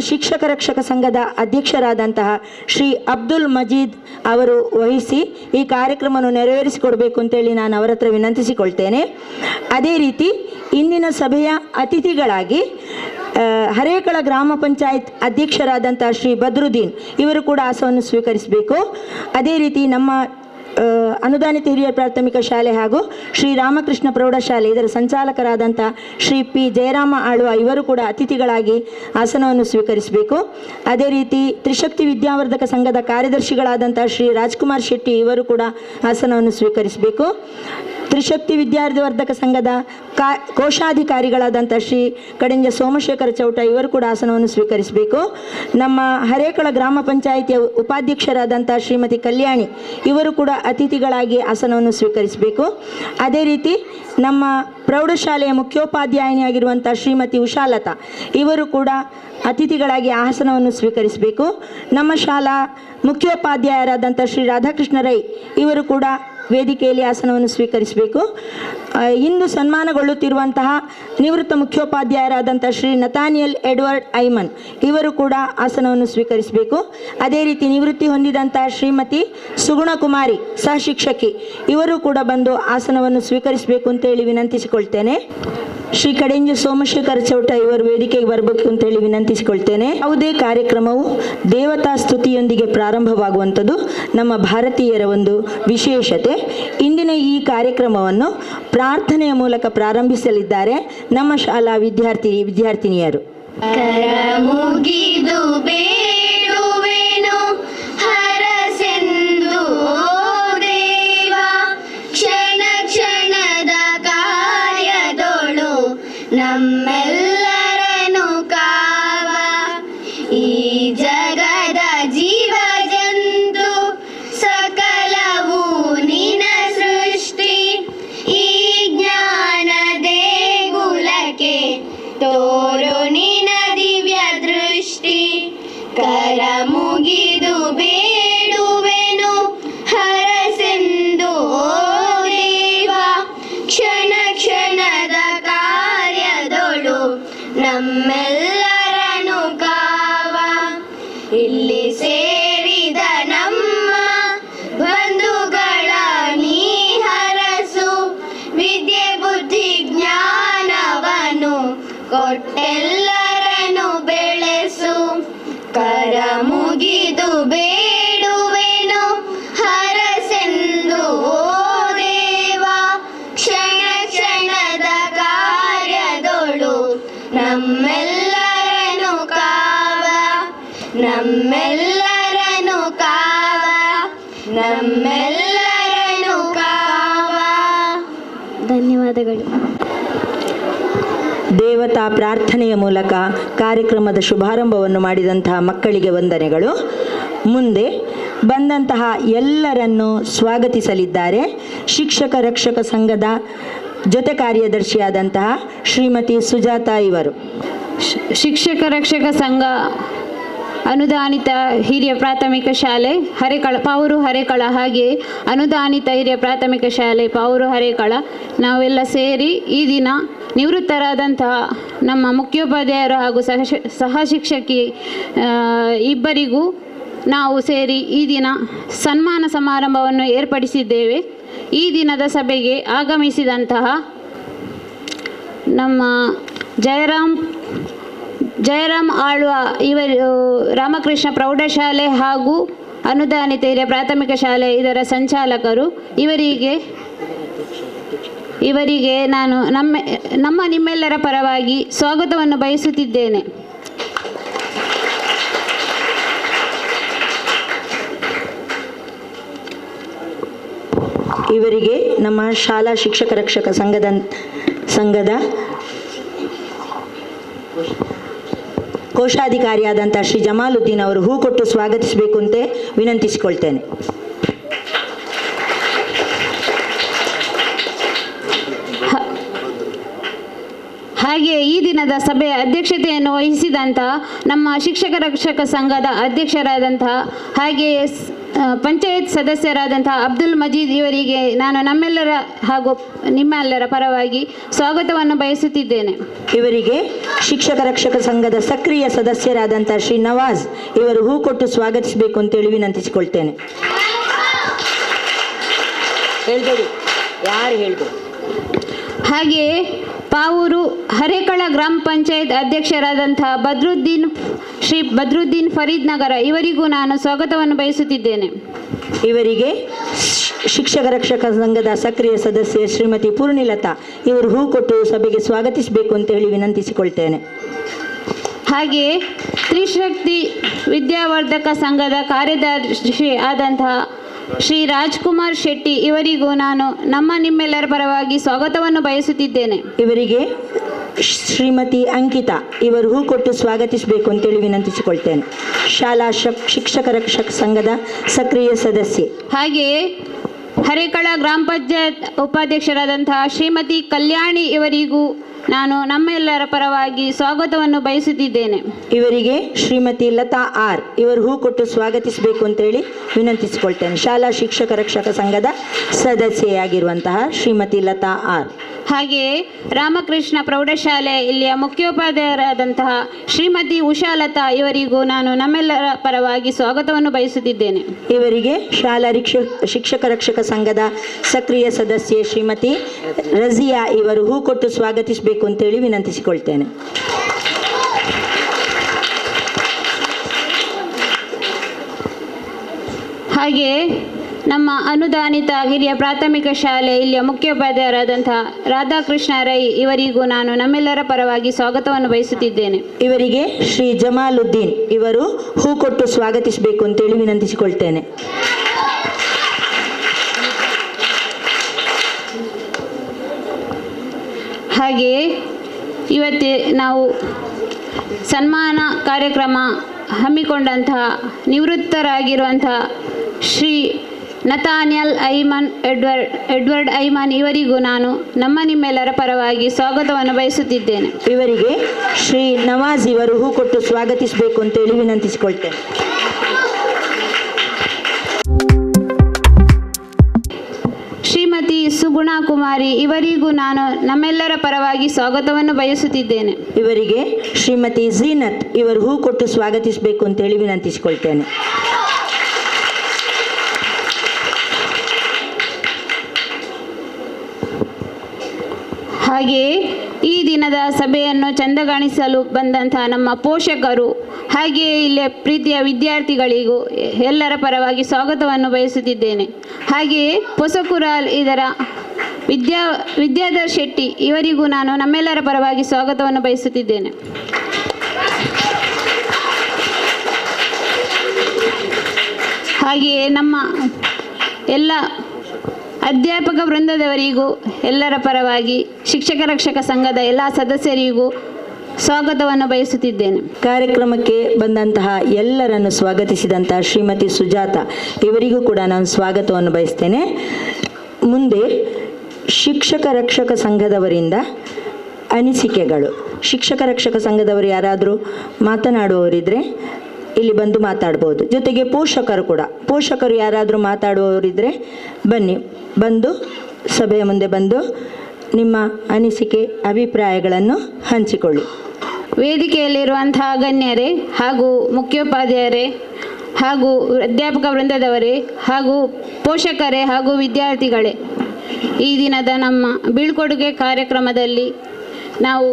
ಶಿಕ್ಷಕ ರಕ್ಷಕ ಸಂಘದ ಅಧ್ಯಕ್ಷರಾದಂತಹ ಶ್ರೀ ಅಬ್ದುಲ್ ಮಜೀದ್ ಅವರು ವಹಿಸಿ ಈ ಕಾರ್ಯಕ್ರಮವನ್ನು ನೆರವೇರಿಸಿಕೊಡಬೇಕು ಅಂತೇಳಿ ನಾನು ಅವರ ಹತ್ರ ವಿನಂತಿಸಿಕೊಳ್ತೇನೆ. ಅದೇ ರೀತಿ ಇಂದಿನ ಸಭೆಯ ಅತಿಥಿಗಳಾಗಿ ಹರೇಕಳ ಗ್ರಾಮ ಪಂಚಾಯತ್ ಅಧ್ಯಕ್ಷರಾದಂಥ ಶ್ರೀ ಬದ್ರುದ್ದೀನ್ ಇವರು ಕೂಡ ಆಸನವನ್ನು ಸ್ವೀಕರಿಸಬೇಕು. ಅದೇ ರೀತಿ ನಮ್ಮ ಅನುದಾನಿತ ಹಿರಿಯ ಪ್ರಾಥಮಿಕ ಶಾಲೆ ಹಾಗೂ ಶ್ರೀ ರಾಮಕೃಷ್ಣ ಪ್ರೌಢಶಾಲೆ ಇದರ ಸಂಚಾಲಕರಾದಂಥ ಶ್ರೀ ಪಿ ಜಯರಾಮ ಆಳ್ವ ಇವರು ಕೂಡ ಅತಿಥಿಗಳಾಗಿ ಆಸನವನ್ನು ಸ್ವೀಕರಿಸಬೇಕು. ಅದೇ ರೀತಿ ತ್ರಿಶಕ್ತಿ ವಿದ್ಯಾವರ್ಧಕ ಸಂಘದ ಕಾರ್ಯದರ್ಶಿಗಳಾದಂಥ ಶ್ರೀ ರಾಜ್ಕುಮಾರ್ ಶೆಟ್ಟಿ ಇವರು ಕೂಡ ಆಸನವನ್ನು ಸ್ವೀಕರಿಸಬೇಕು. ತ್ರಿಶಕ್ತಿ ವಿದ್ಯಾವರ್ಧಕ ಸಂಘದ ಕೋಶಾಧಿಕಾರಿಗಳಾದಂಥ ಶ್ರೀ ಕಡೆಂಜ ಸೋಮಶೇಖರ ಚೌಟ ಇವರು ಕೂಡ ಆಸನವನ್ನು ಸ್ವೀಕರಿಸಬೇಕು. ನಮ್ಮ ಹರೇಕಳ ಗ್ರಾಮ ಪಂಚಾಯಿತಿಯ ಉಪಾಧ್ಯಕ್ಷರಾದಂಥ ಶ್ರೀಮತಿ ಕಲ್ಯಾಣಿ ಇವರು ಕೂಡ ಅತಿಥಿಗಳಾಗಿ ಆಸನವನ್ನು ಸ್ವೀಕರಿಸಬೇಕು. ಅದೇ ರೀತಿ ನಮ್ಮ ಪ್ರೌಢಶಾಲೆಯ ಮುಖ್ಯೋಪಾಧ್ಯಾಯಿನಿಯಾಗಿರುವಂಥ ಶ್ರೀಮತಿ ಉಷಾಲತಾ ಇವರು ಕೂಡ ಅತಿಥಿಗಳಾಗಿ ಆಸನವನ್ನು ಸ್ವೀಕರಿಸಬೇಕು. ನಮ್ಮ ಶಾಲಾ ಮುಖ್ಯೋಪಾಧ್ಯಾಯರಾದಂಥ ಶ್ರೀ ರಾಧಾಕೃಷ್ಣ ರೈ ಇವರು ಕೂಡ ವೇದಿಕೆಯಲ್ಲಿ ಆಸನವನ್ನು ಸ್ವೀಕರಿಸಬೇಕು. ಇಂದು ಸನ್ಮಾನಗೊಳ್ಳುತ್ತಿರುವಂತಹ ನಿವೃತ್ತ ಮುಖ್ಯೋಪಾಧ್ಯಾಯರಾದಂಥ ಶ್ರೀ ನತಾನಿಯಲ್ ಎಡ್ವರ್ಡ್ ಐಮನ್ ಇವರು ಕೂಡ ಆಸನವನ್ನು ಸ್ವೀಕರಿಸಬೇಕು. ಅದೇ ರೀತಿ ನಿವೃತ್ತಿ ಹೊಂದಿದಂಥ ಶ್ರೀಮತಿ ಸುಗುಣಕುಮಾರಿ ಸಹ ಶಿಕ್ಷಕಿ ಇವರು ಕೂಡ ಬಂದು ಆಸನವನ್ನು ಸ್ವೀಕರಿಸಬೇಕು ಅಂತೇಳಿ ವಿನಂತಿಸಿಕೊಳ್ತೇನೆ. ಶ್ರೀ ಕಡೆಂಜ ಸೋಮಶೇಖರ ಚೌಟ ಇವರು ವೇದಿಕೆಗೆ ಬರಬೇಕು ಅಂತೇಳಿ ವಿನಂತಿಸಿಕೊಳ್ತೇನೆ. ಯಾವುದೇ ಕಾರ್ಯಕ್ರಮವು ದೇವತಾ ಸ್ತುತಿಯೊಂದಿಗೆ ಪ್ರಾರಂಭವಾಗುವಂಥದ್ದು ನಮ್ಮ ಭಾರತೀಯರ ಒಂದು ವಿಶೇಷತೆ. ಇಂದಿನ ಈ ಕಾರ್ಯಕ್ರಮವನ್ನು ಪ್ರಾರ್ಥನೆಯ ಮೂಲಕ ಪ್ರಾರಂಭಿಸಲಿದ್ದಾರೆ ನಮ್ಮ ಶಾಲಾ ವಿದ್ಯಾರ್ಥಿನಿಯರು. ಕರಮುಗಿದು ಬೇಡುವೆನು ಹರಸೆಂದು ದೇವ, ಕ್ಷಣ ಕ್ಷಣದ ಕಾರ್ಯದೊಳು ನಮ್ಮೆಲ್ಲರನ್ನು ಕಾವ. ಈ ಜಗದ ಜೀವ ಜಂತು ಸಕಲವು ನಿನ ಸೃಷ್ಟಿ, ಈ ಜ್ಞಾನ ದೇಗುಲಕ್ಕೆ ತೋರು ನಿನ ದಿವ್ಯ ದೃಷ್ಟಿ. ಕರ ಮುಗಿದು ಬೇಡುವೆನು ಹರಸೆಂದು ದೇವ, ಕ್ಷಣ ಕ್ಷಣದ ಕಾರ್ಯದೊಳು ನಮ್ಮೆಲ್ಲರನ್ನು ಕಾವ. ಇಲ್ಲಿ ಸೇರಿದ ನಮ್ಮ ಬಂಧುಗಳ ನೀ ಹರಸು, ವಿದ್ಯೆ ಬುದ್ಧಿ ಜ್ಞಾನವನ್ನು ಕೊಟ್ಟೆಲ್ಲರನ್ನು ಬೆಳೆಸು. ಕರ ಮುಗಿದು ಬೇಡುವೆನು ಹರಸೆಂದು ದೇವ, ಕ್ಷಣ ಕ್ಷಣದ ಕಾರ್ಯದೊಳು ನಮ್ಮೆಲ್ಲರನ್ನು ಕಾವ, ನಮ್ಮೆಲ್ಲರನ್ನು ಕಾವ, ನಮ್ಮೆಲ್ಲರನ್ನು ಕಾವ. ಧನ್ಯವಾದಗಳು. ದೇವತಾ ಪ್ರಾರ್ಥನೆಯ ಮೂಲಕ ಕಾರ್ಯಕ್ರಮದ ಶುಭಾರಂಭವನ್ನು ಮಾಡಿದಂತಹ ಮಕ್ಕಳಿಗೆ ವಂದನೆಗಳು. ಮುಂದೆ ಬಂದಂತಹ ಎಲ್ಲರನ್ನು ಸ್ವಾಗತಿಸಲಿದ್ದಾರೆ ಶಿಕ್ಷಕ ರಕ್ಷಕ ಸಂಘದ ಜೊತೆ ಕಾರ್ಯದರ್ಶಿಯಾದಂತಹ ಶ್ರೀಮತಿ ಸುಜಾತಾ ಇವರು. ಶಿಕ್ಷಕ ರಕ್ಷಕ ಸಂಘ ಅನುದಾನಿತ ಹಿರಿಯ ಪ್ರಾಥಮಿಕ ಶಾಲೆ ಹರೇಕಳ ಪಾವೂರು ಹರೇಕಳ, ಹಾಗೆ ಅನುದಾನಿತ ಹಿರಿಯ ಪ್ರಾಥಮಿಕ ಶಾಲೆ ಪಾವೂರು ಹರೇಕಳ ನಾವೆಲ್ಲ ಸೇರಿ ಈ ದಿನ ನಿವೃತ್ತರಾದಂತಹ ನಮ್ಮ ಮುಖ್ಯೋಪಾಧ್ಯಾಯರು ಹಾಗೂ ಸಹ ಶಿಕ್ಷಕಿ ಇಬ್ಬರಿಗೂ ನಾವು ಸೇರಿ ಈ ದಿನ ಸನ್ಮಾನ ಸಮಾರಂಭವನ್ನು ಏರ್ಪಡಿಸಿದ್ದೇವೆ. ಈ ದಿನದ ಸಭೆಗೆ ಆಗಮಿಸಿದಂತಹ ನಮ್ಮ ಜಯರಾಮ್ ಆಳ್ವ ಇವರು ರಾಮಕೃಷ್ಣ ಪ್ರೌಢಶಾಲೆ ಹಾಗೂ ಅನುದಾನಿತ ಹಿರಿಯ ಪ್ರಾಥಮಿಕ ಶಾಲೆ ಇದರ ಸಂಚಾಲಕರು. ಇವರಿಗೆ ನಾನು ನಿಮ್ಮೆಲ್ಲರ ಪರವಾಗಿ ಸ್ವಾಗತವನ್ನು ಬಯಸುತ್ತಿದ್ದೇನೆ. ಇವರಿಗೆ ನಮ್ಮ ಶಾಲಾ ಶಿಕ್ಷಕ ರಕ್ಷಕ ಸಂಘದ ಕೋಶಾಧಿಕಾರಿಯಾದಂಥ ಶ್ರೀ ಜಮಾಲುದ್ದೀನ್ ಅವರು ಹೂ ಕೊಟ್ಟು ಸ್ವಾಗತಿಸಬೇಕು ಅಂತ ವಿನಂತಿಸಿಕೊಳ್ತೇನೆ. ಹಾಗೆಯೇ ಈ ದಿನದ ಸಭೆಯ ಅಧ್ಯಕ್ಷತೆಯನ್ನು ವಹಿಸಿದಂತಹ ನಮ್ಮ ಶಿಕ್ಷಕ ರಕ್ಷಕ ಸಂಘದ ಅಧ್ಯಕ್ಷರಾದಂತಹ ಹಾಗೆಯೇ ಪಂಚಾಯತ್ ಸದಸ್ಯರಾದಂತಹ ಅಬ್ದುಲ್ ಮಜೀದ್ ಇವರಿಗೆ ನಾನು ನಮ್ಮೆಲ್ಲರ ಹಾಗೂ ನಿಮ್ಮೆಲ್ಲರ ಪರವಾಗಿ ಸ್ವಾಗತವನ್ನು ಬಯಸುತ್ತಿದ್ದೇನೆ. ಇವರಿಗೆ ಶಿಕ್ಷಕ ರಕ್ಷಕ ಸಂಘದ ಸಕ್ರಿಯ ಸದಸ್ಯರಾದಂಥ ಶ್ರೀ ನವಾಜ್ ಇವರು ಹೂ ಕೊಟ್ಟು ಸ್ವಾಗತಿಸಬೇಕು ಅಂತೇಳಿ ವಿನಂತಿಸಿಕೊಳ್ತೇನೆ. ಹೇಳ್ಬೇಡಿ, ಯಾರು ಹೇಳ್ಬೇಡಿ. ಹಾಗೆಯೇ ಪಾವೂರು ಹರೇಕಳ ಗ್ರಾಮ ಪಂಚಾಯತ್ ಅಧ್ಯಕ್ಷರಾದಂತಹ ಶ್ರೀ ಬದ್ರುದ್ದೀನ್ ಫರೀದ್ ನಗರ ಇವರಿಗೂ ನಾನು ಸ್ವಾಗತವನ್ನು ಬಯಸುತ್ತಿದ್ದೇನೆ. ಇವರಿಗೆ ಶಿಕ್ಷಕ ರಕ್ಷಕ ಸಂಘದ ಸಕ್ರಿಯ ಸದಸ್ಯೆ ಶ್ರೀಮತಿ ಪೂರ್ಣಿಲತಾ ಇವರು ಹೂ ಕೊಟ್ಟು ಸಭೆಗೆ ಸ್ವಾಗತಿಸಬೇಕು ಅಂತ ಹೇಳಿ ವಿನಂತಿಸಿಕೊಳ್ತೇನೆ. ಹಾಗೆಯೇ ತ್ರಿಶಕ್ತಿ ವಿದ್ಯಾವರ್ಧಕ ಸಂಘದ ಕಾರ್ಯದರ್ಶಿ ಆದಂತಹ ಶ್ರೀ ರಾಜ್ಕುಮಾರ್ ಶೆಟ್ಟಿ ಇವರಿಗೂ ನಾನು ನಿಮ್ಮೆಲ್ಲರ ಪರವಾಗಿ ಸ್ವಾಗತವನ್ನು ಬಯಸುತ್ತಿದ್ದೇನೆ. ಇವರಿಗೆ ಶ್ರೀಮತಿ ಅಂಕಿತಾ ಇವರು ಹೂ ಕೊಟ್ಟು ಸ್ವಾಗತಿಸಬೇಕು ಅಂತೇಳಿ ವಿನಂತಿಸಿಕೊಳ್ತೇನೆ. ಶಾಲಾ ಶಿಕ್ಷಕ ರಕ್ಷಕ ಸಂಘದ ಸಕ್ರಿಯ ಸದಸ್ಯೆ. ಹಾಗೆಯೇ ಹರೇಕಳ ಗ್ರಾಮ ಪಂಚಾಯತ್ ಉಪಾಧ್ಯಕ್ಷರಾದಂತಹ ಶ್ರೀಮತಿ ಕಲ್ಯಾಣಿ ಇವರಿಗೂ ನಾನು ನಮ್ಮೆಲ್ಲರ ಪರವಾಗಿ ಸ್ವಾಗತವನ್ನು ಬಯಸುತ್ತಿದ್ದೇನೆ. ಇವರಿಗೆ ಶ್ರೀಮತಿ ಲತಾ ಆರ್ ಇವರು ಹೂ ಕೊಟ್ಟು ಸ್ವಾಗತಿಸಬೇಕು ಅಂತೇಳಿ ವಿನಂತಿಸಿಕೊಳ್ತೇನೆ. ಶಾಲಾ ಶಿಕ್ಷಕ ರಕ್ಷಕ ಸಂಘದ ಸದಸ್ಯೆಯಾಗಿರುವಂತಹ ಶ್ರೀಮತಿ ಲತಾ ಆರ್. ಹಾಗೆಯೇ ರಾಮಕೃಷ್ಣ ಪ್ರೌಢಶಾಲೆ ಇಲ್ಲಿಯ ಮುಖ್ಯೋಪಾಧ್ಯಾಯರಾದಂತಹ ಶ್ರೀಮತಿ ಉಷಾಲತಾ ಇವರಿಗೂ ನಾನು ನಮ್ಮೆಲ್ಲರ ಪರವಾಗಿ ಸ್ವಾಗತವನ್ನು ಬಯಸುತ್ತಿದ್ದೇನೆ. ಇವರಿಗೆ ಶಾಲಾ ಶಿಕ್ಷಕ ರಕ್ಷಕ ಸಂಘದ ಸಕ್ರಿಯ ಸದಸ್ಯೆ ಶ್ರೀಮತಿ ರಜಿಯಾ ಇವರು ಹೂ ಕೊಟ್ಟು ಸ್ವಾಗತಿಸಬೇಕು ಅಂತೇಳಿ ವಿನಂತಿಸಿಕೊಳ್ತೇನೆ. ಹಾಗೆಯೇ ನಮ್ಮ ಅನುದಾನಿತ ಹಿರಿಯ ಪ್ರಾಥಮಿಕ ಶಾಲೆ ಇಲ್ಲಿಯ ಮುಖ್ಯೋಪಾಧ್ಯಾಯರಾದಂತಹ ರಾಧಾಕೃಷ್ಣ ರೈ ಇವರಿಗೂ ನಾನು ನಮ್ಮೆಲ್ಲರ ಪರವಾಗಿ ಸ್ವಾಗತವನ್ನು ಬಯಸುತ್ತಿದ್ದೇನೆ. ಇವರಿಗೆ ಶ್ರೀ ಜಮಾಲುದ್ದೀನ್ ಇವರು ಹೂ ಕೊಟ್ಟು ಸ್ವಾಗತಿಸಬೇಕು ಅಂತೇಳಿ ವಿನಂತಿಸಿಕೊಳ್ತೇನೆ. ಹಾಗೆಯೇ ಇವತ್ತೇ ನಾವು ಸನ್ಮಾನ ಕಾರ್ಯಕ್ರಮ ಹಮ್ಮಿಕೊಂಡಂತಹ ನಿವೃತ್ತರಾಗಿರುವಂತಹ ಶ್ರೀ ನತಾನ್ಯಲ್ ಐಮನ್ ಎಡ್ವರ್ಡ್ ಐಮನ್ ಇವರಿಗೂ ನಾನು ನಿಮ್ಮೆಲ್ಲರ ಪರವಾಗಿ ಸ್ವಾಗತವನ್ನು ಬಯಸುತ್ತಿದ್ದೇನೆ. ಇವರಿಗೆ ಶ್ರೀ ನವಾಜ್ ಇವರು ಹೂ ಕೊಟ್ಟು ಸ್ವಾಗತಿಸಬೇಕು ಅಂತೇಳಿ ವಿನಂತಿಸಿಕೊಳ್ತೇನೆ. ಶ್ರೀಮತಿ ಸುಗುಣಾ ಕುಮಾರಿ ಇವರಿಗೂ ನಾನು ನಮ್ಮೆಲ್ಲರ ಪರವಾಗಿ ಸ್ವಾಗತವನ್ನು ಬಯಸುತ್ತಿದ್ದೇನೆ. ಇವರಿಗೆ ಶ್ರೀಮತಿ ಝೀನತ್ ಇವರು ಹೂ ಕೊಟ್ಟು ಸ್ವಾಗತಿಸಬೇಕು ಅಂತೇಳಿ ವಿನಂತಿಸಿಕೊಳ್ತೇನೆ. ಹಾಗೆಯೇ ಈ ದಿನದ ಸಭೆಯನ್ನು ಚಂದಗಾಣಿಸಲು ಬಂದಂತಹ ನಮ್ಮ ಪೋಷಕರು ಹಾಗೆಯೇ ಇಲ್ಲಿಯ ಪ್ರೀತಿಯ ವಿದ್ಯಾರ್ಥಿಗಳಿಗೂ ಎಲ್ಲರ ಪರವಾಗಿ ಸ್ವಾಗತವನ್ನು ಬಯಸುತ್ತಿದ್ದೇನೆ. ಹಾಗೆಯೇ ಹೊಸಕುರಾಲ್ ಇದರ ವಿದ್ಯಾಧರ್ ಶೆಟ್ಟಿ ಇವರಿಗೂ ನಾನು ನಮ್ಮೆಲ್ಲರ ಪರವಾಗಿ ಸ್ವಾಗತವನ್ನು ಬಯಸುತ್ತಿದ್ದೇನೆ. ಹಾಗೆಯೇ ನಮ್ಮ ಎಲ್ಲ ಅಧ್ಯಾಪಕ ವೃಂದದವರಿಗೂ ಎಲ್ಲರ ಪರವಾಗಿ ಶಿಕ್ಷಕ ರಕ್ಷಕ ಸಂಘದ ಎಲ್ಲ ಸದಸ್ಯರಿಗೂ ಸ್ವಾಗತವನ್ನು ಬಯಸುತ್ತಿದ್ದೇನೆ. ಕಾರ್ಯಕ್ರಮಕ್ಕೆ ಬಂದಂತಹ ಎಲ್ಲರನ್ನು ಸ್ವಾಗತಿಸಿದಂತಹ ಶ್ರೀಮತಿ ಸುಜಾತ ಇವರಿಗೂ ಕೂಡ ನಾನು ಸ್ವಾಗತವನ್ನು ಬಯಸ್ತೇನೆ. ಮುಂದೆ ಶಿಕ್ಷಕ ರಕ್ಷಕ ಸಂಘದವರಿಂದ ಅನಿಸಿಕೆಗಳು. ಶಿಕ್ಷಕ ರಕ್ಷಕ ಸಂಘದವರು ಯಾರಾದರೂ ಮಾತನಾಡುವವರಿದ್ದರೆ ಇಲ್ಲಿ ಬಂದು ಮಾತಾಡ್ಬೋದು. ಜೊತೆಗೆ ಪೋಷಕರು ಯಾರಾದರೂ ಮಾತಾಡುವವರಿದ್ದರೆ ಬನ್ನಿ, ಬಂದು ಸಭೆಯ ಮುಂದೆ ಬಂದು ನಿಮ್ಮ ಅನಿಸಿಕೆ ಅಭಿಪ್ರಾಯಗಳನ್ನು ಹಂಚಿಕೊಳ್ಳಿ. ವೇದಿಕೆಯಲ್ಲಿರುವಂತಹ ಗಣ್ಯರೇ ಹಾಗೂ ಮುಖ್ಯೋಪಾಧ್ಯಾಯರೇ ಹಾಗೂ ಅಧ್ಯಾಪಕ ವೃಂದದವರೇ ಹಾಗೂ ಪೋಷಕರೇ ಹಾಗೂ ವಿದ್ಯಾರ್ಥಿಗಳೇ, ಈ ದಿನದ ನಮ್ಮ ಬೀಳ್ಕೊಡುಗೆ ಕಾರ್ಯಕ್ರಮದಲ್ಲಿ ನಾವು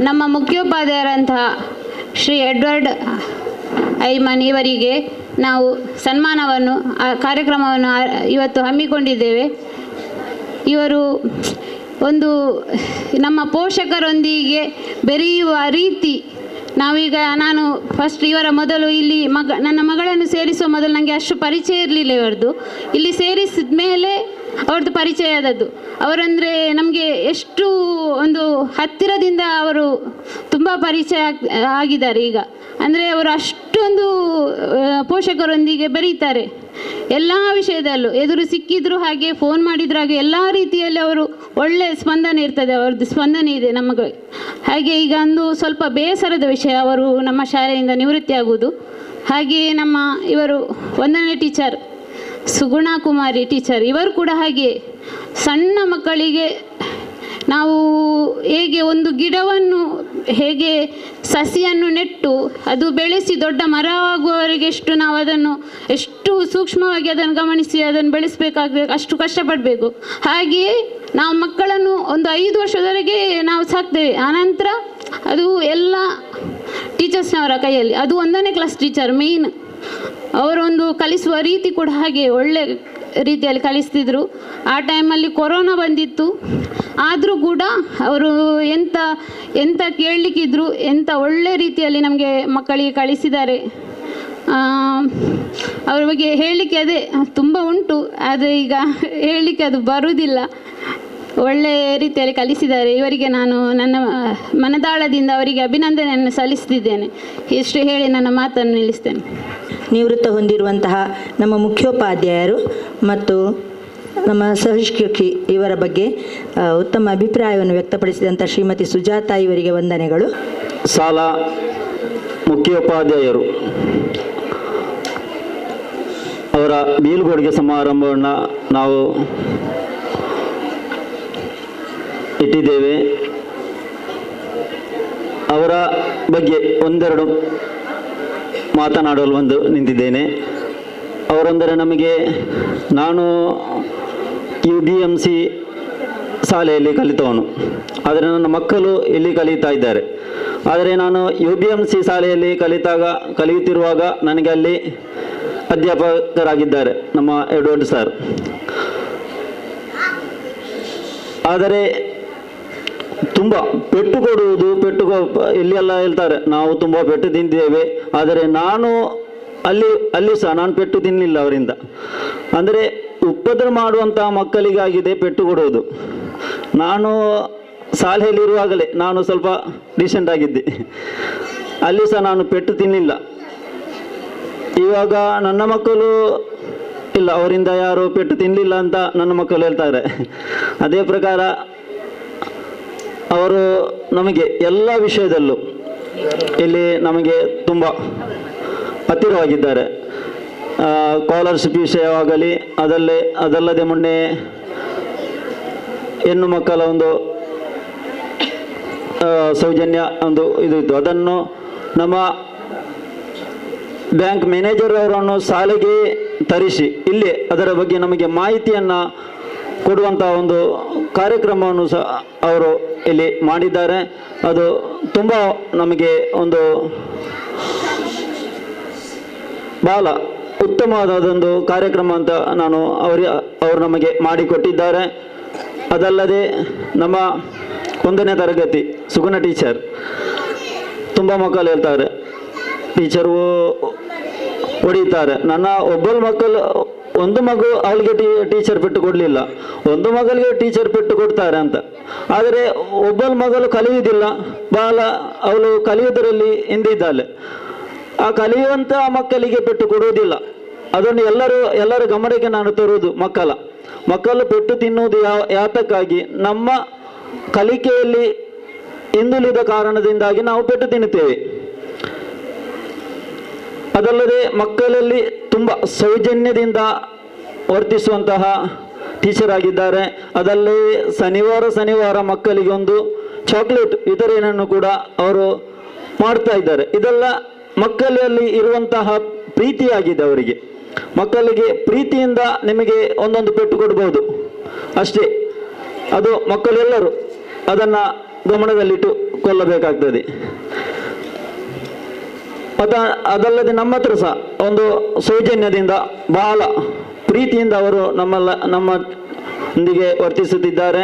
ನಮ್ಮ ಮುಖ್ಯೋಪಾಧ್ಯಾಯರಂತಹ ಶ್ರೀ ಎಡ್ವರ್ಡ್ ಐಮನ್ ಇವರಿಗೆ ನಾವು ಸನ್ಮಾನವನ್ನು ಕಾರ್ಯಕ್ರಮವನ್ನು ಇವತ್ತು ಹಮ್ಮಿಕೊಂಡಿದ್ದೇವೆ. ಇವರು ಒಂದು ನಮ್ಮ ಪೋಷಕರೊಂದಿಗೆ ಬೆರೆಯುವ ರೀತಿ ನಾನು ಫಸ್ಟ್ ಇವರ ಮೊದಲು ಇಲ್ಲಿ ನನ್ನ ಮಗಳನ್ನು ಸೇರಿಸುವ ಮೊದಲು ನನಗೆ ಅಷ್ಟು ಪರಿಚಯ ಇರಲಿಲ್ಲ. ಇವರದ್ದು ಇಲ್ಲಿ ಸೇರಿಸಿದ ಮೇಲೆ ಅವ್ರದ್ದು ಪರಿಚಯ ಆದದ್ದು. ಅವರಂದರೆ ನಮಗೆ ಎಷ್ಟು ಒಂದು ಹತ್ತಿರದಿಂದ ಅವರು ತುಂಬ ಪರಿಚಯ ಆಗಿದ್ದಾರೆ ಈಗ. ಅಂದರೆ ಅವರು ಅಷ್ಟೊಂದು ಪೋಷಕರೊಂದಿಗೆ ಬೆರೀತಾರೆ. ಎಲ್ಲ ವಿಷಯದಲ್ಲೂ ಎದುರು ಸಿಕ್ಕಿದ್ರು ಹಾಗೆ ಫೋನ್ ಮಾಡಿದ್ರು ಹಾಗೆ ಎಲ್ಲ ರೀತಿಯಲ್ಲಿ ಅವರು ಒಳ್ಳೆ ಸ್ಪಂದನೆ ಇರ್ತದೆ, ಅವ್ರದ್ದು ಸ್ಪಂದನೆ ಇದೆ ನಮಗೆ. ಹಾಗೆ ಈಗ ಒಂದು ಸ್ವಲ್ಪ ಬೇಸರದ ವಿಷಯ, ಅವರು ನಮ್ಮ ಶಾಲೆಯಿಂದ ನಿವೃತ್ತಿ ಆಗುವುದು. ಹಾಗೆಯೇ ನಮ್ಮ ಇವರು 1ನೇ ಟೀಚರ್ ಸುಗುಣಾ ಕುಮಾರಿ ಟೀಚರ್, ಇವರು ಕೂಡ ಹಾಗೆ ಸಣ್ಣ ಮಕ್ಕಳಿಗೆ ನಾವು ಹೇಗೆ ಒಂದು ಗಿಡವನ್ನು ಹೇಗೆ ಸಸಿಯನ್ನು ನೆಟ್ಟು ಅದು ಬೆಳೆಸಿ ದೊಡ್ಡ ಮರವಾಗುವವರೆಗೆ ಎಷ್ಟು ನಾವು ಅದನ್ನು ಎಷ್ಟು ಸೂಕ್ಷ್ಮವಾಗಿ ಅದನ್ನು ಗಮನಿಸಿ ಅದನ್ನು ಬೆಳೆಸಬೇಕಾಗಬೇಕು, ಅಷ್ಟು ಕಷ್ಟಪಡಬೇಕು. ಹಾಗೆಯೇ ನಾವು ಮಕ್ಕಳನ್ನು ಒಂದು 5 ವರ್ಷದವರೆಗೆ ನಾವು ಸಾಕ್ತೇವೆ. ಆನಂತರ ಅದು ಎಲ್ಲ ಟೀಚರ್ಸ್ನವರ ಕೈಯಲ್ಲಿ. ಅದು 1ನೇ ಕ್ಲಾಸ್ ಟೀಚರ್ ಮೇಯ್ನ್, ಅವರೊಂದು ಕಲಿಸುವ ರೀತಿ ಕೂಡ ಹಾಗೆ ಒಳ್ಳೆ ರೀತಿಯಲ್ಲಿ ಕಲಿಸ್ತಿದ್ರು. ಆ ಟೈಮಲ್ಲಿ ಕೊರೋನಾ ಬಂದಿತ್ತು, ಆದರೂ ಕೂಡ ಅವರು ಎಂತ ಕೇಳಲಿಕ್ಕಿದ್ರು, ಎಂಥ ಒಳ್ಳೆ ರೀತಿಯಲ್ಲಿ ನಮಗೆ ಮಕ್ಕಳಿಗೆ ಕಳಿಸಿದ್ದಾರೆ. ಅವ್ರ ಬಗ್ಗೆ ಹೇಳಲಿಕ್ಕೆ ಅದೇ ತುಂಬ ಉಂಟು, ಆದರೆ ಈಗ ಹೇಳಲಿಕ್ಕೆ ಅದು ಬರುವುದಿಲ್ಲ. ಒಳ್ಳೆ ರೀತಿಯಲ್ಲಿ ಕಲಿಸಿದ್ದಾರೆ. ಇವರಿಗೆ ನಾನು ನನ್ನ ಮನದಾಳದಿಂದ ಅವರಿಗೆ ಅಭಿನಂದನೆಯನ್ನು ಸಲ್ಲಿಸ್ತಿದ್ದೇನೆ. ಇಷ್ಟು ಹೇಳಿ ನನ್ನ ಮಾತನ್ನು ನಿಲ್ಲಿಸ್ತೇನೆ. ನಿವೃತ್ತ ಹೊಂದಿರುವಂತಹ ನಮ್ಮ ಮುಖ್ಯೋಪಾಧ್ಯಾಯರು ಮತ್ತು ನಮ್ಮ ಸಹಶಿಕ್ಷಕಿ ಇವರ ಬಗ್ಗೆ ಉತ್ತಮ ಅಭಿಪ್ರಾಯವನ್ನು ವ್ಯಕ್ತಪಡಿಸಿದಂಥ ಶ್ರೀಮತಿ ಸುಜಾತಾ ಇವರಿಗೆ ವಂದನೆಗಳು. ಶಾಲಾ ಮುಖ್ಯೋಪಾಧ್ಯಾಯರು ಅವರ ಬೀಳ್ಕೊಡುಗೆ ಸಮಾರಂಭವನ್ನು ನಾವು ಇಟ್ಟಿದ್ದೇವೆ. ಅವರ ಬಗ್ಗೆ ಒಂದೆರಡು ಮಾತನಾಡಲು ನಿಂತಿದ್ದೇನೆ. ಅವರೊಂದರೆ ನಮಗೆ, ನಾನು UBMC ಶಾಲೆಯಲ್ಲಿ ಕಲಿತವನು, ಆದರೆ ನನ್ನ ಮಕ್ಕಳು ಇಲ್ಲಿ ಕಲಿತಾ ಇದ್ದಾರೆ. ಆದರೆ ನಾನು UBMC ಶಾಲೆಯಲ್ಲಿ ಕಲಿಯುತ್ತಿರುವಾಗ ನನಗೆ ಅಲ್ಲಿ ಅಧ್ಯಾಪಕರಾಗಿದ್ದಾರೆ ನಮ್ಮ ಎಡ್ವರ್ಡ್ ಸರ್. ಆದರೆ ತುಂಬ ಪೆಟ್ಟು ಕೊಡುವುದು, ಇಲ್ಲೆಲ್ಲ ಹೇಳ್ತಾರೆ ನಾವು ತುಂಬ ಪೆಟ್ಟು ತಿಂದಿದ್ದೇವೆ, ಆದರೆ ನಾನು ಅಲ್ಲಿ ಸಹ ನಾನು ಪೆಟ್ಟು ತಿನ್ನಲಿಲ್ಲ ಅವರಿಂದ. ಅಂದರೆ ಉಪದ್ರ ಮಾಡುವಂತಹ ಮಕ್ಕಳಿಗಾಗಿದೆ ಪೆಟ್ಟು ಕೊಡುವುದು. ನಾನು ಶಾಲೆಯಲ್ಲಿರುವಾಗಲೇ ನಾನು ಸ್ವಲ್ಪ ಡೀಸೆಂಟ್ ಆಗಿದ್ದೆ, ಅಲ್ಲಿ ಸಹ ನಾನು ಪೆಟ್ಟು ತಿನ್ನಲಿಲ್ಲ. ಇವಾಗ ನನ್ನ ಮಕ್ಕಳು ಇಲ್ಲ, ಅವರಿಂದ ಯಾರು ಪೆಟ್ಟು ತಿನ್ನಲಿಲ್ಲ ಅಂತ ನನ್ನ ಮಕ್ಕಳು ಹೇಳ್ತಾರೆ. ಅದೇ ಪ್ರಕಾರ ಅವರು ನಮಗೆ ಎಲ್ಲ ವಿಷಯದಲ್ಲೂ ಇಲ್ಲಿ ನಮಗೆ ತುಂಬ ಹತ್ತಿರವಾಗಿದ್ದಾರೆ. ಸ್ಕಾಲರ್ಶಿಪ್ ವಿಷಯವಾಗಲಿ, ಅದಲ್ಲದೆ ಮೊನ್ನೆ ಹೆಣ್ಣು ಮಕ್ಕಳ ಒಂದು ಸೌಜನ್ಯ ಒಂದು ಇದು ಇತ್ತು, ಅದನ್ನು ನಮ್ಮ ಬ್ಯಾಂಕ್ ಮ್ಯಾನೇಜರ್ ಅವರನ್ನು ಶಾಲೆಗೆ ತರಿಸಿ ಇಲ್ಲಿ ಅದರ ಬಗ್ಗೆ ನಮಗೆ ಮಾಹಿತಿಯನ್ನು ಕೊಡುವಂಥ ಒಂದು ಕಾರ್ಯಕ್ರಮವನ್ನು ಸಹ ಅವರು ಇಲ್ಲಿ ಮಾಡಿದ್ದಾರೆ. ಅದು ತುಂಬ ನಮಗೆ ಒಂದು ಬಹಳ ಉತ್ತಮವಾದದೊಂದು ಕಾರ್ಯಕ್ರಮ ಅಂತ ಅವರು ನಮಗೆ ಮಾಡಿಕೊಟ್ಟಿದ್ದಾರೆ. ಅದಲ್ಲದೆ ನಮ್ಮ 1ನೇ ತರಗತಿ ಸುಗುಣ ಟೀಚರ್, ತುಂಬ ಮಕ್ಕಳು ಹೇಳ್ತಾರೆ ಟೀಚರು ಹೊಡೀತಾರೆ. ನನ್ನ ಒಂದು ಮಗು ಅವಳಿಗೆ ಟೀಚರ್ ಪೆಟ್ಟು ಕೊಡಲಿಲ್ಲ, ಒಂದು ಮಗಳಿಗೆ ಟೀಚರ್ ಪೆಟ್ಟು ಕೊಡ್ತಾರೆ ಅಂತ. ಆದರೆ ಒಬ್ಬಳ ಮಗಳು ಕಲಿಯುವುದಿಲ್ಲ, ಅವಳು ಕಲಿಯುವುದರಲ್ಲಿ ಹಿಂದಿದ್ದಾಳೆ. ಆ ಕಲಿಯುವಂಥ ಮಕ್ಕಳಿಗೆ ಪೆಟ್ಟು ಕೊಡುವುದಿಲ್ಲ. ಅದನ್ನು ಎಲ್ಲರ ಗಮನಕ್ಕೆ ನಾನು ತರುವುದು, ಮಕ್ಕಳು ಪೆಟ್ಟು ತಿನ್ನುವುದು ಯಾತಕ್ಕಾಗಿ, ನಮ್ಮ ಕಲಿಕೆಯಲ್ಲಿ ಹಿಂದುಳಿದ ಕಾರಣದಿಂದಾಗಿ ನಾವು ಪೆಟ್ಟು ತಿನ್ನುತ್ತೇವೆ. ಅದಲ್ಲದೆ ಮಕ್ಕಳಲ್ಲಿ ತುಂಬ ಸೌಜನ್ಯದಿಂದ ವರ್ತಿಸುವಂತಹ ಟೀಚರ್ ಆಗಿದ್ದಾರೆ. ಅದಲ್ಲೇ ಶನಿವಾರ ಮಕ್ಕಳಿಗೆ ಒಂದು ಚಾಕ್ಲೇಟ್ ವಿತರಣೆಯನ್ನು ಕೂಡ ಅವರು ಮಾಡ್ತಾ ಇದ್ದಾರೆ. ಇದೆಲ್ಲ ಮಕ್ಕಳಲ್ಲಿ ಇರುವಂತಹ ಪ್ರೀತಿಯಾಗಿದೆ. ಅವರಿಗೆ ಮಕ್ಕಳಿಗೆ ಪ್ರೀತಿಯಿಂದ ನಿಮಗೆ ಒಂದೊಂದು ಪೆಟ್ಟು ಕೊಡ್ಬೋದು ಅಷ್ಟೇ. ಅದು ಮಕ್ಕಳೆಲ್ಲರೂ ಅದನ್ನು ಗಮನದಲ್ಲಿಟ್ಟುಕೊಳ್ಳಬೇಕಾಗ್ತದೆ. ಅದಲ್ಲದೆ ನಮ್ಮ ಹತ್ರ ಸಹ ಒಂದು ಸೌಜನ್ಯದಿಂದ ಬಹಳ ಪ್ರೀತಿಯಿಂದ ಅವರು ನಮ್ಮೊಂದಿಗೆ ವರ್ತಿಸುತ್ತಿದ್ದಾರೆ.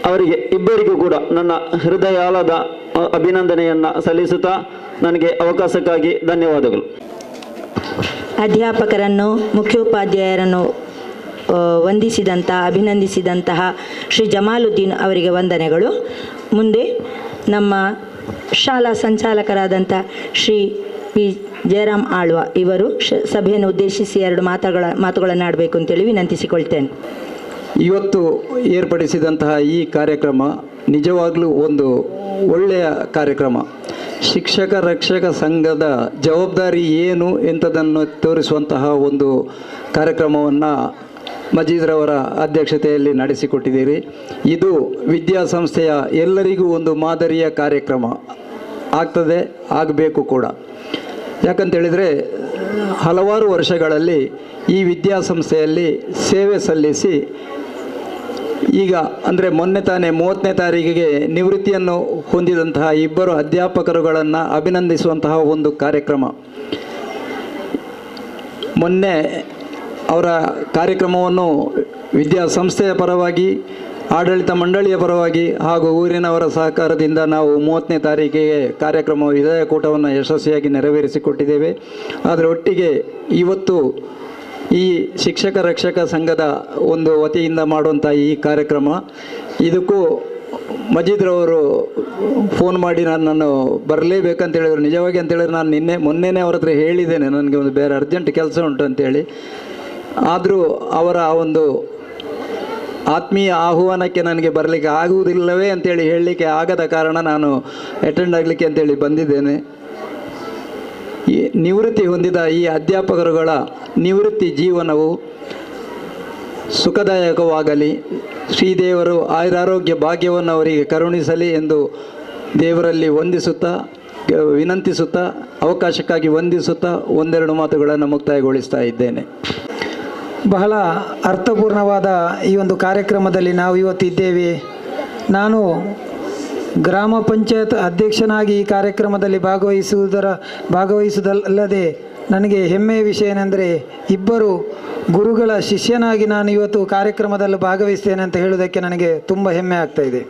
ಅವರಿಗೆ ಇಬ್ಬರಿಗೂ ಕೂಡ ನನ್ನ ಹೃದಯಾಳದ ಅಭಿನಂದನೆಯನ್ನು ಸಲ್ಲಿಸುತ್ತಾ ನನಗೆ ಅವಕಾಶಕ್ಕಾಗಿ ಧನ್ಯವಾದಗಳು. ಅಧ್ಯಾಪಕರನ್ನು, ಮುಖ್ಯೋಪಾಧ್ಯಾಯರನ್ನು ಅಭಿನಂದಿಸಿದಂತಹ ಶ್ರೀ ಜಮಾಲುದ್ದೀನ್ ಅವರಿಗೆ ವಂದನೆಗಳು. ಮುಂದೆ ನಮ್ಮ ಶಾಲಾ ಸಂಚಾಲಕರಾದಂಥ ಶ್ರೀ ಪಿ ಜಯರಾಮ್ ಆಳ್ವ ಇವರು ಸಭೆಯನ್ನು ಉದ್ದೇಶಿಸಿ 2 ಮಾತುಗಳನ್ನಾಡಬೇಕು ಅಂತೇಳಿ ವಿನಂತಿಸಿಕೊಳ್ತೇನೆ. ಇವತ್ತು ಏರ್ಪಡಿಸಿದಂತಹ ಈ ಕಾರ್ಯಕ್ರಮ ನಿಜವಾಗಲೂ ಒಂದು ಒಳ್ಳೆಯ ಕಾರ್ಯಕ್ರಮ. ಶಿಕ್ಷಕ ರಕ್ಷಕ ಸಂಘದ ಜವಾಬ್ದಾರಿ ಏನು ಎಂಥದನ್ನು ತೋರಿಸುವಂತಹ ಒಂದು ಕಾರ್ಯಕ್ರಮವನ್ನು ಮಜೀದ್ರವರ ಅಧ್ಯಕ್ಷತೆಯಲ್ಲಿ ನಡೆಸಿಕೊಟ್ಟಿದ್ದೀರಿ. ಇದು ವಿದ್ಯಾಸಂಸ್ಥೆಯ ಎಲ್ಲರಿಗೂ ಒಂದು ಮಾದರಿಯ ಕಾರ್ಯಕ್ರಮ ಆಗ್ತದೆ, ಆಗಬೇಕು ಕೂಡ. ಯಾಕಂತೇಳಿದರೆ ಹಲವಾರು ವರ್ಷಗಳಲ್ಲಿ ಈ ವಿದ್ಯಾಸಂಸ್ಥೆಯಲ್ಲಿ ಸೇವೆ ಸಲ್ಲಿಸಿ ಈಗ ಅಂದರೆ ಮೊನ್ನೆ ತಾನೇ 30ನೇ ತಾರೀಕಿಗೆ ನಿವೃತ್ತಿಯನ್ನು ಹೊಂದಿದಂತಹ 2 ಅಧ್ಯಾಪಕರುಗಳನ್ನು ಅಭಿನಂದಿಸುವಂತಹ ಒಂದು ಕಾರ್ಯಕ್ರಮ. ಮೊನ್ನೆ ಅವರ ಕಾರ್ಯಕ್ರಮವನ್ನು ವಿದ್ಯಾಸಂಸ್ಥೆಯ ಪರವಾಗಿ, ಆಡಳಿತ ಮಂಡಳಿಯ ಪರವಾಗಿ ಹಾಗೂ ಊರಿನವರ ಸಹಕಾರದಿಂದ ನಾವು 30ನೇ ತಾರೀಕಿಗೆ ಕಾರ್ಯಕ್ರಮ ವಿದಾಯಕೂಟವನ್ನು ಯಶಸ್ವಿಯಾಗಿ ನೆರವೇರಿಸಿಕೊಟ್ಟಿದ್ದೇವೆ. ಅದರ ಒಟ್ಟಿಗೆ ಇವತ್ತು ಈ ಶಿಕ್ಷಕ ರಕ್ಷಕ ಸಂಘದ ಒಂದು ವತಿಯಿಂದ ಮಾಡುವಂಥ ಈ ಕಾರ್ಯಕ್ರಮ, ಇದಕ್ಕೂ ಮಜೀದ್ರವರು ಫೋನ್ ಮಾಡಿ ನನ್ನನ್ನು ಬರಲೇಬೇಕಂತ ಹೇಳಿದರು. ನಿಜವಾಗಿ ಅಂತೇಳಿದ್ರೆ ನಾನು ಮೊನ್ನೆನೇ ಅವ್ರ ಹತ್ರ ಹೇಳಿದ್ದೇನೆ, ನನಗೆ ಒಂದು ಬೇರೆ ಅರ್ಜೆಂಟ್ ಕೆಲಸ ಉಂಟು ಅಂತೇಳಿ. ಆದರೂ ಅವರ ಒಂದು ಆತ್ಮೀಯ ಆಹ್ವಾನಕ್ಕೆ ನನಗೆ ಬರಲಿಕ್ಕೆ ಆಗುವುದಿಲ್ಲವೇ ಅಂತೇಳಿ ಹೇಳಲಿಕ್ಕೆ ಆಗದ ಕಾರಣ ನಾನು ಅಟೆಂಡ್ ಆಗಲಿಕ್ಕೆ ಅಂತೇಳಿ ಬಂದಿದ್ದೇನೆ. ಈ ನಿವೃತ್ತಿ ಹೊಂದಿದ ಈ ಅಧ್ಯಾಪಕರುಗಳ ನಿವೃತ್ತಿ ಜೀವನವು ಸುಖದಾಯಕವಾಗಲಿ, ಶ್ರೀದೇವರು ಆಯುರಾರೋಗ್ಯ ಭಾಗ್ಯವನ್ನು ಅವರಿಗೆ ಕರುಣಿಸಲಿ ಎಂದು ದೇವರಲ್ಲಿ ವಿನಂತಿಸುತ್ತಾ ಅವಕಾಶಕ್ಕಾಗಿ ವಂದಿಸುತ್ತಾ 1-2 ಮಾತುಗಳನ್ನು ಮುಕ್ತಾಯಗೊಳಿಸ್ತಾ ಇದ್ದೇನೆ. ಬಹಳ ಅರ್ಥಪೂರ್ಣವಾದ ಈ ಒಂದು ಕಾರ್ಯಕ್ರಮದಲ್ಲಿ ನಾವು ಇವತ್ತಿದ್ದೇವೆ. ನಾನು ಗ್ರಾಮ ಪಂಚಾಯತ್ ಅಧ್ಯಕ್ಷನಾಗಿ ಈ ಕಾರ್ಯಕ್ರಮದಲ್ಲಿ ಭಾಗವಹಿಸುವುದಲ್ಲದೆ ನನಗೆ ಹೆಮ್ಮೆಯ ವಿಷಯ ಏನೆಂದರೆ 2 ಗುರುಗಳ ಶಿಷ್ಯನಾಗಿ ನಾನು ಇವತ್ತು ಕಾರ್ಯಕ್ರಮದಲ್ಲಿ ಭಾಗವಹಿಸ್ತೇನೆ ಅಂತ ಹೇಳುವುದಕ್ಕೆ ನನಗೆ ತುಂಬ ಹೆಮ್ಮೆ ಆಗ್ತಾ ಇದೆ.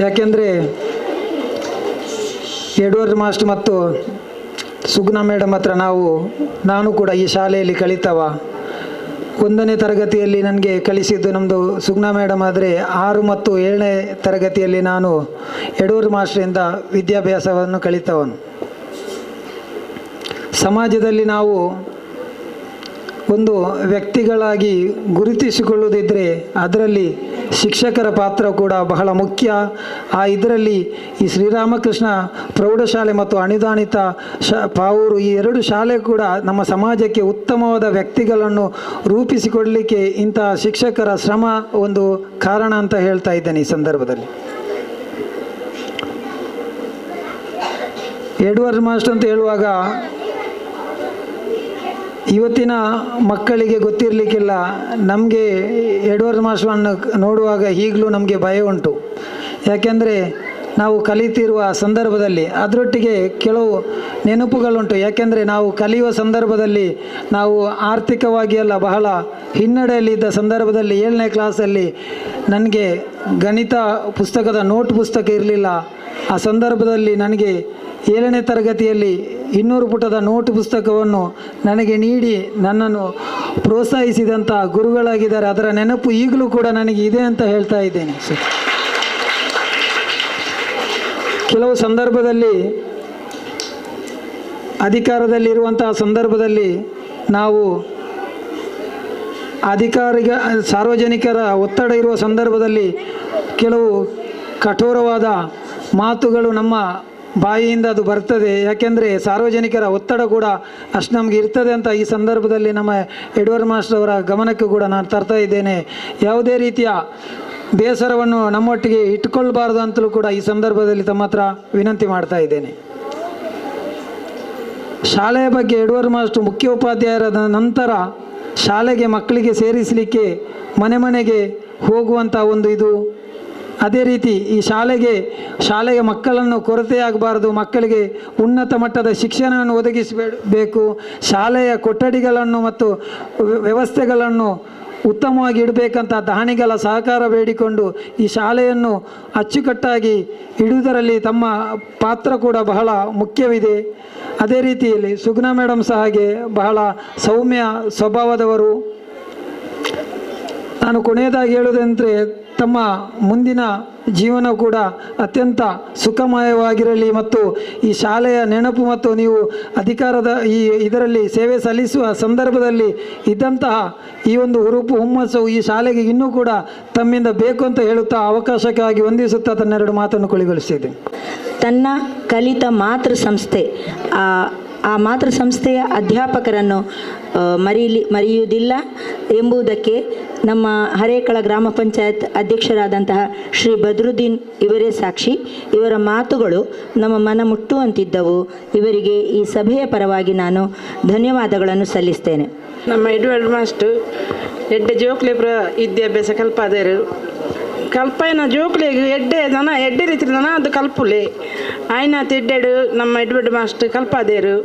ಯಾಕೆಂದರೆ ಎಡ್ವರ್ಡ್ ಮಾಸ್ಟರ್ ಮತ್ತು ಸುಗುಣ ಮೇಡಮ್ ಹತ್ರ ನಾನು ಕೂಡ ಈ ಶಾಲೆಯಲ್ಲಿ ಕಲಿತವ. 1ನೇ ತರಗತಿಯಲ್ಲಿ ನನಗೆ ಕಲಿಸಿದ್ದು ನಮ್ಮದು ಸುಗುಣ ಮೇಡಮ್. ಆದರೆ 6 ಮತ್ತು 7ನೇ ತರಗತಿಯಲ್ಲಿ ನಾನು ಎಡ್ವರ್ಡ್ ಮಾಸ್ಟರಿಂದ ವಿದ್ಯಾಭ್ಯಾಸವನ್ನು ಕಲಿತವನು. ಸಮಾಜದಲ್ಲಿ ನಾವು ಒಂದು ವ್ಯಕ್ತಿಗಳಾಗಿ ಗುರುತಿಸಿಕೊಳ್ಳುವುದಿದ್ದರೆ ಅದರಲ್ಲಿ ಶಿಕ್ಷಕರ ಪಾತ್ರ ಕೂಡ ಬಹಳ ಮುಖ್ಯ. ಇದರಲ್ಲಿ ಈ ಶ್ರೀರಾಮಕೃಷ್ಣ ಪ್ರೌಢಶಾಲೆ ಮತ್ತು ಅನುದಾನಿತ ಪಾವೂರು ಈ 2 ಶಾಲೆ ಕೂಡ ನಮ್ಮ ಸಮಾಜಕ್ಕೆ ಉತ್ತಮವಾದ ವ್ಯಕ್ತಿಗಳನ್ನು ರೂಪಿಸಿಕೊಡಲಿಕ್ಕೆ ಇಂತಹ ಶಿಕ್ಷಕರ ಶ್ರಮ ಒಂದು ಕಾರಣ ಅಂತ ಹೇಳ್ತಾ ಇದ್ದೇನೆ. ಈ ಸಂದರ್ಭದಲ್ಲಿ ಎಡ್ವರ್ಡ್ ಮಾಸ್ಟರ್ ಅಂತ ಹೇಳುವಾಗ ಇವತ್ತಿನ ಮಕ್ಕಳಿಗೆ ಗೊತ್ತಿರಲಿಕ್ಕಿಲ್ಲ. ನಮಗೆ ಎಡ್ವರ್ಡ್ ಮಾಸ್ಟರನ್ನು ನೋಡುವಾಗ ಈಗಲೂ ನಮಗೆ ಭಯ ಉಂಟು. ಯಾಕೆಂದರೆ ನಾವು ಕಲಿತಿರುವ ಸಂದರ್ಭದಲ್ಲಿ ಅದರೊಟ್ಟಿಗೆ ಕೆಲವು ನೆನಪುಗಳುಂಟು. ಯಾಕೆಂದರೆ ನಾವು ಕಲಿಯುವ ಸಂದರ್ಭದಲ್ಲಿ ನಾವು ಆರ್ಥಿಕವಾಗಿ ಎಲ್ಲ ಬಹಳ ಹಿನ್ನಡೆಯಲ್ಲಿದ್ದ ಸಂದರ್ಭದಲ್ಲಿ 7ನೇ ಕ್ಲಾಸಲ್ಲಿ ನನಗೆ ಗಣಿತ ಪುಸ್ತಕದ ನೋಟ್ ಪುಸ್ತಕ ಇರಲಿಲ್ಲ. ಆ ಸಂದರ್ಭದಲ್ಲಿ ನನಗೆ 7ನೇ ತರಗತಿಯಲ್ಲಿ 200 ಪುಟದ ನೋಟ್ ಪುಸ್ತಕವನ್ನು ನನಗೆ ನೀಡಿ ನನ್ನನ್ನು ಪ್ರೋತ್ಸಾಹಿಸಿದಂಥ ಗುರುಗಳಾಗಿದ್ದಾರೆ. ಅದರ ನೆನಪು ಈಗಲೂ ಕೂಡ ನನಗೆ ಇದೆ ಅಂತ ಹೇಳ್ತಾ ಇದ್ದೇನೆ. ಕೆಲವು ಸಂದರ್ಭದಲ್ಲಿ ಅಧಿಕಾರದಲ್ಲಿರುವಂತಹ ಸಂದರ್ಭದಲ್ಲಿ ನಾವು ಸಾರ್ವಜನಿಕರ ಒತ್ತಡ ಇರುವ ಸಂದರ್ಭದಲ್ಲಿ ಕೆಲವು ಕಠೋರವಾದ ಮಾತುಗಳು ನಮ್ಮ ಬಾಯಿಯಿಂದ ಅದು ಬರ್ತದೆ. ಯಾಕೆಂದರೆ ಸಾರ್ವಜನಿಕರ ಒತ್ತಡ ಕೂಡ ಅಷ್ಟು ನಮಗೆ ಇರ್ತದೆ ಅಂತ ಈ ಸಂದರ್ಭದಲ್ಲಿ ನಮ್ಮ ಎಡ್ವರ್ಡ್ ಮಾಸ್ಟರ್ ಅವರ ಗಮನಕ್ಕೆ ಕೂಡ ನಾನು ತರ್ತಾ ಇದ್ದೇನೆ. ಯಾವುದೇ ರೀತಿಯ ಬೇಸರವನ್ನು ನಮ್ಮೊಟ್ಟಿಗೆ ಇಟ್ಕೊಳ್ಬಾರ್ದು ಅಂತಲೂ ಕೂಡ ಈ ಸಂದರ್ಭದಲ್ಲಿ ತಮ್ಮ ಹತ್ರ ವಿನಂತಿ ಮಾಡ್ತಾ ಇದ್ದೇನೆ. ಶಾಲೆಯ ಬಗ್ಗೆ ಎಡ್ವರ್ಡ್ ಮಾಸ್ಟರ್ ಮುಖ್ಯೋಪಾಧ್ಯಾಯರಾದ ನಂತರ ಶಾಲೆಗೆ ಮಕ್ಕಳಿಗೆ ಸೇರಿಸಲಿಕ್ಕೆ ಮನೆಗೆ ಹೋಗುವಂಥ ಒಂದು ಇದು. ಅದೇ ರೀತಿ ಈ ಶಾಲೆಗೆ ಮಕ್ಕಳನ್ನು ಕೊರತೆಯಾಗಬಾರ್ದು, ಮಕ್ಕಳಿಗೆ ಉನ್ನತ ಮಟ್ಟದ ಶಿಕ್ಷಣವನ್ನು ಒದಗಿಸಬೇಕು, ಶಾಲೆಯ ಕೊಠಡಿಗಳನ್ನು ಮತ್ತು ವ್ಯವಸ್ಥೆಗಳನ್ನು ಉತ್ತಮವಾಗಿ ಇಡಬೇಕಂತ ದಾನಿಗಳ ಸಹಕಾರ ಬೇಡಿಕೊಂಡು ಈ ಶಾಲೆಯನ್ನು ಅಚ್ಚುಕಟ್ಟಾಗಿ ಇಡುವುದರಲ್ಲಿ ತಮ್ಮ ಪಾತ್ರ ಕೂಡ ಬಹಳ ಮುಖ್ಯವಿದೆ. ಅದೇ ರೀತಿಯಲ್ಲಿ ಸುಗುಣ ಮೇಡಮ್ ಸಹ ಹಾಗೆ ಬಹಳ ಸೌಮ್ಯ ಸ್ವಭಾವದವರು. ನಾನು ಕೊನೆಯದಾಗಿ ಹೇಳುವುದಂದರೆ ತಮ್ಮ ಮುಂದಿನ ಜೀವನ ಕೂಡ ಅತ್ಯಂತ ಸುಖಮಯವಾಗಿರಲಿ ಮತ್ತು ಈ ಶಾಲೆಯ ನೆನಪು ಮತ್ತು ನೀವು ಅಧಿಕಾರದ ಇದರಲ್ಲಿ ಸೇವೆ ಸಲ್ಲಿಸುವ ಸಂದರ್ಭದಲ್ಲಿ ಇದ್ದಂತಹ ಈ ಒಂದು ಹುರುಪು ಹುಮ್ಮಸ್ಸು ಈ ಶಾಲೆಗೆ ಇನ್ನೂ ಕೂಡ ತಮ್ಮಿಂದ ಬೇಕು ಅಂತ ಹೇಳುತ್ತಾ ಅವಕಾಶಕ್ಕಾಗಿ ವಂದಿಸುತ್ತಾ ತನ್ನೆರಡು ಮಾತನ್ನು ಕೊಳಿಗೊಳಿಸಿದೆ. ತನ್ನ ಕಲಿತ ಮಾತೃ ಸಂಸ್ಥೆ ಆ ಮಾತೃ ಸಂಸ್ಥೆಯ ಅಧ್ಯಾಪಕರನ್ನು ಮರೆಯುವುದಿಲ್ಲ ಎಂಬುದಕ್ಕೆ ನಮ್ಮ ಹರೇಕಳ ಗ್ರಾಮ ಪಂಚಾಯತ್ ಅಧ್ಯಕ್ಷರಾದಂತಹ ಶ್ರೀ ಬದ್ರುದ್ದೀನ್ ಇವರೇ ಸಾಕ್ಷಿ. ಇವರ ಮಾತುಗಳು ನಮ್ಮ ಮನ ಮುಟ್ಟುವಂತಿದ್ದವು. ಇವರಿಗೆ ಈ ಸಭೆಯ ಪರವಾಗಿ ನಾನು ಧನ್ಯವಾದಗಳನ್ನು ಸಲ್ಲಿಸ್ತೇನೆ. ನಮ್ಮ ಎಡ್ವರ್ಡ್ ಮಾಸ್ಟರ್ ಎಡ್ಡೆ ಜೋಕ್ಲೆ ವಿದ್ಯಾಭ್ಯಾಸ ಕಲ್ಪಾದರು ಕಲ್ಪನ ಜೋಕ್ಲೆಗ್ ಎಡ್ಡೆ ರೀತಿ ಅದು ಕಲ್ಪುಲೆ ಆಯ್ನ ತಿಡ್ಡೆಡು ನಮ್ಮ ಎಡ್ವರ್ಡ್ ಮಾಸ್ಟರ್ ಕಲ್ಪಾದೇರು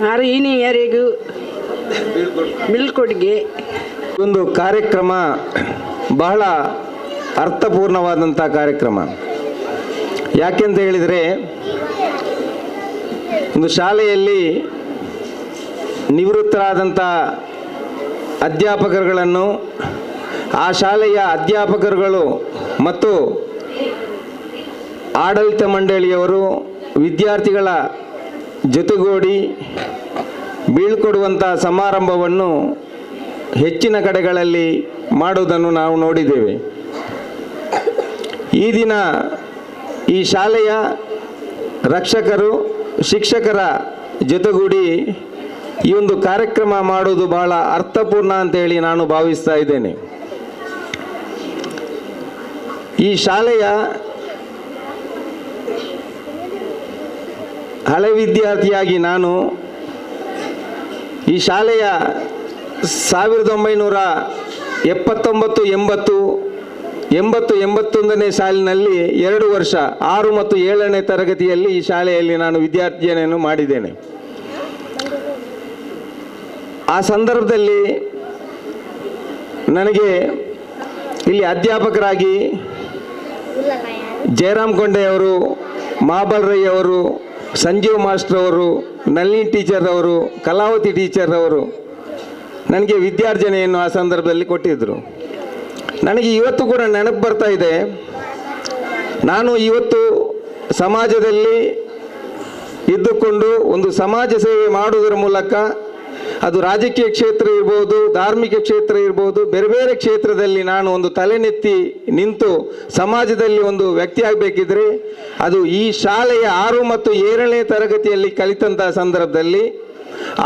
ಆರು ಇನಿ ಯಾರಿಗೂ ಬೀಳ್ಕೊಡುಗೆ. ಒಂದು ಕಾರ್ಯಕ್ರಮ ಬಹಳ ಅರ್ಥಪೂರ್ಣವಾದಂಥ ಕಾರ್ಯಕ್ರಮ. ಯಾಕೆಂತ ಹೇಳಿದರೆ, ಒಂದು ಶಾಲೆಯಲ್ಲಿ ನಿವೃತ್ತರಾದಂಥ ಅಧ್ಯಾಪಕರುಗಳನ್ನು ಆ ಶಾಲೆಯ ಅಧ್ಯಾಪಕರುಗಳು ಮತ್ತು ಆಡಳಿತ ಮಂಡಳಿಯವರು ವಿದ್ಯಾರ್ಥಿಗಳ ಜೊತೆಗೂಡಿ ಬೀಳ್ಕೊಡುವಂಥ ಸಮಾರಂಭವನ್ನು ಹೆಚ್ಚಿನ ಕಡೆಗಳಲ್ಲಿ ಮಾಡುವುದನ್ನು ನಾವು ನೋಡಿದ್ದೇವೆ. ಈ ದಿನ ಈ ಶಾಲೆಯ ರಕ್ಷಕರು ಶಿಕ್ಷಕರ ಜೊತೆಗೂಡಿ ಈ ಒಂದು ಕಾರ್ಯಕ್ರಮ ಮಾಡುವುದು ಬಹಳ ಅರ್ಥಪೂರ್ಣ ಅಂತೇಳಿ ನಾನು ಭಾವಿಸ್ತಾ ಇದ್ದೇನೆ. ಈ ಶಾಲೆಯ ಹಳೆ ವಿದ್ಯಾರ್ಥಿಯಾಗಿ ನಾನು ಈ ಶಾಲೆಯ 1979-80-81ನೇ ಸಾಲಿನಲ್ಲಿ 2 ವರ್ಷ 6 ಮತ್ತು 7ನೇ ತರಗತಿಯಲ್ಲಿ ಈ ಶಾಲೆಯಲ್ಲಿ ನಾನು ವಿದ್ಯಾರ್ಥಿಯನ್ನು ಮಾಡಿದ್ದೇನೆ. ಆ ಸಂದರ್ಭದಲ್ಲಿ ನನಗೆ ಇಲ್ಲಿ ಅಧ್ಯಾಪಕರಾಗಿ ಜಯರಾಮ್ ಕೊಂಡೆ ಅವರು, ಮಹಾಬಲ್ ರೈ ಅವರು, ಸಂಜೀವ್ ಮಾಸ್ಟರ್ ಅವರು, ನಳಿನಿ ಟೀಚರ್ ಅವರು, ಕಲಾವತಿ ಟೀಚರ್ ಅವರು ನನಗೆ ವಿದ್ಯಾರ್ಜನೆಯನ್ನು ಆ ಸಂದರ್ಭದಲ್ಲಿ ಕೊಟ್ಟಿದ್ದರು. ನನಗೆ ಇವತ್ತು ಕೂಡ ನೆನಪು ಬರ್ತಾ ಇದೆ. ನಾನು ಇವತ್ತು ಸಮಾಜದಲ್ಲಿ ಇದ್ದುಕೊಂಡು ಒಂದು ಸಮಾಜ ಸೇವೆ ಮಾಡುವುದರ ಮೂಲಕ, ಅದು ರಾಜಕೀಯ ಕ್ಷೇತ್ರ ಇರ್ಬೋದು, ಧಾರ್ಮಿಕ ಕ್ಷೇತ್ರ ಇರ್ಬೋದು, ಬೇರೆ ಬೇರೆ ಕ್ಷೇತ್ರದಲ್ಲಿ ನಾನು ಒಂದು ತಲೆನೆತ್ತಿ ನಿಂತು ಸಮಾಜದಲ್ಲಿ ಒಂದು ವ್ಯಕ್ತಿ ಆಗಬೇಕಿದ್ರೆ ಅದು ಈ ಶಾಲೆಯ 6 ಮತ್ತು 7ನೇ ತರಗತಿಯಲ್ಲಿ ಕಲಿತಂಥ ಸಂದರ್ಭದಲ್ಲಿ,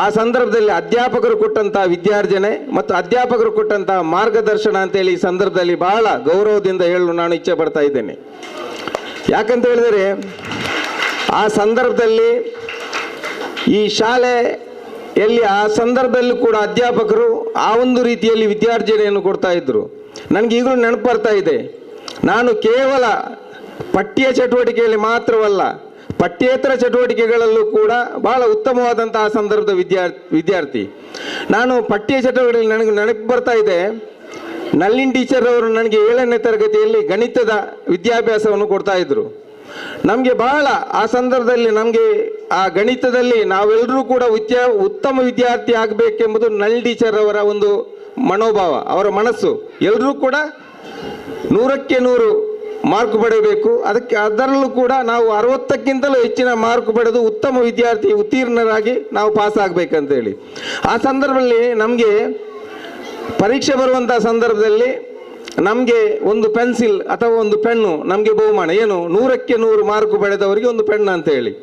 ಆ ಸಂದರ್ಭದಲ್ಲಿ ಅಧ್ಯಾಪಕರು ಕೊಟ್ಟಂಥ ವಿದ್ಯಾರ್ಜನೆ ಮತ್ತು ಅಧ್ಯಾಪಕರು ಕೊಟ್ಟಂಥ ಮಾರ್ಗದರ್ಶನ ಅಂತೇಳಿ ಈ ಸಂದರ್ಭದಲ್ಲಿ ಬಹಳ ಗೌರವದಿಂದ ಹೇಳಲು ನಾನು ಇಚ್ಛೆ ಪಡ್ತಾ ಇದ್ದೇನೆ. ಯಾಕಂತ ಹೇಳಿದರೆ, ಆ ಸಂದರ್ಭದಲ್ಲಿ ಈ ಶಾಲೆಯಲ್ಲಿ ಆ ಸಂದರ್ಭದಲ್ಲೂ ಕೂಡ ಅಧ್ಯಾಪಕರು ಆ ಒಂದು ರೀತಿಯಲ್ಲಿ ವಿದ್ಯಾರ್ಜನೆಯನ್ನು ಕೊಡ್ತಾ ಇದ್ದರು. ನನಗೆ ಈಗಲೂ ನೆನಪು ಬರ್ತಾ ಇದೆ. ನಾನು ಕೇವಲ ಪಠ್ಯ ಚಟುವಟಿಕೆಯಲ್ಲಿ ಮಾತ್ರವಲ್ಲ, ಪಠ್ಯೇತರ ಚಟುವಟಿಕೆಗಳಲ್ಲೂ ಕೂಡ ಬಹಳ ಉತ್ತಮವಾದಂತಹ ಸಂದರ್ಭದ ವಿದ್ಯಾರ್ಥಿ. ನಾನು ಪಠ್ಯ ಚಟುವಟಿಕೆಯಲ್ಲಿ ನನಗೆ ನೆನಪು ಬರ್ತಾ ಇದೆ, ನಳಿನಿ ಟೀಚರ್ ಅವರು ನನಗೆ 7ನೇ ತರಗತಿಯಲ್ಲಿ ಗಣಿತದ ವಿದ್ಯಾಭ್ಯಾಸವನ್ನು ಕೊಡ್ತಾ ಇದ್ರು. ನಮಗೆ ಬಹಳ ಆ ಸಂದರ್ಭದಲ್ಲಿ ನಮಗೆ ಆ ಗಣಿತದಲ್ಲಿ ನಾವೆಲ್ಲರೂ ಕೂಡ ಉತ್ತಮ ವಿದ್ಯಾರ್ಥಿ ಆಗಬೇಕೆಂಬುದು ನಳಿನಿ ಟೀಚರ್ ಅವರ ಒಂದು ಮನೋಭಾವ, ಅವರ ಮನಸ್ಸು. ಎಲ್ಲರೂ ಕೂಡ 100ಕ್ಕೆ 100 ಮಾರ್ಕ್ ಪಡೆಯಬೇಕು. ಅದರಲ್ಲೂ ಕೂಡ ನಾವು 60ಕ್ಕಿಂತಲೂ ಹೆಚ್ಚಿನ ಮಾರ್ಕ್ ಪಡೆದು ಉತ್ತಮ ವಿದ್ಯಾರ್ಥಿ ಉತ್ತೀರ್ಣರಾಗಿ ನಾವು ಪಾಸ್ ಆಗಬೇಕಂತೇಳಿ. ಆ ಸಂದರ್ಭದಲ್ಲಿ ನಮಗೆ ಪರೀಕ್ಷೆ ಬರುವಂಥ ಸಂದರ್ಭದಲ್ಲಿ ನಮಗೆ ಒಂದು ಪೆನ್ಸಿಲ್ ಅಥವಾ ಒಂದು ಪೆನ್ನು ನಮಗೆ ಬಹುಮಾನ. ಏನು? 100ಕ್ಕೆ 100 ಮಾರ್ಕ್ ಪಡೆದವರಿಗೆ ಒಂದು ಪೆನ್ನು ಅಂತ ಹೇಳಿ.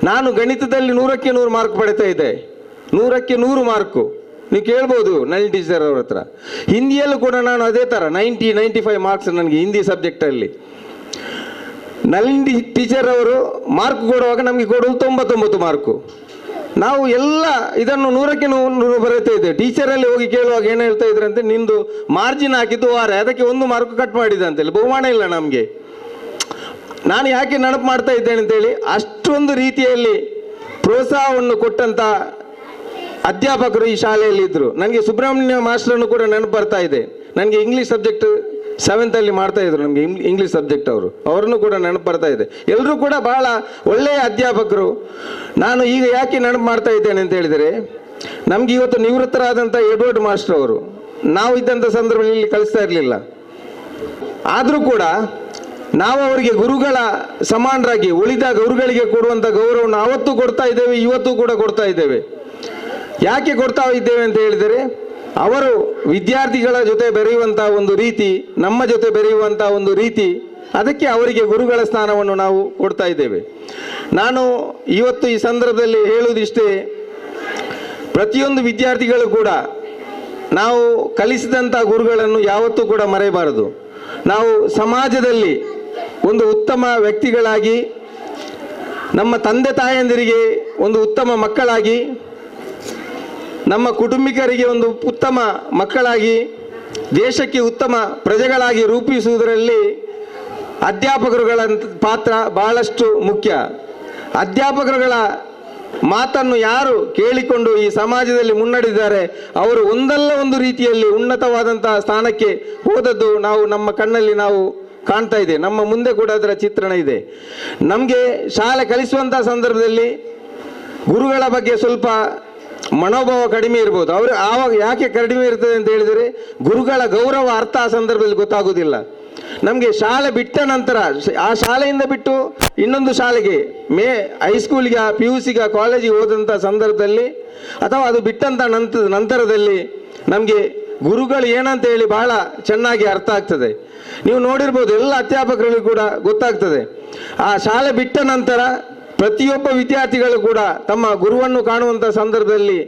ನಾನು ಗಣಿತದಲ್ಲಿ 100ಕ್ಕೆ 100 ಮಾರ್ಕ್ ಪಡಿತಾ ಇದ್ದೆ. 100ಕ್ಕೆ 100 ಮಾರ್ಕು ನೀವು ಕೇಳ್ಬೋದು ನಳಿನಿ ಟೀಚರ್ ಅವ್ರ ಹತ್ರ. ಹಿಂದಿಯಲ್ಲೂ ಕೂಡ ನಾನು ಅದೇ ಥರ 95 ಮಾರ್ಕ್ಸ್ ನನಗೆ ಹಿಂದಿ ಸಬ್ಜೆಕ್ಟಲ್ಲಿ. ನಳಿನಿ ಟೀಚರ್ ಅವರು ಮಾರ್ಕ್ ಕೊಡುವಾಗ ನಮಗೆ ಕೊಡೋದು 99 ಮಾರ್ಕು. ನಾವು ಎಲ್ಲ ಇದನ್ನು 100ಕ್ಕೆ 100 ಬರೀತಾ ಇದ್ದೇವೆ. ಟೀಚರಲ್ಲಿ ಹೋಗಿ ಕೇಳುವಾಗ ಏನು ಹೇಳ್ತಾ ಇದ್ರಂತೆ, ನಿಂದು ಮಾರ್ಜಿನ್ ಹಾಕಿದ್ದು ಅದಕ್ಕೆ 1 ಮಾರ್ಕ್ ಕಟ್ ಮಾಡಿದೆ ಅಂತೇಳಿ, ಬಹುಮಾನ ಇಲ್ಲ ನಮಗೆ. ನಾನು ಯಾಕೆ ನೆನಪು ಮಾಡ್ತಾ ಇದ್ದೇನೆ ಅಂತೇಳಿ, ಅಷ್ಟೊಂದು ರೀತಿಯಲ್ಲಿ ಪ್ರೋತ್ಸಾಹವನ್ನು ಕೊಟ್ಟಂಥ ಅಧ್ಯಾಪಕರು ಈ ಶಾಲೆಯಲ್ಲಿ ಇದ್ದರು. ನನಗೆ ಸುಬ್ರಹ್ಮಣ್ಯ ಮಾಸ್ಟರನ್ನು ಕೂಡ ನೆನಪು ಬರ್ತಾ ಇದೆ. ನನಗೆ ಇಂಗ್ಲೀಷ್ ಸಬ್ಜೆಕ್ಟ್ 7th ಅಲ್ಲಿ ಮಾಡ್ತಾ ಇದ್ರು, ನಮಗೆ ಇಂಗ್ಲೀಷ್ ಸಬ್ಜೆಕ್ಟ್ ಅವರನ್ನು ಕೂಡ ನೆನಪು ಬರ್ತಾ ಇದೆ. ಎಲ್ಲರೂ ಕೂಡ ಬಹಳ ಒಳ್ಳೆಯ ಅಧ್ಯಾಪಕರು. ನಾನು ಈಗ ಯಾಕೆ ನೆನಪು ಮಾಡ್ತಾ ಇದ್ದೇನೆ ಅಂತ ಹೇಳಿದರೆ, ನಮ್ಗೆ ಇವತ್ತು ನಿವೃತ್ತರಾದಂಥ ಎಡ್ವರ್ಡ್ ಮಾಸ್ಟರ್ ಅವರು ನಾವು ಇದ್ದಂಥ ಸಂದರ್ಭದಲ್ಲಿ ಕಳಿಸ್ತಾ ಇರಲಿಲ್ಲ. ಆದರೂ ಕೂಡ ನಾವು ಅವರಿಗೆ ಗುರುಗಳ ಸಮಾನರಾಗಿ ಉಳಿದ ಗುರುಗಳಿಗೆ ಕೊಡುವಂಥ ಗೌರವವನ್ನು ಆವತ್ತು ಕೊಡ್ತಾ ಇದ್ದೇವೆ, ಇವತ್ತು ಕೂಡ ಕೊಡ್ತಾ ಇದ್ದೇವೆ. ಯಾಕೆ ಕೊಡ್ತಾ ಇದ್ದೇವೆ ಅಂತ ಹೇಳಿದರೆ, ಅವರು ವಿದ್ಯಾರ್ಥಿಗಳ ಜೊತೆ ಬೆರೆಯುವಂಥ ಒಂದು ರೀತಿ, ನಮ್ಮ ಜೊತೆ ಬೆರೆಯುವಂಥ ಒಂದು ರೀತಿ, ಅದಕ್ಕೆ ಅವರಿಗೆ ಗುರುಗಳ ಸ್ಥಾನವನ್ನು ನಾವು ಕೊಡ್ತಾ ಇದ್ದೇವೆ. ನಾನು ಇವತ್ತು ಈ ಸಂದರ್ಭದಲ್ಲಿ ಹೇಳುವುದಿಷ್ಟೇ, ಪ್ರತಿಯೊಂದು ವಿದ್ಯಾರ್ಥಿಗಳು ಕೂಡ ನಾವು ಕಲಿಸಿದಂಥ ಗುರುಗಳನ್ನು ಯಾವತ್ತೂ ಕೂಡ ಮರೆಯಬಾರದು. ನಾವು ಸಮಾಜದಲ್ಲಿ ಒಂದು ಉತ್ತಮ ವ್ಯಕ್ತಿಗಳಾಗಿ, ನಮ್ಮ ತಂದೆ ತಾಯಂದಿರಿಗೆ ಒಂದು ಉತ್ತಮ ಮಕ್ಕಳಾಗಿ, ನಮ್ಮ ಕುಟುಂಬಿಕರಿಗೆ ಒಂದು ಉತ್ತಮ ಮಕ್ಕಳಾಗಿ, ದೇಶಕ್ಕೆ ಉತ್ತಮ ಪ್ರಜೆಗಳಾಗಿ ರೂಪಿಸುವುದರಲ್ಲಿ ಅಧ್ಯಾಪಕರುಗಳ ಪಾತ್ರ ಬಹಳಷ್ಟು ಮುಖ್ಯ. ಅಧ್ಯಾಪಕರುಗಳ ಮಾತನ್ನು ಯಾರು ಕೇಳಿಕೊಂಡು ಈ ಸಮಾಜದಲ್ಲಿ ಮುನ್ನಡೆದಿದ್ದಾರೆ, ಅವರು ಒಂದಲ್ಲ ಒಂದು ರೀತಿಯಲ್ಲಿ ಉನ್ನತವಾದಂತಹ ಸ್ಥಾನಕ್ಕೆ ಹೋದದ್ದು ನಾವು ನಮ್ಮ ಕಣ್ಣಲ್ಲಿ ನಾವು ಕಾಣ್ತಾ ಇದೆ. ನಮ್ಮ ಮುಂದೆ ಕೂಡ ಅದರ ಚಿತ್ರಣ ಇದೆ. ನಮಗೆ ಶಾಲೆ ಕಲಿಸುವಂಥ ಸಂದರ್ಭದಲ್ಲಿ ಗುರುಗಳ ಬಗ್ಗೆ ಸ್ವಲ್ಪ ಮನೋಭಾವ ಕಡಿಮೆ ಇರ್ಬೋದು. ಅವರು ಆವಾಗ ಯಾಕೆ ಕಡಿಮೆ ಇರ್ತದೆ ಅಂತ ಹೇಳಿದರೆ, ಗುರುಗಳ ಗೌರವ ಅರ್ಥ ಆ ಸಂದರ್ಭದಲ್ಲಿ ಗೊತ್ತಾಗೋದಿಲ್ಲ. ನಮಗೆ ಶಾಲೆ ಬಿಟ್ಟ ನಂತರ, ಆ ಶಾಲೆಯಿಂದ ಬಿಟ್ಟು ಇನ್ನೊಂದು ಶಾಲೆಗೆ ಹೈಸ್ಕೂಲಿಗೆ, PUCಗೆ, ಕಾಲೇಜಿಗೆ ಹೋದಂಥ ಸಂದರ್ಭದಲ್ಲಿ, ಅಥವಾ ಅದು ಬಿಟ್ಟಂಥ ನಂತರದಲ್ಲಿ ನಮಗೆ ಗುರುಗಳು ಏನಂತ ಹೇಳಿ ಬಹಳ ಚೆನ್ನಾಗಿ ಅರ್ಥ ಆಗ್ತದೆ. ನೀವು ನೋಡಿರ್ಬೋದು, ಎಲ್ಲ ಅಧ್ಯಾಪಕರಿಗೂ ಕೂಡ ಗೊತ್ತಾಗ್ತದೆ. ಆ ಶಾಲೆ ಬಿಟ್ಟ ನಂತರ ಪ್ರತಿಯೊಬ್ಬ ವಿದ್ಯಾರ್ಥಿಗಳು ಕೂಡ ತಮ್ಮ ಗುರುವನ್ನು ಕಾಣುವಂಥ ಸಂದರ್ಭದಲ್ಲಿ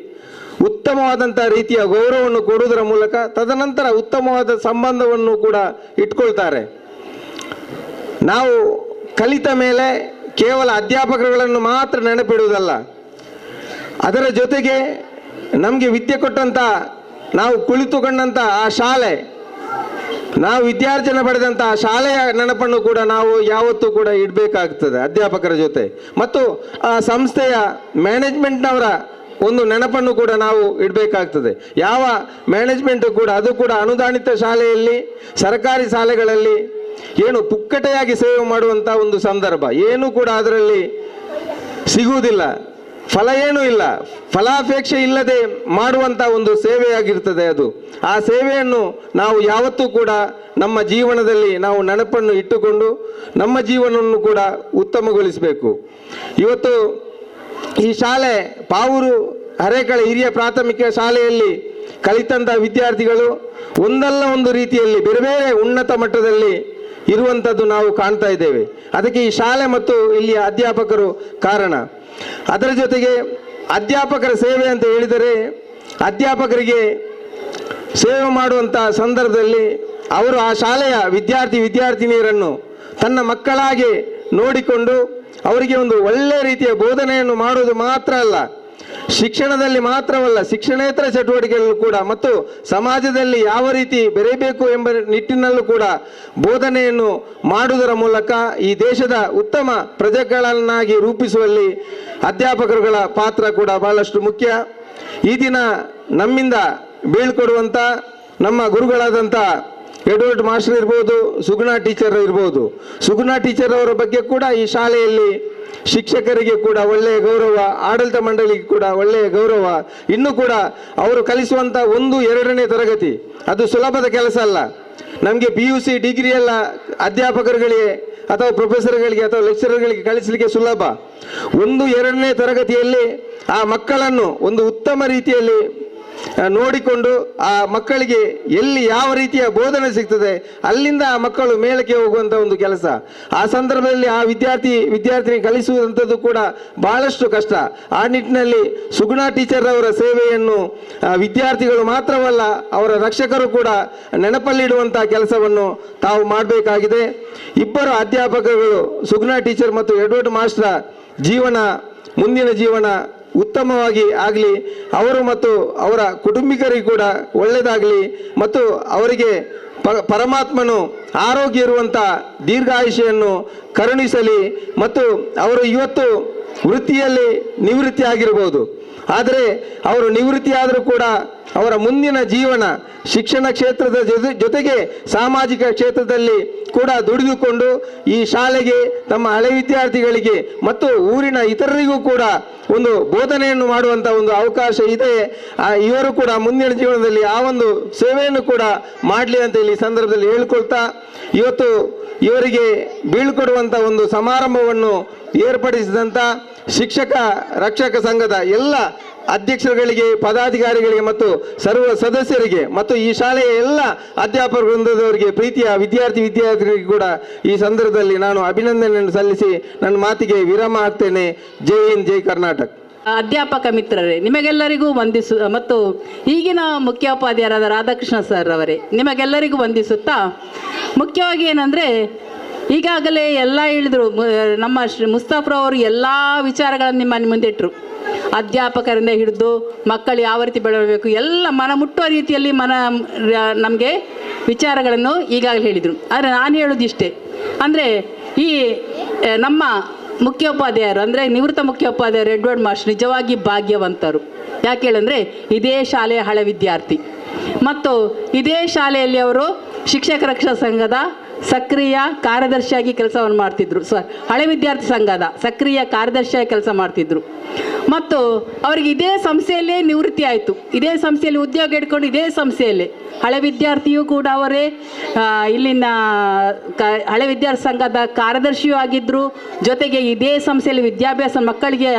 ಉತ್ತಮವಾದಂಥ ರೀತಿಯ ಗೌರವವನ್ನು ಕೊಡುವುದರ ಮೂಲಕ ತದನಂತರ ಉತ್ತಮವಾದ ಸಂಬಂಧವನ್ನು ಕೂಡ ಇಟ್ಕೊಳ್ತಾರೆ. ನಾವು ಕಲಿತ ಮೇಲೆ ಕೇವಲ ಅಧ್ಯಾಪಕರುಗಳನ್ನು ಮಾತ್ರ ನೆನಪಿಡುವುದಲ್ಲ, ಅದರ ಜೊತೆಗೆ ನಮಗೆ ವಿದ್ಯೆ ಕೊಟ್ಟಂಥ, ನಾವು ಕುಳಿತುಕೊಂಡಂಥ ಆ ಶಾಲೆ, ನಾವು ವಿದ್ಯಾರ್ಜನೆ ಪಡೆದಂಥ ಆ ಶಾಲೆಯ ನೆನಪನ್ನು ಕೂಡ ನಾವು ಯಾವತ್ತೂ ಕೂಡ ಇಡಬೇಕಾಗ್ತದೆ ಅಧ್ಯಾಪಕರ ಜೊತೆ. ಮತ್ತು ಆ ಸಂಸ್ಥೆಯ ಮ್ಯಾನೇಜ್ಮೆಂಟ್ನವರ ಒಂದು ನೆನಪನ್ನು ಕೂಡ ನಾವು ಇಡಬೇಕಾಗ್ತದೆ. ಯಾವ ಮ್ಯಾನೇಜ್ಮೆಂಟು ಕೂಡ, ಅದು ಕೂಡ ಅನುದಾನಿತ ಶಾಲೆಯಲ್ಲಿ, ಸರ್ಕಾರಿ ಶಾಲೆಗಳಲ್ಲಿ ಏನು ಪುಕ್ಕಟೆಯಾಗಿ ಸೇವೆ ಮಾಡುವಂಥ ಒಂದು ಸಂದರ್ಭ, ಏನೂ ಕೂಡ ಅದರಲ್ಲಿ ಸಿಗುವುದಿಲ್ಲ, ಫಲ ಏನೂ ಇಲ್ಲ, ಫಲಾಪೇಕ್ಷೆ ಇಲ್ಲದೆ ಮಾಡುವಂಥ ಒಂದು ಸೇವೆಯಾಗಿರ್ತದೆ ಅದು. ಆ ಸೇವೆಯನ್ನು ನಾವು ಯಾವತ್ತೂ ಕೂಡ ನಮ್ಮ ಜೀವನದಲ್ಲಿ ನಾವು ನೆನಪನ್ನು ಇಟ್ಟುಕೊಂಡು ನಮ್ಮ ಜೀವನವನ್ನು ಕೂಡ ಉತ್ತಮಗೊಳಿಸಬೇಕು. ಇವತ್ತು ಈ ಶಾಲೆ ಪಾವೂರು ಹರೇಕಳ ಹಿರಿಯ ಪ್ರಾಥಮಿಕ ಶಾಲೆಯಲ್ಲಿ ಕಲಿತಂಥ ವಿದ್ಯಾರ್ಥಿಗಳು ಒಂದಲ್ಲ ಒಂದು ರೀತಿಯಲ್ಲಿ ಬೇರೆ ಬೇರೆ ಉನ್ನತ ಮಟ್ಟದಲ್ಲಿ ಇರುವಂಥದ್ದು ನಾವು ಕಾಣ್ತಾ ಇದ್ದೇವೆ. ಅದಕ್ಕೆ ಈ ಶಾಲೆ ಮತ್ತು ಇಲ್ಲಿಯ ಅಧ್ಯಾಪಕರು ಕಾರಣ. ಅದರ ಜೊತೆಗೆ ಅಧ್ಯಾಪಕರ ಸೇವೆ ಅಂತ ಹೇಳಿದರೆ, ಅಧ್ಯಾಪಕರಿಗೆ ಸೇವೆ ಮಾಡುವಂಥ ಸಂದರ್ಭದಲ್ಲಿ ಅವರು ಆ ಶಾಲೆಯ ವಿದ್ಯಾರ್ಥಿನಿಯರನ್ನು ತನ್ನ ಮಕ್ಕಳಾಗಿ ನೋಡಿಕೊಂಡು ಅವರಿಗೆ ಒಂದು ಒಳ್ಳೆಯ ರೀತಿಯ ಬೋಧನೆಯನ್ನು ಮಾಡುವುದು ಮಾತ್ರ ಅಲ್ಲ, ಶಿಕ್ಷಣದಲ್ಲಿ ಮಾತ್ರವಲ್ಲ, ಶಿಕ್ಷಣೇತರ ಚಟುವಟಿಕೆಗಳಲ್ಲೂ ಕೂಡ ಮತ್ತು ಸಮಾಜದಲ್ಲಿ ಯಾವ ರೀತಿ ಬೆರೆಯಬೇಕು ಎಂಬ ನಿಟ್ಟಿನಲ್ಲೂ ಕೂಡ ಬೋಧನೆಯನ್ನು ಮಾಡುವುದರ ಮೂಲಕ ಈ ದೇಶದ ಉತ್ತಮ ಪ್ರಜೆಗಳನ್ನಾಗಿ ರೂಪಿಸುವಲ್ಲಿ ಅಧ್ಯಾಪಕರುಗಳ ಪಾತ್ರ ಕೂಡ ಬಹಳಷ್ಟು ಮುಖ್ಯ. ಈ ದಿನ ನಮ್ಮಿಂದ ಬೀಳ್ಕೊಡುವಂಥ ನಮ್ಮ ಗುರುಗಳಾದಂಥ ಎಡ್ವರ್ಡ್ ಮಾಸ್ಟರ್ ಇರ್ಬೋದು, ಸುಗುಣ ಟೀಚರ್ ಇರ್ಬೋದು. ಸುಗುಣ ಟೀಚರ್ ಅವರ ಬಗ್ಗೆ ಕೂಡ ಈ ಶಾಲೆಯಲ್ಲಿ ಶಿಕ್ಷಕರಿಗೆ ಕೂಡ ಒಳ್ಳೆಯ ಗೌರವ, ಆಡಳಿತ ಮಂಡಳಿಗೆ ಕೂಡ ಒಳ್ಳೆಯ ಗೌರವ. ಇನ್ನೂ ಕೂಡ ಅವರು ಕಲಿಸುವಂಥ 1-2ನೇ ತರಗತಿ ಅದು ಸುಲಭದ ಕೆಲಸ ಅಲ್ಲ. ನಮಗೆ PUC ಡಿಗ್ರಿ ಎಲ್ಲ ಅಧ್ಯಾಪಕರುಗಳಿಗೆ ಅಥವಾ ಪ್ರೊಫೆಸರ್ಗಳಿಗೆ ಅಥವಾ ಲೆಕ್ಚರರ್ಗಳಿಗೆ ಕಲಿಸಲಿಕ್ಕೆ ಸುಲಭ. 1-2ನೇ ತರಗತಿಯಲ್ಲಿ ಆ ಮಕ್ಕಳನ್ನು ಒಂದು ಉತ್ತಮ ರೀತಿಯಲ್ಲಿ ನೋಡಿಕೊಂಡು ಆ ಮಕ್ಕಳಿಗೆ ಎಲ್ಲಿ ಯಾವ ರೀತಿಯ ಬೋಧನೆ ಸಿಗ್ತದೆ ಅಲ್ಲಿಂದ ಆ ಮಕ್ಕಳು ಮೇಲಕ್ಕೆ ಹೋಗುವಂಥ ಒಂದು ಕೆಲಸ. ಆ ಸಂದರ್ಭದಲ್ಲಿ ಆ ವಿದ್ಯಾರ್ಥಿನಿ ಕಲಿಸುವಂಥದ್ದು ಕೂಡ ಬಹಳಷ್ಟು ಕಷ್ಟ. ಆ ನಿಟ್ಟಿನಲ್ಲಿ ಸುಗುಣ ಟೀಚರ್ ಅವರ ಸೇವೆಯನ್ನು ವಿದ್ಯಾರ್ಥಿಗಳು ಮಾತ್ರವಲ್ಲ, ಅವರ ರಕ್ಷಕರು ಕೂಡ ನೆನಪಲ್ಲಿಡುವಂಥ ಕೆಲಸವನ್ನು ತಾವು ಮಾಡಬೇಕಾಗಿದೆ. ಇಬ್ಬರು ಅಧ್ಯಾಪಕರುಗಳು, ಸುಗುಣ ಟೀಚರ್ ಮತ್ತು ಎಡ್ವರ್ಡ್ ಮಾಸ್ಟರ್ ಮುಂದಿನ ಜೀವನ ಉತ್ತಮವಾಗಿ ಆಗಲಿ, ಅವರು ಮತ್ತು ಅವರ ಕುಟುಂಬಿಕರಿಗೆ ಕೂಡ ಒಳ್ಳೆಯದಾಗಲಿ, ಮತ್ತು ಅವರಿಗೆ ಪರಮಾತ್ಮನು ಆರೋಗ್ಯ ಇರುವಂಥ ದೀರ್ಘಾಯುಷ್ಯನ್ನು ಕರುಣಿಸಲಿ. ಮತ್ತು ಅವರು ಇವತ್ತು ವೃತ್ತಿಯಲ್ಲಿ ನಿವೃತ್ತಿ ಆಗಿರ್ಬೋದು, ಆದರೆ ಅವರು ನಿವೃತ್ತಿ ಆದರೂ ಕೂಡ ಅವರ ಮುಂದಿನ ಜೀವನ ಶಿಕ್ಷಣ ಕ್ಷೇತ್ರದ ಜೊತೆಗೆ ಸಾಮಾಜಿಕ ಕ್ಷೇತ್ರದಲ್ಲಿ ಕೂಡ ದುಡಿದುಕೊಂಡು ಈ ಶಾಲೆಗೆ ತಮ್ಮ ಹಳೆ ವಿದ್ಯಾರ್ಥಿಗಳಿಗೆ ಮತ್ತು ಊರಿನ ಇತರರಿಗೂ ಕೂಡ ಒಂದು ಬೋಧನೆಯನ್ನು ಮಾಡುವಂಥ ಒಂದು ಅವಕಾಶ ಇದೆ. ಇವರು ಕೂಡ ಮುಂದಿನ ಜೀವನದಲ್ಲಿ ಆ ಒಂದು ಸೇವೆಯನ್ನು ಕೂಡ ಮಾಡಲಿ ಅಂತ ಇಲ್ಲಿ ಸಂದರ್ಭದಲ್ಲಿ ಹೇಳಿಕೊಳ್ತಾ, ಇವತ್ತು ಇವರಿಗೆ ಬೀಳ್ಕೊಡುವಂಥ ಒಂದು ಸಮಾರಂಭವನ್ನು ಏರ್ಪಡಿಸಿದಂಥ ಶಿಕ್ಷಕ ರಕ್ಷಕ ಸಂಘದ ಎಲ್ಲ ಅಧ್ಯಕ್ಷರುಗಳಿಗೆ, ಪದಾಧಿಕಾರಿಗಳಿಗೆ ಮತ್ತು ಸರ್ವ ಸದಸ್ಯರಿಗೆ ಮತ್ತು ಈ ಶಾಲೆಯ ಎಲ್ಲ ಅಧ್ಯಾಪಕ ವೃಂದದವರಿಗೆ, ಪ್ರೀತಿಯ ವಿದ್ಯಾರ್ಥಿಗಳಿಗೆ ಕೂಡ ಈ ಸಂದರ್ಭದಲ್ಲಿ ನಾನು ಅಭಿನಂದನೆಯನ್ನು ಸಲ್ಲಿಸಿ ನನ್ನ ಮಾತಿಗೆ ವಿರಾಮ ಹಾಕ್ತೇನೆ. ಜೈ ಹಿಂದ್, ಜೈ ಕರ್ನಾಟಕ. ಅಧ್ಯಾಪಕ ಮಿತ್ರರೇ, ನಿಮಗೆಲ್ಲರಿಗೂ ಮತ್ತು ಈಗಿನ ಮುಖ್ಯೋಪಾಧ್ಯಾಯರಾದ ರಾಧಾಕೃಷ್ಣ ಸರ್ ಅವರೇ, ನಿಮಗೆಲ್ಲರಿಗೂ ವಂದಿಸುತ್ತಾ, ಮುಖ್ಯವಾಗಿ ಏನಂದರೆ ಈಗಾಗಲೇ ಎಲ್ಲ ಹೇಳಿದರು. ನಮ್ಮ ಮುಸ್ತಫರವರು ಎಲ್ಲ ವಿಚಾರಗಳನ್ನು ನಿಮ್ಮ ಮುಂದೆ ಇಟ್ಟರು. ಅಧ್ಯಾಪಕರಿಂದ ಹಿಡಿದು ಮಕ್ಕಳು ಯಾವ ರೀತಿ ಬೆಳೆಯಬೇಕು ಎಲ್ಲ ಮನ ಮುಟ್ಟುವ ರೀತಿಯಲ್ಲಿ ನಮಗೆ ವಿಚಾರಗಳನ್ನು ಈಗಾಗಲೇ ಹೇಳಿದರು. ಆದರೆ ನಾನು ಹೇಳೋದಿಷ್ಟೇ, ಅಂದರೆ ಈ ನಮ್ಮ ಮುಖ್ಯೋಪಾಧ್ಯಾಯರು ಅಂದರೆ ನಿವೃತ್ತ ಮುಖ್ಯೋಪಾಧ್ಯಾಯರು ಎಡ್ವರ್ಡ್ ಮಾಸ್ಟರ್ ನಿಜವಾಗಿ ಭಾಗ್ಯವಂತರು. ಯಾಕೆ ಹೇಳಂದರೆ ಇದೇ ಶಾಲೆಯ ಹಳೆ ವಿದ್ಯಾರ್ಥಿ ಮತ್ತು ಇದೇ ಶಾಲೆಯಲ್ಲಿ ಅವರು ಶಿಕ್ಷಕ ರಕ್ಷಾ ಸಂಘದ ಸಕ್ರಿಯ ಕಾರ್ಯದರ್ಶಿಯಾಗಿ ಕೆಲಸವನ್ನು ಮಾಡ್ತಿದ್ರು. ಹಳೆ ವಿದ್ಯಾರ್ಥಿ ಸಂಘದ ಸಕ್ರಿಯ ಕಾರ್ಯದರ್ಶಿಯಾಗಿ ಕೆಲಸ ಮಾಡ್ತಿದ್ರು ಮತ್ತು ಅವರಿಗೆ ಇದೇ ಸಂಸ್ಥೆಯಲ್ಲೇ ನಿವೃತ್ತಿ ಆಯಿತು. ಇದೇ ಸಂಸ್ಥೆಯಲ್ಲಿ ಉದ್ಯೋಗ ಇಟ್ಕೊಂಡು ಇದೇ ಸಂಸ್ಥೆಯಲ್ಲೇ ಹಳೆ ವಿದ್ಯಾರ್ಥಿಯೂ ಕೂಡ ಅವರೇ ಇಲ್ಲಿನ ಹಳೆ ವಿದ್ಯಾರ್ಥಿ ಸಂಘದ ಕಾರ್ಯದರ್ಶಿಯೂ ಆಗಿದ್ದರು. ಜೊತೆಗೆ ಇದೇ ಸಂಸ್ಥೆಯಲ್ಲಿ ವಿದ್ಯಾಭ್ಯಾಸ ಮಕ್ಕಳಿಗೆ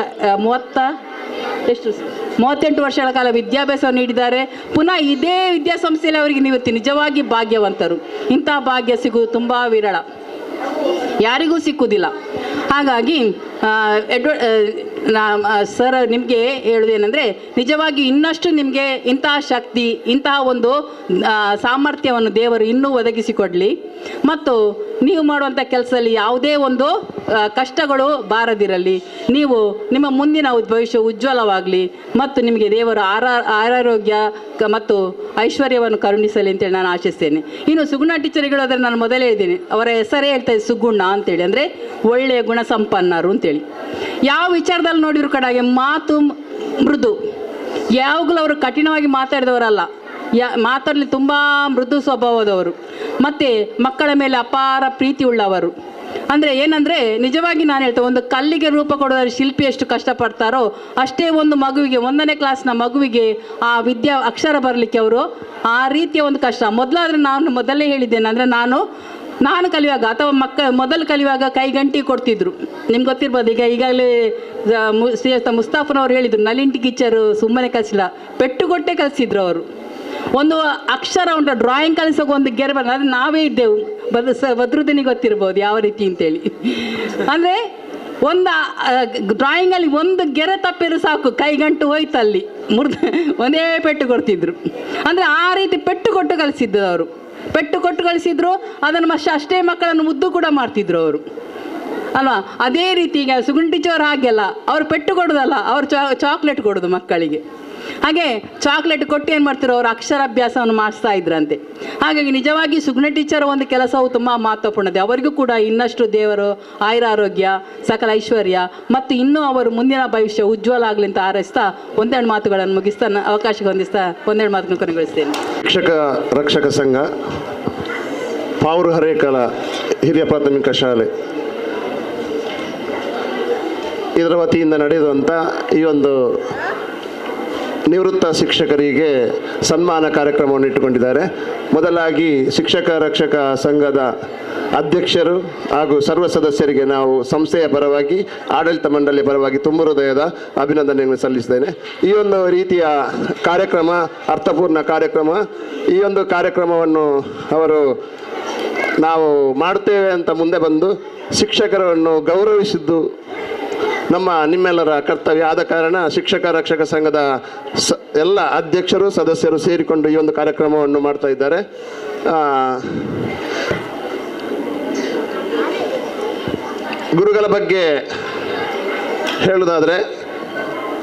38 ವರ್ಷಗಳ ಕಾಲ ವಿದ್ಯಾಭ್ಯಾಸವನ್ನು ನೀಡಿದ್ದಾರೆ. ಪುನಃ ಇದೇ ವಿದ್ಯಾಸಂಸ್ಥೆಯಲ್ಲಿ ಅವರಿಗೆ ನಿವೃತ್ತಿ. ನಿಜವಾಗಿ ಭಾಗ್ಯವಂತರು. ಇಂಥ ಭಾಗ್ಯ ಸಿಗುವುದು ತುಂಬ ವಿರಳ, ಯಾರಿಗೂ ಸಿಕ್ಕುವುದಿಲ್ಲ. ಹಾಗಾಗಿ ಸರ್ ನಿಮಗೆ ಹೇಳುವುದೇನೆಂದರೆ, ನಿಜವಾಗಿ ಇನ್ನಷ್ಟು ನಿಮಗೆ ಇಂತಹ ಶಕ್ತಿ, ಇಂತಹ ಒಂದು ಸಾಮರ್ಥ್ಯವನ್ನು ದೇವರು ಇನ್ನೂ ಒದಗಿಸಿಕೊಡಲಿ ಮತ್ತು ನೀವು ಮಾಡುವಂಥ ಕೆಲಸದಲ್ಲಿ ಯಾವುದೇ ಒಂದು ಕಷ್ಟಗಳು ಬಾರದಿರಲಿ. ನೀವು ನಿಮ್ಮ ಮುಂದಿನ ಭವಿಷ್ಯ ಉಜ್ವಲವಾಗಲಿ ಮತ್ತು ನಿಮಗೆ ದೇವರು ಆರೋಗ್ಯ ಮತ್ತು ಐಶ್ವರ್ಯವನ್ನು ಕರುಣಿಸಲಿ ಅಂತೇಳಿ ನಾನು ಆಶಿಸ್ತೇನೆ. ಇನ್ನು ಸುಗುಣ ಟೀಚರ್ಗಳು ಅದನ್ನು ನಾನು ಮೊದಲೇ ಹೇಳಿದ್ದೇನೆ, ಅವರ ಹೆಸರೇ ಹೇಳ್ತಾರೆ ಸುಗುಣ ಅಂತೇಳಿ, ಅಂದರೆ ಒಳ್ಳೆಯ ಗುಣ ಸಂಪನ್ನರು ಅಂತೇಳಿ. ಯಾವ ವಿಚಾರದಲ್ಲಿ ನೋಡಿರೋ ಕಡೆಗೆ ಮಾತು ಮೃದು, ಯಾವಾಗಲೂ ಅವರು ಕಠಿಣವಾಗಿ ಮಾತಾಡಿದವರಲ್ಲ, ಮಾತಾಡಲಿ ತುಂಬ ಮೃದು ಸ್ವಭಾವದವರು ಮತ್ತು ಮಕ್ಕಳ ಮೇಲೆ ಅಪಾರ ಪ್ರೀತಿ ಉಳ್ಳವರು. ಅಂದರೆ ಏನಂದರೆ ನಿಜವಾಗಿ ನಾನು ಹೇಳ್ತೇನೆ, ಒಂದು ಕಲ್ಲಿಗೆ ರೂಪ ಕೊಡೋದ್ರೆ ಶಿಲ್ಪಿ ಎಷ್ಟು ಕಷ್ಟಪಡ್ತಾರೋ ಅಷ್ಟೇ ಒಂದು ಮಗುವಿಗೆ, 1ನೇ ಕ್ಲಾಸ್ನ ಮಗುವಿಗೆ ಆ ಅಕ್ಷರ ಬರಲಿಕ್ಕೆ ಅವರು ಆ ರೀತಿಯ ಒಂದು ಕಷ್ಟ. ನಾನು ಮೊದಲೇ ಹೇಳಿದ್ದೇನೆ, ಅಂದರೆ ನಾನು ಕಲಿಯುವಾಗ ಅಥವಾ ಮೊದಲು ಕಲಿಯುವಾಗ ಕೈಗಂಟಿ ಕೊಡ್ತಿದ್ರು. ನಿಮ್ಗೆ ಗೊತ್ತಿರ್ಬೋದು, ಈಗಾಗಲೇ ಮುಸ್ತಾಫನವ್ರು ಹೇಳಿದರು, ನಲಿಂಟಿ ಟೀಚರು ಸುಮ್ಮನೆ ಕಲಿಸಿಲ್ಲ, ಪೆಟ್ಟುಗೊಟ್ಟೆ ಕಲಿಸಿದ್ರು ಅವರು. ಒಂದು ಅಕ್ಷರ ಉಂಟು, ಡ್ರಾಯಿಂಗ್ ಕಲಿಸೋಕೆ ಒಂದು ಗೆರೆ ಬರ, ಅದು ನಾವೇ ಇದ್ದೆವು. ಬದ್ರುದ್ದೀನಿಗೆ ಗೊತ್ತಿರ್ಬೋದು ಯಾವ ರೀತಿ ಅಂತೇಳಿ. ಅಂದರೆ ಒಂದು ಡ್ರಾಯಿಂಗಲ್ಲಿ ಒಂದು ಗೆರೆ ತಪ್ಪಿದ್ರು ಸಾಕು, ಕೈಗಂಟು ಹೋಯ್ತಲ್ಲಿ ಒಂದೇ ಪೆಟ್ಟು ಕೊಡ್ತಿದ್ರು. ಅಂದರೆ ಆ ರೀತಿ ಪೆಟ್ಟು ಕೊಟ್ಟು ಕಲಿಸಿದ್ದು ಅವರು. ಪೆಟ್ಟು ಕೊಟ್ಟು ಕಳಿಸಿದ್ರು, ಅದನ್ನು ಅಷ್ಟೇ ಮಕ್ಕಳನ್ನು ಮುದ್ದು ಕೂಡ ಮಾಡ್ತಿದ್ರು ಅವರು ಅಲ್ವಾ. ಅದೇ ರೀತಿ ಈಗ ಸುಗುಣ ಟೀಚರ್ ಹಾಗೆಲ್ಲ ಅವರು ಪೆಟ್ಟು ಕೊಡೋದಲ್ಲ, ಅವರು ಚಾಕ್ಲೇಟ್ ಕೊಡೋದು ಮಕ್ಕಳಿಗೆ. ಹಾಗೆ ಚಾಕ್ಲೇಟ್ ಕೊಟ್ಟು ಏನು ಮಾಡ್ತಿರೋ ಅವರು ಅಕ್ಷರಾಭ್ಯಾಸವನ್ನು ಮಾಡಿಸ್ತಾ ಇದ್ರಂತೆ. ಹಾಗಾಗಿ ನಿಜವಾಗಿ ಸುಗುಣ ಟೀಚರ್ ಒಂದು ಕೆಲಸವು ತುಂಬ ಮಹತ್ವಪೂರ್ಣತೆ. ಅವರಿಗೂ ಕೂಡ ಇನ್ನಷ್ಟು ದೇವರು ಆಯುರಾರೋಗ್ಯ, ಸಕಲ ಐಶ್ವರ್ಯ ಮತ್ತು ಇನ್ನೂ ಅವರು ಮುಂದಿನ ಭವಿಷ್ಯ ಉಜ್ವಲ ಆಗಲಿ ಅಂತ ಹಾರೈಸ್ತಾ ಒಂದೆರಡು ಮಾತುಗಳನ್ನು ಮುಗಿಸ್ತಾ ಅವಕಾಶಕ್ಕೆ ಹೊಂದಿಸ್ತಾ ಒಂದೆರಡು ಮಾತುಗಳನ್ನು ಕೊನೆಗೊಳಿಸ್ತೇನೆ. ಶಿಕ್ಷಕ ರಕ್ಷಕ ಸಂಘ ಪಾವೂರು ಹರೇಕಳ ಹಿರಿಯ ಪ್ರಾಥಮಿಕ ಶಾಲೆ ಇದರ ವತಿಯಿಂದ ನಡೆಯುವಂಥ ಈ ಒಂದು ನಿವೃತ್ತ ಶಿಕ್ಷಕರಿಗೆ ಸನ್ಮಾನ ಕಾರ್ಯಕ್ರಮವನ್ನು ಇಟ್ಟುಕೊಂಡಿದ್ದಾರೆ. ಮೊದಲಾಗಿ ಶಿಕ್ಷಕ ರಕ್ಷಕ ಸಂಘದ ಅಧ್ಯಕ್ಷರು ಹಾಗೂ ಸರ್ವ ಸದಸ್ಯರಿಗೆ ನಾವು ಸಂಸ್ಥೆಯ ಪರವಾಗಿ, ಆಡಳಿತ ಮಂಡಳಿಯ ಪರವಾಗಿ ತುಂಬ ಹೃದಯದ ಅಭಿನಂದನೆಯನ್ನು ಸಲ್ಲಿಸಿದ್ದೇನೆ. ಈ ಒಂದು ರೀತಿಯ ಕಾರ್ಯಕ್ರಮ ಅರ್ಥಪೂರ್ಣ ಕಾರ್ಯಕ್ರಮ. ಈ ಒಂದು ಕಾರ್ಯಕ್ರಮವನ್ನು ನಾವು ಮಾಡುತ್ತೇವೆ ಅಂತ ಮುಂದೆ ಬಂದು ಶಿಕ್ಷಕರನ್ನು ಗೌರವಿಸಿದ್ದು ನಿಮ್ಮೆಲ್ಲರ ಕರ್ತವ್ಯ. ಆದ ಕಾರಣ ಶಿಕ್ಷಕ ರಕ್ಷಕ ಸಂಘದ ಎಲ್ಲ ಅಧ್ಯಕ್ಷರು ಸದಸ್ಯರು ಸೇರಿಕೊಂಡು ಈ ಒಂದು ಕಾರ್ಯಕ್ರಮವನ್ನು ಮಾಡ್ತಾ ಇದ್ದಾರೆ. ಗುರುಗಳ ಬಗ್ಗೆ ಹೇಳುವುದಾದರೆ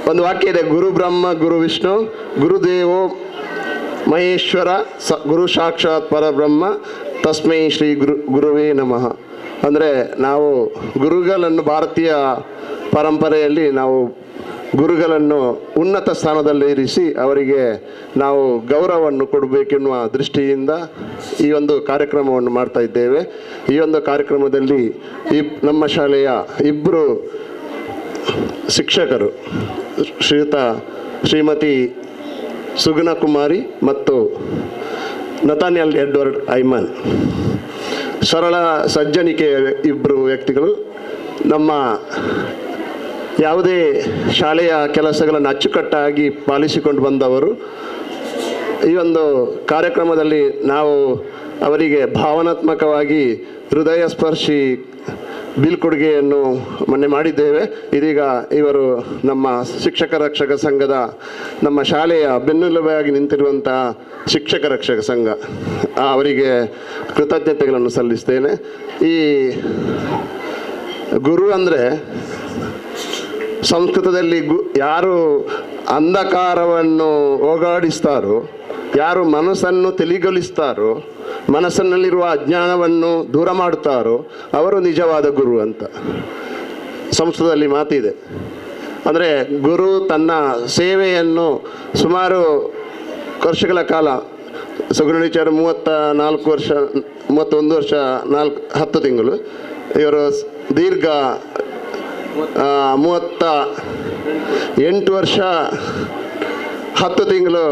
ಒಂದು ವಾಕ್ಯ ಇದೆ, ಗುರು ಬ್ರಹ್ಮ ಗುರು ವಿಷ್ಣು ಗುರುದೇವೋ ಮಹೇಶ್ವರ ಗುರು ಸಾಕ್ಷಾತ್ ಪರಬ್ರಹ್ಮ ತಸ್ಮೈ ಶ್ರೀ ಗುರುವೇ ನಮಃ. ಅಂದರೆ ನಾವು ಗುರುಗಳನ್ನು ಭಾರತೀಯ ಪರಂಪರೆಯಲ್ಲಿ ನಾವು ಗುರುಗಳನ್ನು ಉನ್ನತ ಸ್ಥಾನದಲ್ಲಿ ಇರಿಸಿ ಅವರಿಗೆ ನಾವು ಗೌರವವನ್ನು ಕೊಡಬೇಕೆನ್ನುವ ದೃಷ್ಟಿಯಿಂದ ಈ ಒಂದು ಕಾರ್ಯಕ್ರಮವನ್ನು ಮಾಡ್ತಾ ಇದ್ದೇವೆ. ಈ ಒಂದು ಕಾರ್ಯಕ್ರಮದಲ್ಲಿ ನಮ್ಮ ಶಾಲೆಯ ಇಬ್ಬರು ಶಿಕ್ಷಕರು ಶ್ರೀಮತಿ ಸುಗುಣ ಕುಮಾರಿ ಮತ್ತು ನತಾನಿಯಲ್ ಎಡ್ವರ್ಡ್ ಐಮನ್, ಸರಳ ಸಜ್ಜನಿಕೆಯ ಇಬ್ಬರು ವ್ಯಕ್ತಿಗಳು, ನಮ್ಮ ಯಾವುದೇ ಶಾಲೆಯ ಕೆಲಸಗಳನ್ನು ಅಚ್ಚುಕಟ್ಟಾಗಿ ಪಾಲಿಸಿಕೊಂಡು ಬಂದವರು. ಈ ಒಂದು ಕಾರ್ಯಕ್ರಮದಲ್ಲಿ ನಾವು ಅವರಿಗೆ ಭಾವನಾತ್ಮಕವಾಗಿ ಹೃದಯ ಸ್ಪರ್ಶಿ ಬೀಳ್ಕೊಡುಗೆಯನ್ನು ಮೊನ್ನೆ ಮಾಡಿದ್ದೇವೆ. ಇದೀಗ ಇವರು ನಮ್ಮ ಶಿಕ್ಷಕ ರಕ್ಷಕ ಸಂಘದ ನಮ್ಮ ಶಾಲೆಯ ಬೆನ್ನೆಲುಬಾಗಿ ನಿಂತಿರುವಂಥ ಶಿಕ್ಷಕ ರಕ್ಷಕ ಸಂಘ, ಅವರಿಗೆ ಕೃತಜ್ಞತೆಗಳನ್ನು ಸಲ್ಲಿಸ್ತೇನೆ. ಈ ಗುರು ಅಂದರೆ ಸಂಸ್ಕೃತದಲ್ಲಿ ಯಾರು ಅಂಧಕಾರವನ್ನು ಹೋಗಾಡಿಸ್ತಾರೋ, ಯಾರು ಮನಸ್ಸನ್ನು ತಿಳಿಗೊಳಿಸ್ತಾರೋ, ಮನಸ್ಸಿನಲ್ಲಿರುವ ಅಜ್ಞಾನವನ್ನು ದೂರ ಮಾಡುತ್ತಾರೋ ಅವರು ನಿಜವಾದ ಗುರು ಅಂತ ಸಂಸ್ಕೃತದಲ್ಲಿ ಮಾತಿದೆ. ಅಂದರೆ ಗುರು ತನ್ನ ಸೇವೆಯನ್ನು ಸುಮಾರು ವರ್ಷಗಳ ಕಾಲ, ಸುಗುಣ ಟೀಚರ್ 31 ವರ್ಷ 10 ತಿಂಗಳು, ಇವರು ದೀರ್ಘ 38 ವರ್ಷ 10 ತಿಂಗಳು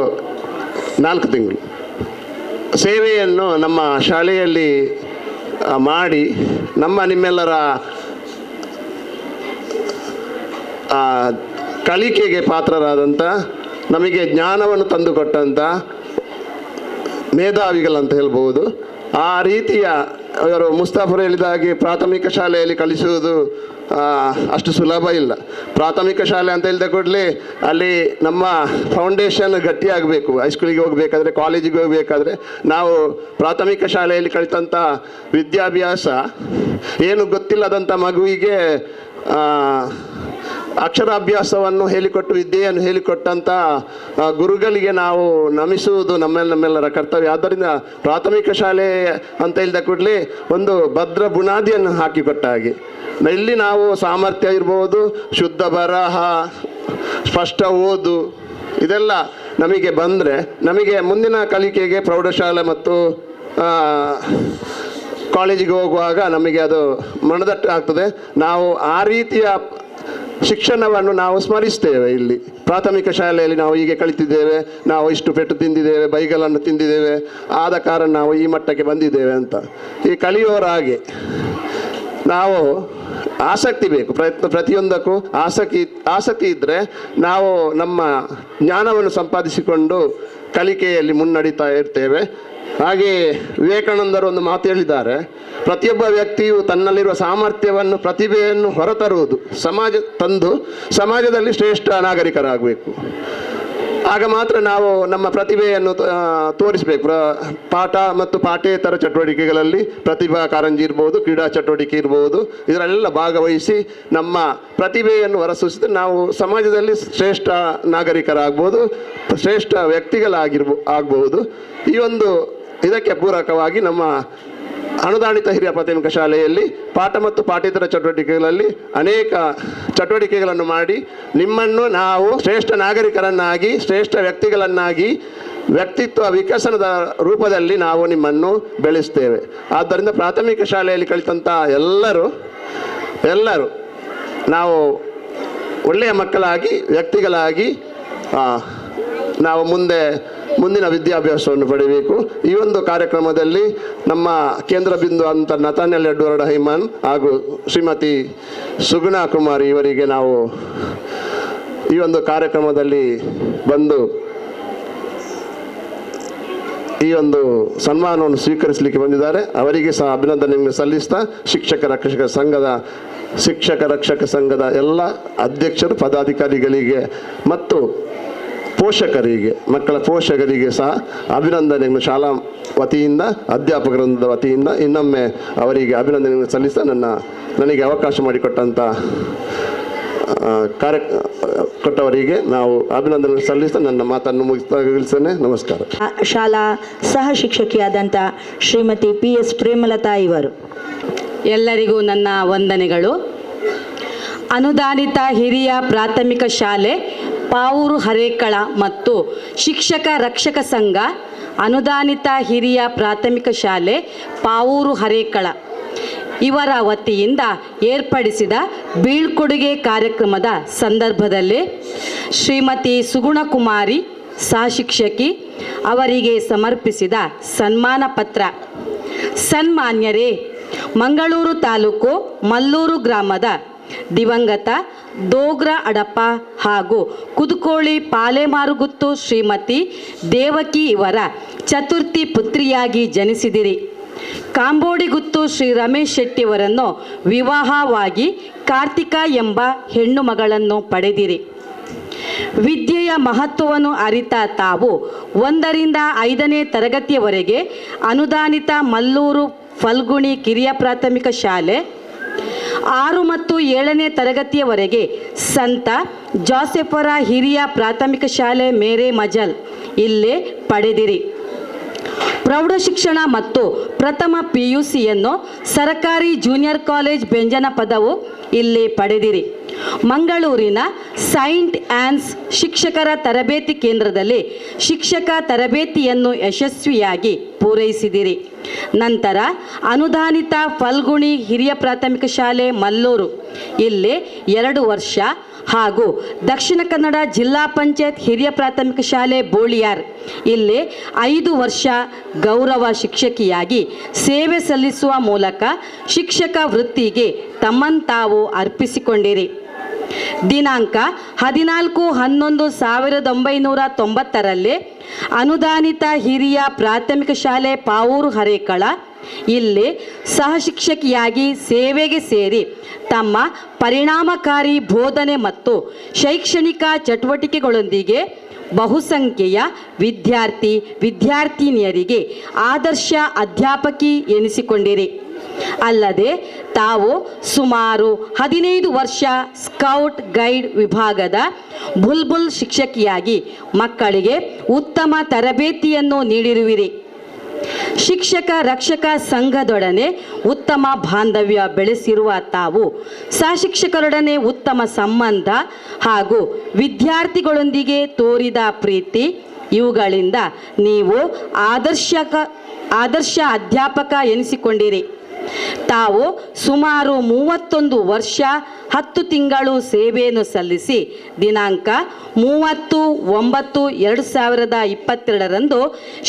4 ತಿಂಗಳು ಸೇವೆಯನ್ನು ನಮ್ಮ ಶಾಲೆಯಲ್ಲಿ ಮಾಡಿ ನಿಮ್ಮೆಲ್ಲರ ಕಲಿಕೆಗೆ ಪಾತ್ರರಾದಂಥ, ನಮಗೆ ಜ್ಞಾನವನ್ನು ತಂದುಕೊಟ್ಟಂಥ ಮೇಧಾವಿಗಳಂತ ಹೇಳ್ಬೋದು. ಆ ರೀತಿಯ ಅವರು ಮುಸ್ತಾಫರು ಹೇಳಿದ ಹಾಗೆ ಪ್ರಾಥಮಿಕ ಶಾಲೆಯಲ್ಲಿ ಕಲಿಸುವುದು ಅಷ್ಟು ಸುಲಭ ಇಲ್ಲ. ಪ್ರಾಥಮಿಕ ಶಾಲೆ ಅಂತ ಹೇಳಿದ ಕೂಡಲೇ ಅಲ್ಲಿ ನಮ್ಮ ಫೌಂಡೇಶನ್ ಗಟ್ಟಿಯಾಗಬೇಕು. ಹೈಸ್ಕೂಲಿಗೆ ಹೋಗಬೇಕಾದ್ರೆ, ಕಾಲೇಜಿಗೆ ಹೋಗಬೇಕಾದ್ರೆ ನಾವು ಪ್ರಾಥಮಿಕ ಶಾಲೆಯಲ್ಲಿ ಕಲಿತಂಥ ವಿದ್ಯಾಭ್ಯಾಸ ಏನು ಗೊತ್ತಿಲ್ಲದಂಥ ಮಗುವಿಗೆ ಅಕ್ಷರಾಭ್ಯಾಸವನ್ನು ಹೇಳಿಕೊಟ್ಟು ವಿದ್ಯೆಯನ್ನು ಹೇಳಿಕೊಟ್ಟಂಥ ಗುರುಗಳಿಗೆ ನಾವು ನಮಿಸುವುದು ನಮ್ಮೆಲ್ಲರ ಕರ್ತವ್ಯ. ಆದ್ದರಿಂದ ಪ್ರಾಥಮಿಕ ಶಾಲೆ ಅಂತ ಹೇಳಿದ ಕೂಡಲೇ ಒಂದು ಭದ್ರ ಬುನಾದಿಯನ್ನು ಹಾಕಿಕೊಟ್ಟ ಹಾಗೆ ಇಲ್ಲಿ ನಾವು ಸಾಮರ್ಥ್ಯ ಇರ್ಬೋದು, ಶುದ್ಧ ಬರಹ, ಸ್ಪಷ್ಟ ಓದು, ಇದೆಲ್ಲ ನಮಗೆ ಬಂದರೆ ನಮಗೆ ಮುಂದಿನ ಕಲಿಕೆಗೆ ಪ್ರೌಢಶಾಲೆ ಮತ್ತು ಕಾಲೇಜಿಗೆ ಹೋಗುವಾಗ ನಮಗೆ ಅದು ಮನದಟ್ಟು ಆಗ್ತದೆ. ನಾವು ಆ ರೀತಿಯ ಶಿಕ್ಷಣವನ್ನು ನಾವು ಸ್ಮರಿಸ್ತೇವೆ. ಇಲ್ಲಿ ಪ್ರಾಥಮಿಕ ಶಾಲೆಯಲ್ಲಿ ನಾವು ಹೀಗೆ ಕಲಿತಿದ್ದೇವೆ, ನಾವು ಇಷ್ಟು ಪೆಟ್ಟು ತಿಂದಿದ್ದೇವೆ, ಬೈಗಲನ್ನು ತಿಂದಿದ್ದೇವೆ, ಆದ ಕಾರಣ ನಾವು ಈ ಮಟ್ಟಕ್ಕೆ ಬಂದಿದ್ದೇವೆ ಅಂತ. ಈ ಕಲಿಯೋರ ಹಾಗೆ ನಾವು ಆಸಕ್ತಿ ಬೇಕು, ಪ್ರತಿಯೊಂದಕ್ಕೂ ಆಸಕ್ತಿ ಇದ್ದರೆ ನಾವು ನಮ್ಮ ಜ್ಞಾನವನ್ನು ಸಂಪಾದಿಸಿಕೊಂಡು ಕಲಿಕೆಯಲ್ಲಿ ಮುನ್ನಡೀತಾ ಇರ್ತೇವೆ. ಹಾಗೆ ವಿವೇಕಾನಂದರು ಒಂದು ಮಾತು ಹೇಳಿದ್ದಾರೆ, ಪ್ರತಿಯೊಬ್ಬ ವ್ಯಕ್ತಿಯು ತನ್ನಲ್ಲಿರುವ ಸಾಮರ್ಥ್ಯವನ್ನು, ಪ್ರತಿಭೆಯನ್ನು ಹೊರತರುವುದು, ಸಮಾಜದಲ್ಲಿ ಶ್ರೇಷ್ಠ ನಾಗರಿಕರಾಗಬೇಕು. ಆಗ ಮಾತ್ರ ನಾವು ನಮ್ಮ ಪ್ರತಿಭೆಯನ್ನು ತೋರಿಸಬೇಕು. ಪಾಠ ಮತ್ತು ಪಾಠೇತರ ಚಟುವಟಿಕೆಗಳಲ್ಲಿ ಪ್ರತಿಭಾ ಕಾರಂಜಿ ಇರ್ಬೋದು, ಕ್ರೀಡಾ ಚಟುವಟಿಕೆ ಇರ್ಬೋದು, ಇದರಲ್ಲೆಲ್ಲ ಭಾಗವಹಿಸಿ ನಮ್ಮ ಪ್ರತಿಭೆಯನ್ನು ಹೊರಸೂಸಿದ್ರೆ ನಾವು ಸಮಾಜದಲ್ಲಿ ಶ್ರೇಷ್ಠ ನಾಗರಿಕರಾಗ್ಬೋದು, ಶ್ರೇಷ್ಠ ಆಗ್ಬೋದು. ಈ ಒಂದು ಇದಕ್ಕೆ ಪೂರಕವಾಗಿ ನಮ್ಮ ಅನುದಾನಿತ ಹಿರಿಯ ಪ್ರಾಥಮಿಕ ಶಾಲೆಯಲ್ಲಿ ಪಾಠ ಮತ್ತು ಪಾಠೇತರ ಚಟುವಟಿಕೆಗಳಲ್ಲಿ ಅನೇಕ ಚಟುವಟಿಕೆಗಳನ್ನು ಮಾಡಿ ನಿಮ್ಮನ್ನು ನಾವು ಶ್ರೇಷ್ಠ ನಾಗರಿಕರನ್ನಾಗಿ, ಶ್ರೇಷ್ಠ ವ್ಯಕ್ತಿಗಳನ್ನಾಗಿ, ವ್ಯಕ್ತಿತ್ವ ವಿಕಸನದ ರೂಪದಲ್ಲಿ ನಾವು ನಿಮ್ಮನ್ನು ಬೆಳೆಸ್ತೇವೆ. ಆದ್ದರಿಂದ ಪ್ರಾಥಮಿಕ ಶಾಲೆಯಲ್ಲಿ ಕಲಿತಂಥ ಎಲ್ಲರೂ ನಾವು ಒಳ್ಳೆಯ ಮಕ್ಕಳಾಗಿ, ವ್ಯಕ್ತಿಗಳಾಗಿ ನಾವು ಮುಂದಿನ ವಿದ್ಯಾಭ್ಯಾಸವನ್ನು ಪಡೆಯಬೇಕು. ಈ ಒಂದು ಕಾರ್ಯಕ್ರಮದಲ್ಲಿ ನಮ್ಮ ಕೇಂದ್ರ ಬಿಂದು ಅಂತ ನತಾನಿಯಲ್ ಎಡ್ವರ್ಡ್ ಐಮನ್ ಹಾಗೂ ಶ್ರೀಮತಿ ಸುಗುಣ ಕುಮಾರಿ ಇವರಿಗೆ ನಾವು ಈ ಒಂದು ಕಾರ್ಯಕ್ರಮದಲ್ಲಿ ಬಂದು ಈ ಒಂದು ಸನ್ಮಾನವನ್ನು ಸ್ವೀಕರಿಸಲಿಕ್ಕೆ ಬಂದಿದ್ದಾರೆ. ಅವರಿಗೆ ಸಹ ಅಭಿನಂದನೆಯನ್ನು ಸಲ್ಲಿಸ್ತಾ ಶಿಕ್ಷಕ ರಕ್ಷಕ ಸಂಘದ ಎಲ್ಲ ಅಧ್ಯಕ್ಷರು, ಪದಾಧಿಕಾರಿಗಳಿಗೆ ಮತ್ತು ಮಕ್ಕಳ ಪೋಷಕರಿಗೆ ಸಹ ಅಭಿನಂದನೆಯನ್ನು ಶಾಲಾ ವತಿಯಿಂದ, ಅಧ್ಯಾಪಕರ ವತಿಯಿಂದ ಇನ್ನೊಮ್ಮೆ ಅವರಿಗೆ ಅಭಿನಂದನೆಯನ್ನು ಸಲ್ಲಿಸ್ತಾ ನನಗೆ ಅವಕಾಶ ಮಾಡಿಕೊಟ್ಟಂಥ ಕೊಟ್ಟವರಿಗೆ ನಾವು ಅಭಿನಂದನೆ ಸಲ್ಲಿಸ್ತಾ ನನ್ನ ಮಾತನ್ನು ಮುಗಿಸ್ತೇನೆ. ನಮಸ್ಕಾರ. ಶಾಲಾ ಸಹ ಶಿಕ್ಷಕಿಯಾದಂಥ ಶ್ರೀಮತಿ PS ಪ್ರೇಮಲತಾ ಇವರು. ಎಲ್ಲರಿಗೂ ನನ್ನ ವಂದನೆಗಳು. ಅನುದಾನಿತ ಹಿರಿಯ ಪ್ರಾಥಮಿಕ ಶಾಲೆ ಪಾವೂರು ಹರೇಕಳ ಮತ್ತು ಶಿಕ್ಷಕ ರಕ್ಷಕ ಸಂಘ ಅನುದಾನಿತ ಹಿರಿಯ ಪ್ರಾಥಮಿಕ ಶಾಲೆ ಪಾವೂರು ಹರೇಕಳ ಇವರ ವತಿಯಿಂದ ಏರ್ಪಡಿಸಿದ ಬೀಳ್ಕೊಡುಗೆ ಕಾರ್ಯಕ್ರಮದ ಸಂದರ್ಭದಲ್ಲಿ ಶ್ರೀಮತಿ ಸುಗುಣಕುಮಾರಿ ಸಹಶಿಕ್ಷಕಿ ಅವರಿಗೆ ಸಮರ್ಪಿಸಿದ ಸನ್ಮಾನ ಪತ್ರ. ಸನ್ಮಾನ್ಯರೇ, ಮಂಗಳೂರು ತಾಲೂಕು ಮಲ್ಲೂರು ಗ್ರಾಮದ ದಿವಂಗತ ದೋಗ್ರ ಅಡಪ್ಪ ಹಾಗೂ ಕುದುಕೋಳಿ ಪಾಲೆಮಾರುಗುತ್ತು ಶ್ರೀಮತಿ ದೇವಕಿ ಇವರ ಚತುರ್ಥಿ ಪುತ್ರಿಯಾಗಿ ಜನಿಸಿದಿರಿ. ಕಾಂಬೋಡಿಗುತ್ತು ಶ್ರೀ ರಮೇಶ್ ಶೆಟ್ಟಿಯವರನ್ನು ವಿವಾಹವಾಗಿ ಕಾರ್ತಿಕ ಎಂಬ ಹೆಣ್ಣು ಮಗಳನ್ನು ಪಡೆದಿರಿ. ವಿದ್ಯೆಯ ಮಹತ್ವವನ್ನು ಅರಿತ ತಾವು 1ರಿಂದ 5ನೇ ತರಗತಿಯವರೆಗೆ ಅನುದಾನಿತ ಮಲ್ಲೂರು ಫಲ್ಗುಣಿ ಕಿರಿಯ ಪ್ರಾಥಮಿಕ ಶಾಲೆ, 6 ಮತ್ತು 7ನೇ ತರಗತಿಯವರೆಗೆ ಸಂತ ಜೋಸೆಫರ ಹಿರಿಯ ಪ್ರಾಥಮಿಕ ಶಾಲೆ ಮೇರೆ ಮಜಲ್ ಇಲ್ಲೇ ಪಡೆದಿರಿ. ಪ್ರೌಢ ಶಿಕ್ಷಣ ಮತ್ತು ಪ್ರಥಮ PUCಯನ್ನು ಸರ್ಕಾರಿ ಜೂನಿಯರ್ ಕಾಲೇಜ್ ಬೆಂಜನ ಪದವು ಇಲ್ಲಿ ಪಡೆದಿರಿ. ಮಂಗಳೂರಿನ ಸೈಂಟ್ ಆನ್ಸ್ ಶಿಕ್ಷಕರ ತರಬೇತಿ ಕೇಂದ್ರದಲ್ಲಿ ಶಿಕ್ಷಕ ತರಬೇತಿಯನ್ನು ಯಶಸ್ವಿಯಾಗಿ ಪೂರೈಸಿದಿರಿ. ನಂತರ ಅನುದಾನಿತ ಫಲ್ಗುಣಿ ಹಿರಿಯ ಪ್ರಾಥಮಿಕ ಶಾಲೆ ಮಲ್ಲೂರು ಇಲ್ಲಿ 2 ವರ್ಷ ಹಾಗೂ ದಕ್ಷಿಣ ಕನ್ನಡ ಜಿಲ್ಲಾ ಪಂಚಾಯತ್ ಹಿರಿಯ ಪ್ರಾಥಮಿಕ ಶಾಲೆ ಬೋಳಿಯಾರ್ ಇಲ್ಲಿ 5 ವರ್ಷ ಗೌರವ ಶಿಕ್ಷಕಿಯಾಗಿ ಸೇವೆ ಸಲ್ಲಿಸುವ ಮೂಲಕ ಶಿಕ್ಷಕ ವೃತ್ತಿಗೆ ತಮ್ಮಂತಾವು ಅರ್ಪಿಸಿಕೊಂಡಿರಿ. ದಿನಾಂಕ 14/11/1990ರಲ್ಲಿ ಅನುದಾನಿತ ಹಿರಿಯ ಪ್ರಾಥಮಿಕ ಶಾಲೆ ಪಾವೂರು ಹರೇಕಳ ಇಲ್ಲಿ ಸಹಶಿಕ್ಷಕಿಯಾಗಿ ಸೇವೆಗೆ ಸೇರಿ ತಮ್ಮ ಪರಿಣಾಮಕಾರಿ ಬೋಧನೆ ಮತ್ತು ಶೈಕ್ಷಣಿಕ ಚಟುವಟಿಕೆಗಳೊಂದಿಗೆ ಬಹುಸಂಖ್ಯೆಯ ವಿದ್ಯಾರ್ಥಿನಿಯರಿಗೆ ಆದರ್ಶ ಅಧ್ಯಾಪಕಿ ಎನಿಸಿಕೊಂಡಿರಿ. ಅಲ್ಲದೆ ತಾವು ಸುಮಾರು 15 ವರ್ಷ ಸ್ಕೌಟ್ ಗೈಡ್ ವಿಭಾಗದ ಬುಲ್ಬುಲ್ ಶಿಕ್ಷಕಿಯಾಗಿ ಮಕ್ಕಳಿಗೆ ಉತ್ತಮ ತರಬೇತಿಯನ್ನು ನೀಡಿರುವಿರಿ. ಶಿಕ್ಷಕ ರಕ್ಷಕ ಸಂಘದೊಡನೆ ಉತ್ತಮ ಬಾಂಧವ್ಯ ಬೆಳೆಸಿರುವ ತಾವು ಸಹಶಿಕ್ಷಕರೊಡನೆ ಉತ್ತಮ ಸಂಬಂಧ ಹಾಗೂ ವಿದ್ಯಾರ್ಥಿಗಳೊಂದಿಗೆ ತೋರಿದ ಪ್ರೀತಿ ಇವುಗಳಿಂದ ನೀವು ಆದರ್ಶ ಅಧ್ಯಾಪಕ ಎನಿಸಿಕೊಂಡಿರಿ. ತಾವು ಸುಮಾರು 31 ವರ್ಷ 10 ತಿಂಗಳು ಸೇವೆಯನ್ನು ಸಲ್ಲಿಸಿ ದಿನಾಂಕ 30/9/2022ರಂದು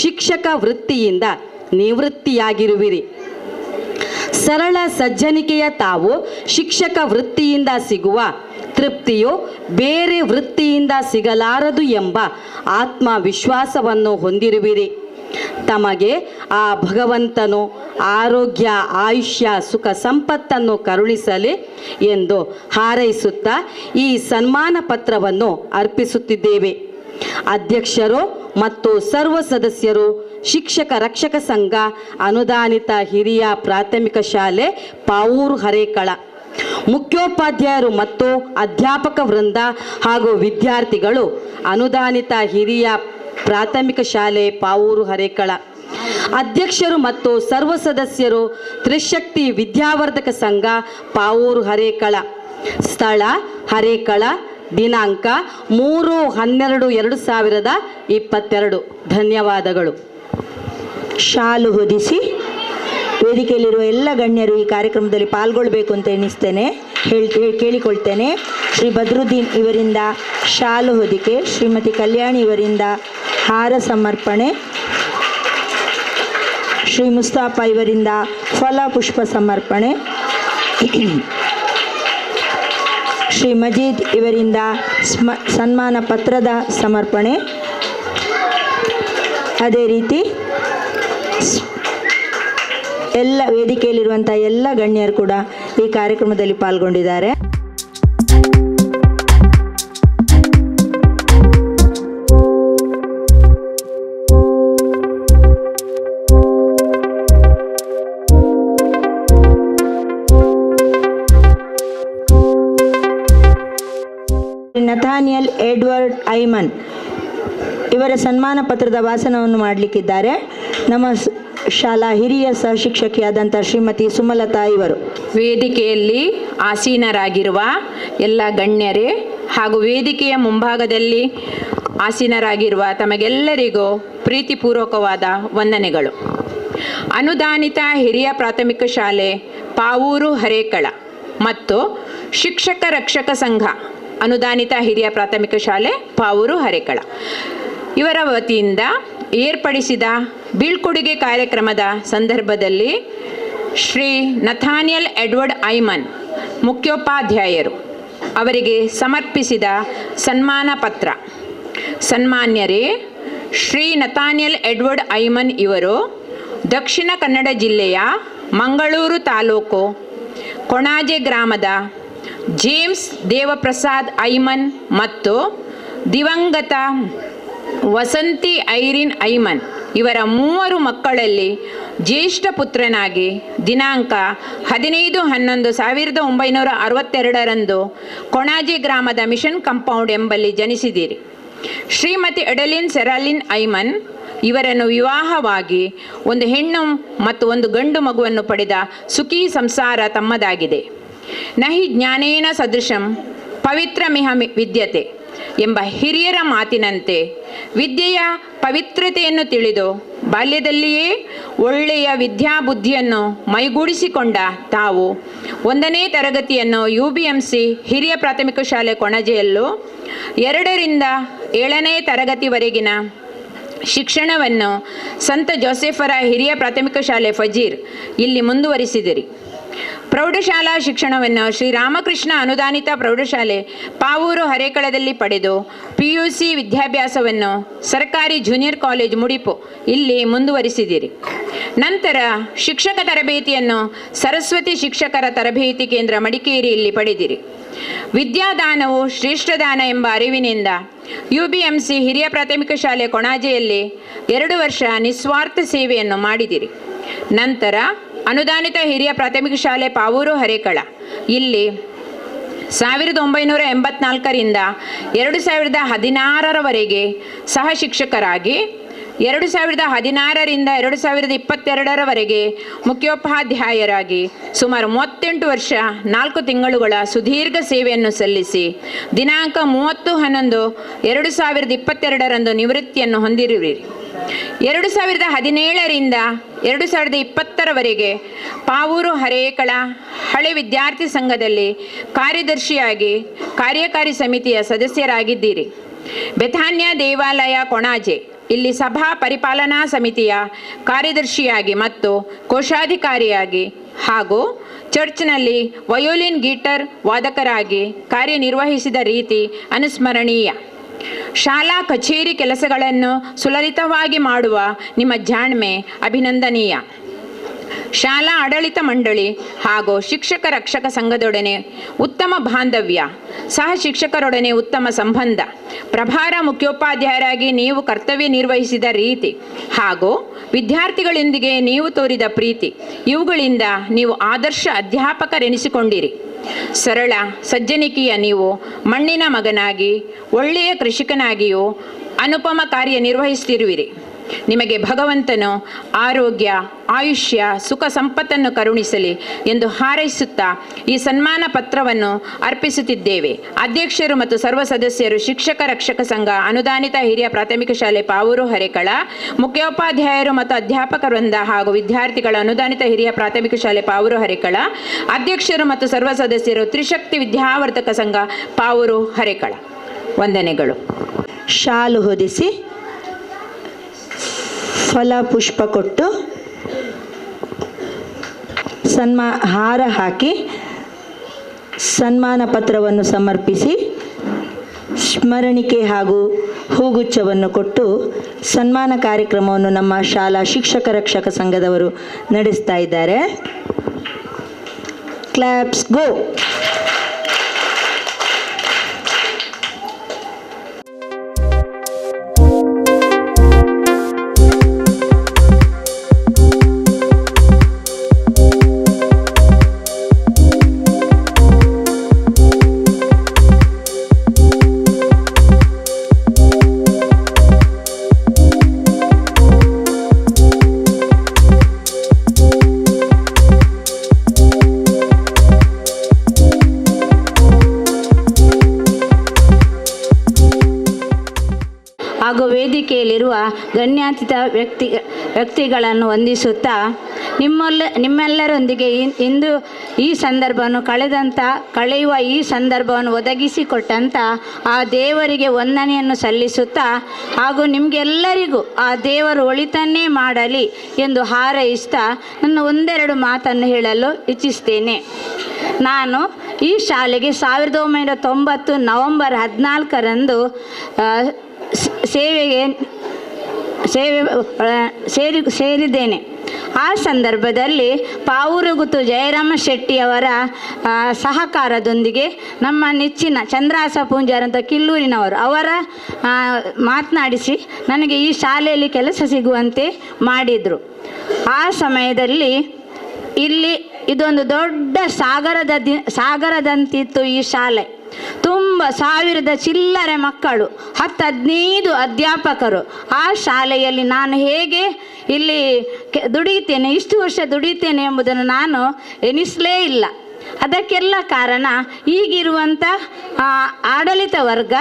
ಶಿಕ್ಷಕ ವೃತ್ತಿಯಿಂದ ನಿವೃತ್ತಿಯಾಗಿರುವಿರಿ. ಸರಳ ಸಜ್ಜನಿಕೆಯ ತಾವು ಶಿಕ್ಷಕ ವೃತ್ತಿಯಿಂದ ಸಿಗುವ ತೃಪ್ತಿಯು ಬೇರೆ ವೃತ್ತಿಯಿಂದ ಸಿಗಲಾರದು ಎಂಬ ಆತ್ಮವಿಶ್ವಾಸವನ್ನು ಹೊಂದಿರುವಿರಿ. ತಮಗೆ ಆ ಭಗವಂತನು ಆರೋಗ್ಯ ಆಯುಷ್ಯ ಸುಖ ಸಂಪತ್ತನ್ನು ಕರುಣಿಸಲಿ ಎಂದು ಹಾರೈಸುತ್ತಾ ಈ ಸನ್ಮಾನ ಪತ್ರವನ್ನು ಅರ್ಪಿಸುತ್ತಿದ್ದೇವೆ. ಅಧ್ಯಕ್ಷರು ಮತ್ತು ಸರ್ವ ಸದಸ್ಯರು ಶಿಕ್ಷಕ ರಕ್ಷಕ ಸಂಘ ಅನುದಾನಿತ ಹಿರಿಯ ಪ್ರಾಥಮಿಕ ಶಾಲೆ ಪಾವೂರು ಹರೇಕಳ, ಮುಖ್ಯೋಪಾಧ್ಯಾಯರು ಮತ್ತು ಅಧ್ಯಾಪಕ ವೃಂದ ಹಾಗೂ ವಿದ್ಯಾರ್ಥಿಗಳು ಅನುದಾನಿತ ಹಿರಿಯ ಪ್ರಾಥಮಿಕ ಶಾಲೆ ಪಾವೂರು ಹರೇಕಳ, ಅಧ್ಯಕ್ಷರು ಮತ್ತು ಸರ್ವ ಸದಸ್ಯರು ತ್ರಿಶಕ್ತಿ ವಿದ್ಯಾವರ್ಧಕ ಸಂಘ ಪಾವೂರು ಹರೇಕಳ, ಸ್ಥಳ ಹರೇಕಳ, ದಿನಾಂಕ 3/12/2022. ಧನ್ಯವಾದಗಳು. ಶಾಲು ಹೊದಿಸಿ ವೇದಿಕೆಯಲ್ಲಿರುವ ಎಲ್ಲ ಗಣ್ಯರು ಈ ಕಾರ್ಯಕ್ರಮದಲ್ಲಿ ಪಾಲ್ಗೊಳ್ಳಬೇಕು ಅಂತ ಎಣಿಸ್ತೇನೆ, ಕೇಳಿಕೊಳ್ತೇನೆ. ಶ್ರೀ ಬದ್ರುದ್ದೀನ್ ಇವರಿಂದ ಶಾಲು ಹೊದಿಕೆ, ಶ್ರೀಮತಿ ಕಲ್ಯಾಣಿ ಇವರಿಂದ ಹಾರ ಸಮರ್ಪಣೆ, ಶ್ರೀ ಮುಸ್ತಾಫ ಇವರಿಂದ ಫಲ ಪುಷ್ಪ ಸಮರ್ಪಣೆ, ಶ್ರೀ ಮಜೀದ್ ಇವರಿಂದ ಸನ್ಮಾನ ಪತ್ರದ ಸಮರ್ಪಣೆ. ಅದೇ ರೀತಿ ಎಲ್ಲ ವೇದಿಕೆಯಲ್ಲಿರುವಂಥ ಎಲ್ಲ ಗಣ್ಯರು ಕೂಡ ಈ ಕಾರ್ಯಕ್ರಮದಲ್ಲಿ ಪಾಲ್ಗೊಂಡಿದ್ದಾರೆ. ನಥಾನಿಯಲ್ ಎಡ್ವರ್ಡ್ ಐಮನ್ ಇವರ ಸನ್ಮಾನ ಪತ್ರದ ಭಾಷಣವನ್ನು ಮಾಡಲಿಕ್ಕಿದ್ದಾರೆ. ನಮ್ಮ ಶಾಲಾ ಹಿರಿಯ ಸಹಶಿಕ್ಷಕಿಯಾದಂಥ ಶ್ರೀಮತಿ ಸುಮಲತಾ ಇವರು. ವೇದಿಕೆಯಲ್ಲಿ ಆಸೀನರಾಗಿರುವ ಎಲ್ಲ ಗಣ್ಯರೇ ಹಾಗೂ ವೇದಿಕೆಯ ಮುಂಭಾಗದಲ್ಲಿ ಆಸೀನರಾಗಿರುವ ತಮಗೆಲ್ಲರಿಗೂ ಪ್ರೀತಿಪೂರ್ವಕವಾದ ವಂದನೆಗಳು. ಅನುದಾನಿತ ಹಿರಿಯ ಪ್ರಾಥಮಿಕ ಶಾಲೆ ಪಾವೂರು ಹರೇಕಳ ಮತ್ತು ಶಿಕ್ಷಕ ರಕ್ಷಕ ಸಂಘ ಅನುದಾನಿತ ಹಿರಿಯ ಪ್ರಾಥಮಿಕ ಶಾಲೆ ಪಾವೂರು ಹರೇಕಳ ಇವರ ವತಿಯಿಂದ ಏರ್ಪಡಿಸಿದ ಬೀಳ್ಕೊಡುಗೆ ಕಾರ್ಯಕ್ರಮದ ಸಂದರ್ಭದಲ್ಲಿ ಶ್ರೀ ನಥಾನಿಯಲ್ ಎಡ್ವರ್ಡ್ ಐಮನ್ ಮುಖ್ಯೋಪಾಧ್ಯಾಯರು ಅವರಿಗೆ ಸಮರ್ಪಿಸಿದ ಸನ್ಮಾನ ಪತ್ರ. ಸನ್ಮಾನ್ಯರೇ, ಶ್ರೀ ನಥಾನಿಯಲ್ ಎಡ್ವರ್ಡ್ ಐಮನ್ ಇವರು ದಕ್ಷಿಣ ಕನ್ನಡ ಜಿಲ್ಲೆಯ ಮಂಗಳೂರು ತಾಲೂಕು ಕೊಣಾಜೆ ಗ್ರಾಮದ ಜೇಮ್ಸ್ ದೇವಪ್ರಸಾದ್ ಐಮನ್ ಮತ್ತು ದಿವಂಗತ ವಸಂತಿ ಐರಿನ್ ಐಮನ್ ಇವರ 3 ಮಕ್ಕಳಲ್ಲಿ ಜ್ಯೇಷ್ಠ ಪುತ್ರನಾಗಿ ದಿನಾಂಕ 15/11/1962 ಕೊಣಾಜೆ ಗ್ರಾಮದ ಮಿಷನ್ ಕಾಂಪೌಂಡ್ ಎಂಬಲ್ಲಿ ಜನಿಸಿದಿರಿ. ಶ್ರೀಮತಿ ಎಡಲಿನ್ ಸೆರಾಲಿನ್ ಐಮನ್ ಇವರನ್ನು ವಿವಾಹವಾಗಿ ಒಂದು ಹೆಣ್ಣು ಮತ್ತು ಒಂದು ಗಂಡು ಮಗುವನ್ನು ಪಡೆದ ಸುಖಿ ಸಂಸಾರ ತಮ್ಮದಾಗಿದೆ. ನಹಿ ಜ್ಞಾನೇನ ಸದೃಶಂ ಪವಿತ್ರಮಿಹ ವಿದ್ಯತೆ ಎಂಬ ಹಿರಿಯರ ಮಾತಿನಂತೆ ವಿದ್ಯೆಯ ಪವಿತ್ರತೆಯನ್ನು ತಿಳಿದು ಬಾಲ್ಯದಲ್ಲಿಯೇ ಒಳ್ಳೆಯ ವಿದ್ಯಾಬುದ್ಧಿಯನ್ನು ಮೈಗೂಡಿಸಿಕೊಂಡ ತಾವು 1ನೇ ತರಗತಿಯನ್ನು UBMC ಹಿರಿಯ ಪ್ರಾಥಮಿಕ ಶಾಲೆ ಕೊಣಜೆಯಲ್ಲೂ 2ರಿಂದ 7ನೇ ತರಗತಿವರೆಗಿನ ಶಿಕ್ಷಣವನ್ನು ಸಂತ ಜೋಸೆಫರ ಹಿರಿಯ ಪ್ರಾಥಮಿಕ ಶಾಲೆ ಫಜೀರ್ ಇಲ್ಲಿ ಮುಂದುವರಿಸಿದಿರಿ. ಪ್ರೌಢಶಾಲಾ ಶಿಕ್ಷಣವನ್ನು ಶ್ರೀರಾಮಕೃಷ್ಣ ಅನುದಾನಿತ ಪ್ರೌಢಶಾಲೆ ಪಾವೂರು ಹರೇಕಳದಲ್ಲಿ ಪಡೆದು PUC ವಿದ್ಯಾಭ್ಯಾಸವನ್ನು ಸರ್ಕಾರಿ ಜೂನಿಯರ್ ಕಾಲೇಜ್ ಮುಡಿಪು ಇಲ್ಲಿ ಮುಂದುವರಿಸಿದಿರಿ. ನಂತರ ಶಿಕ್ಷಕ ತರಬೇತಿಯನ್ನು ಸರಸ್ವತಿ ಶಿಕ್ಷಕರ ತರಬೇತಿ ಕೇಂದ್ರ ಮಡಿಕೇರಿಯಲ್ಲಿ ಪಡೆದಿರಿ. ವಿದ್ಯಾದಾನವು ಶ್ರೇಷ್ಠದಾನ ಎಂಬ ಅರಿವಿನಿಂದ UBMC ಹಿರಿಯ ಪ್ರಾಥಮಿಕ ಶಾಲೆ ಕೊಣಾಜೆಯಲ್ಲಿ 2 ವರ್ಷ ನಿಸ್ವಾರ್ಥ ಸೇವೆಯನ್ನು ಮಾಡಿದಿರಿ. ನಂತರ ಅನುದಾನಿತ ಹಿರಿಯ ಪ್ರಾಥಮಿಕ ಶಾಲೆ ಪಾವೂರು ಹರೇಕಳ ಇಲ್ಲಿ 1984ರಿಂದ 2016ರವರೆಗೆ ಸಹ ಶಿಕ್ಷಕರಾಗಿ 2016ರಿಂದ 2022ರವರೆಗೆ ಮುಖ್ಯೋಪಾಧ್ಯಾಯರಾಗಿ ಸುಮಾರು 38 ವರ್ಷ 4 ತಿಂಗಳುಗಳ ಸುದೀರ್ಘ ಸೇವೆಯನ್ನು ಸಲ್ಲಿಸಿ ದಿನಾಂಕ 30/11/2022 ನಿವೃತ್ತಿಯನ್ನು ಹೊಂದಿರುವಿರಿ. 2017ರಿಂದ 2020ರವರೆಗೆ ಪಾವೂರು ಹರೇಕಳ ಹಳೆ ವಿದ್ಯಾರ್ಥಿ ಸಂಘದಲ್ಲಿ ಕಾರ್ಯದರ್ಶಿಯಾಗಿ ಕಾರ್ಯಕಾರಿ ಸಮಿತಿಯ ಸದಸ್ಯರಾಗಿದ್ದೀರಿ. ಬೆಥಾನ್ಯ ದೇವಾಲಯ ಕೊಣಾಜೆ ಇಲ್ಲಿ ಸಭಾ ಪರಿಪಾಲನಾ ಸಮಿತಿಯ ಕಾರ್ಯದರ್ಶಿಯಾಗಿ ಮತ್ತು ಕೋಶಾಧಿಕಾರಿಯಾಗಿ ಹಾಗೂ ಚರ್ಚ್ನಲ್ಲಿ ವಯೋಲಿನ್ ಗೀಟರ್ ವಾದಕರಾಗಿ ಕಾರ್ಯನಿರ್ವಹಿಸಿದ ರೀತಿ ಅನುಸ್ಮರಣೀಯ. ಶಾಲಾ ಕಚೇರಿ ಕೆಲಸಗಳನ್ನು ಸುಲಲಿತವಾಗಿ ಮಾಡುವ ನಿಮ್ಮ ಜಾಣ್ಮೆ ಅಭಿನಂದನೀಯ. ಶಾಲಾ ಆಡಳಿತ ಮಂಡಳಿ ಹಾಗೂ ಶಿಕ್ಷಕ ರಕ್ಷಕ ಸಂಘದೊಡನೆ ಉತ್ತಮ ಬಾಂಧವ್ಯ, ಸಹ ಶಿಕ್ಷಕರೊಡನೆ ಉತ್ತಮ ಸಂಬಂಧ, ಪ್ರಭಾರ ಮುಖ್ಯೋಪಾಧ್ಯಾಯರಾಗಿ ನೀವು ಕರ್ತವ್ಯ ನಿರ್ವಹಿಸಿದ ರೀತಿ ಹಾಗೂ ವಿದ್ಯಾರ್ಥಿಗಳೊಂದಿಗೆ ನೀವು ತೋರಿದ ಪ್ರೀತಿ ಇವುಗಳಿಂದ ನೀವು ಆದರ್ಶ ಅಧ್ಯಾಪಕರೆನಿಸಿಕೊಂಡಿರಿ. ಸರಳ ಸಜ್ಜನಿಕೆಯ ನೀವು ಮಣ್ಣಿನ ಮಗನಾಗಿ ಒಳ್ಳೆಯ ಕೃಷಿಕನಾಗಿಯೂ ಅನುಪಮ ಕಾರ್ಯ ನಿರ್ವಹಿಸುತ್ತಿರುವಿರಿ. ನಿಮಗೆ ಭಗವಂತನು ಆರೋಗ್ಯ, ಆಯುಷ್ಯ, ಸುಖ ಸಂಪತ್ತನ್ನು ಕರುಣಿಸಲಿ ಎಂದು ಹಾರೈಸುತ್ತಾ ಈ ಸನ್ಮಾನ ಪತ್ರವನ್ನು ಅರ್ಪಿಸುತ್ತಿದ್ದೇವೆ. ಅಧ್ಯಕ್ಷರು ಮತ್ತು ಸರ್ವ ಸದಸ್ಯರು ಶಿಕ್ಷಕ ರಕ್ಷಕ ಸಂಘ ಅನುದಾನಿತ ಹಿರಿಯ ಪ್ರಾಥಮಿಕ ಶಾಲೆ ಪಾವೂರು ಹರೇಕಳ, ಮುಖ್ಯೋಪಾಧ್ಯಾಯರು ಮತ್ತು ಅಧ್ಯಾಪಕ ವೃಂದ ಹಾಗೂ ವಿದ್ಯಾರ್ಥಿಗಳ ಅನುದಾನಿತ ಹಿರಿಯ ಪ್ರಾಥಮಿಕ ಶಾಲೆ ಪಾವೂರು ಹರೇಕಳ, ಅಧ್ಯಕ್ಷರು ಮತ್ತು ಸರ್ವ ಸದಸ್ಯರು ತ್ರಿಶಕ್ತಿ ವಿದ್ಯಾವರ್ಧಕ ಸಂಘ ಪಾವೂರು ಹರೇಕಳ. ವಂದನೆಗಳು. ಶಾಲು ಹೊದಿಸಿ ಫಲ ಪುಷ್ಪ ಕೊಟ್ಟು ಹಾರ ಹಾಕಿ ಸನ್ಮಾನ ಪತ್ರವನ್ನು ಸಮರ್ಪಿಸಿ ಸ್ಮರಣಿಕೆ ಹಾಗೂ ಹೂಗುಚ್ಛವನ್ನು ಕೊಟ್ಟು ಸನ್ಮಾನ ಕಾರ್ಯಕ್ರಮವನ್ನು ನಮ್ಮ ಶಾಲಾ ಶಿಕ್ಷಕ ರಕ್ಷಕ ಸಂಘದವರು ನಡೆಸ್ತಾ ಇದ್ದಾರೆ. ಕ್ಲಾಪ್ಸ್ ಗೋ. ಗಣ್ಯಾತಿಥ ವ್ಯಕ್ತಿಗಳನ್ನು ವಂದಿಸುತ್ತಾ ನಿಮ್ಮೆಲ್ಲರೊಂದಿಗೆ ಇಂದು ಈ ಸಂದರ್ಭವನ್ನು ಕಳೆಯುವ ಈ ಸಂದರ್ಭವನ್ನು ಒದಗಿಸಿಕೊಟ್ಟಂಥ ಆ ದೇವರಿಗೆ ವಂದನೆಯನ್ನು ಸಲ್ಲಿಸುತ್ತಾ ಹಾಗೂ ನಿಮಗೆಲ್ಲರಿಗೂ ಆ ದೇವರು ಒಳಿತನ್ನೇ ಮಾಡಲಿ ಎಂದು ಹಾರೈಸ್ತಾ ನನ್ನ ಒಂದೆರಡು ಮಾತನ್ನು ಹೇಳಲು ಇಚ್ಛಿಸ್ತೇನೆ. ನಾನು ಈ ಶಾಲೆಗೆ 1990 ನವೆಂಬರ್ 14ರಂದು ಸೇರಿದ್ದೇನೆ. ಆ ಸಂದರ್ಭದಲ್ಲಿ ಪಾವೂರುಗುತ್ತು ಜಯರಾಮ ಶೆಟ್ಟಿಯವರ ಸಹಕಾರದೊಂದಿಗೆ ನಮ್ಮ ನೆಚ್ಚಿನ ಚಂದ್ರಾಸ ಪೂಂಜಾರ್ ಅಂತ ಕಿಲ್ಲೂರಿನವರು ಅವರ ಮಾತನಾಡಿಸಿ ನನಗೆ ಈ ಶಾಲೆಯಲ್ಲಿ ಕೆಲಸ ಸಿಗುವಂತೆ ಮಾಡಿದರು. ಆ ಸಮಯದಲ್ಲಿ ಇಲ್ಲಿ ಇದೊಂದು ದೊಡ್ಡ ಸಾಗರದಂತಿತ್ತು ಈ ಶಾಲೆ. ತುಂಬ 1000 ಚಿಲ್ಲರೆ ಮಕ್ಕಳು, 10-15 ಅಧ್ಯಾಪಕರು. ಆ ಶಾಲೆಯಲ್ಲಿ ನಾನು ಹೇಗೆ ಇಲ್ಲಿ ದುಡಿಯುತ್ತೇನೆ, ಇಷ್ಟು ವರ್ಷ ದುಡಿಯುತ್ತೇನೆ ಎಂಬುದನ್ನು ನಾನು ಎನಿಸಲೇ ಇಲ್ಲ. ಅದಕ್ಕೆಲ್ಲ ಕಾರಣ ಈಗಿರುವಂಥ ಆಡಳಿತ ವರ್ಗ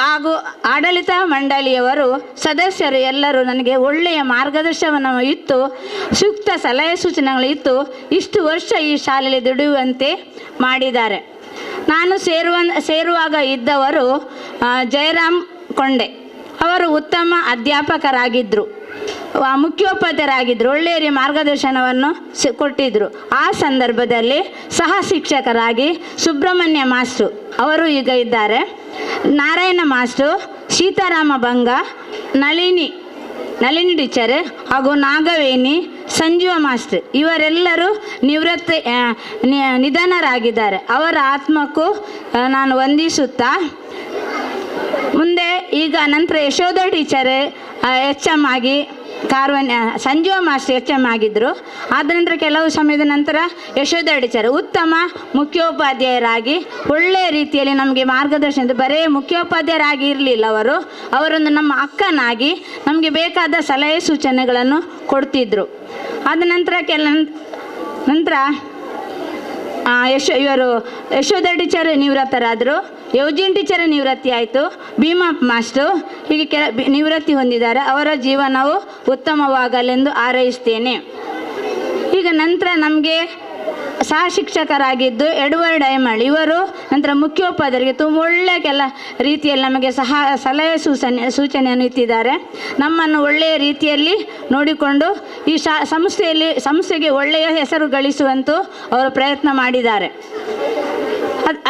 ಹಾಗೂ ಆಡಳಿತ ಮಂಡಳಿಯವರು ಸದಸ್ಯರು ಎಲ್ಲರೂ ನನಗೆ ಒಳ್ಳೆಯ ಮಾರ್ಗದರ್ಶನವನ್ನು ಇತ್ತು, ಸೂಕ್ತ ಸಲಹೆ ಸೂಚನೆಗಳು ಇತ್ತು, ಇಷ್ಟು ವರ್ಷ ಈ ಶಾಲೆಯಲ್ಲಿ ದುಡಿಯುವಂತೆ ಮಾಡಿದ್ದಾರೆ. ನಾನು ಸೇರುವಾಗ ಇದ್ದವರು ಜಯರಾಮ್ ಕೊಂಡೆ ಅವರು ಉತ್ತಮ ಅಧ್ಯಾಪಕರಾಗಿದ್ದರು, ಮುಖ್ಯೋಪಾಧ್ಯಾಯರಾಗಿದ್ದರು, ಒಳ್ಳೆಯ ಮಾರ್ಗದರ್ಶನವನ್ನು ಕೊಟ್ಟಿದ್ದರು. ಆ ಸಂದರ್ಭದಲ್ಲಿ ಸಹ ಶಿಕ್ಷಕರಾಗಿ ಸುಬ್ರಹ್ಮಣ್ಯ ಮಾಸ್ಟ್ರು ಅವರು ಈಗ ಇದ್ದಾರೆ, ನಾರಾಯಣ ಮಾಸ್ಟ್ರು, ಸೀತಾರಾಮ ಬಂಗ, ನಳಿನಿ ಟೀಚರ್ ಹಾಗೂ ನಾಗವೇಣಿ, ಸಂಜೀವ ಮಾಸ್ಟರ್ ಇವರೆಲ್ಲರೂ ನಿಧನರಾಗಿದ್ದಾರೆ. ಅವರ ಆತ್ಮಕ್ಕೂ ನಾನು ವಂದಿಸುತ್ತಾ ಮುಂದೆ ಈಗ ನಂತರ ಯಶೋಧ ಟೀಚರ್ HM ಆಗಿ ಸಂಜೀವ ಮಾಸ್ಟರ್ HM ಆಗಿದ್ದರು. ಆದ ನಂತರ ಕೆಲವು ಸಮಯದ ನಂತರ ಯಶೋಧ ಟೀಚರ್ ಉತ್ತಮ ಮುಖ್ಯೋಪಾಧ್ಯಾಯರಾಗಿ ಒಳ್ಳೆಯ ರೀತಿಯಲ್ಲಿ ನಮಗೆ ಮಾರ್ಗದರ್ಶನ, ಬರೇ ಮುಖ್ಯೋಪಾಧ್ಯಾಯರಾಗಿ ಇರಲಿಲ್ಲ, ಅವರೊಂದು ನಮ್ಮ ಅಕ್ಕನಾಗಿ ನಮಗೆ ಬೇಕಾದ ಸಲಹೆ ಸೂಚನೆಗಳನ್ನು ಕೊಡ್ತಿದ್ರು. ಆದ ನಂತರ ನಂತರ ಯಶೋಧ ಟೀಚರ್ ನಿವೃತ್ತರಾದರು, ಯೋಜಿನ್ ಟೀಚರ್ ನಿವೃತ್ತಿ ಆಯಿತು, ಭೀಮಪ್ಪ ಮಾಸ್ಟರು ಹೀಗೆ ನಿವೃತ್ತಿ ಹೊಂದಿದ್ದಾರೆ. ಅವರ ಜೀವನವು ಉತ್ತಮವಾಗಲೆಂದು ಹಾರೈಸ್ತೇನೆ. ಈಗ ನಂತರ ನಮಗೆ ಸಹ ಶಿಕ್ಷಕರಾಗಿದ್ದು ಎಡ್ವರ್ಡ್ ಐಮಳ್ ಇವರು ನಂತರ ಮುಖ್ಯೋಪಾಧ್ಯಾಯರಿಗೆ ತುಂಬ ಒಳ್ಳೆಯ ರೀತಿಯಲ್ಲಿ ನಮಗೆ ಸಲಹೆ ಸೂಚನೆಯನ್ನು ಇತ್ತಿದ್ದಾರೆ. ನಮ್ಮನ್ನು ಒಳ್ಳೆಯ ರೀತಿಯಲ್ಲಿ ನೋಡಿಕೊಂಡು ಈ ಸಂಸ್ಥೆಗೆ ಒಳ್ಳೆಯ ಹೆಸರು ಗಳಿಸುವಂತೂ ಅವರು ಪ್ರಯತ್ನ ಮಾಡಿದ್ದಾರೆ.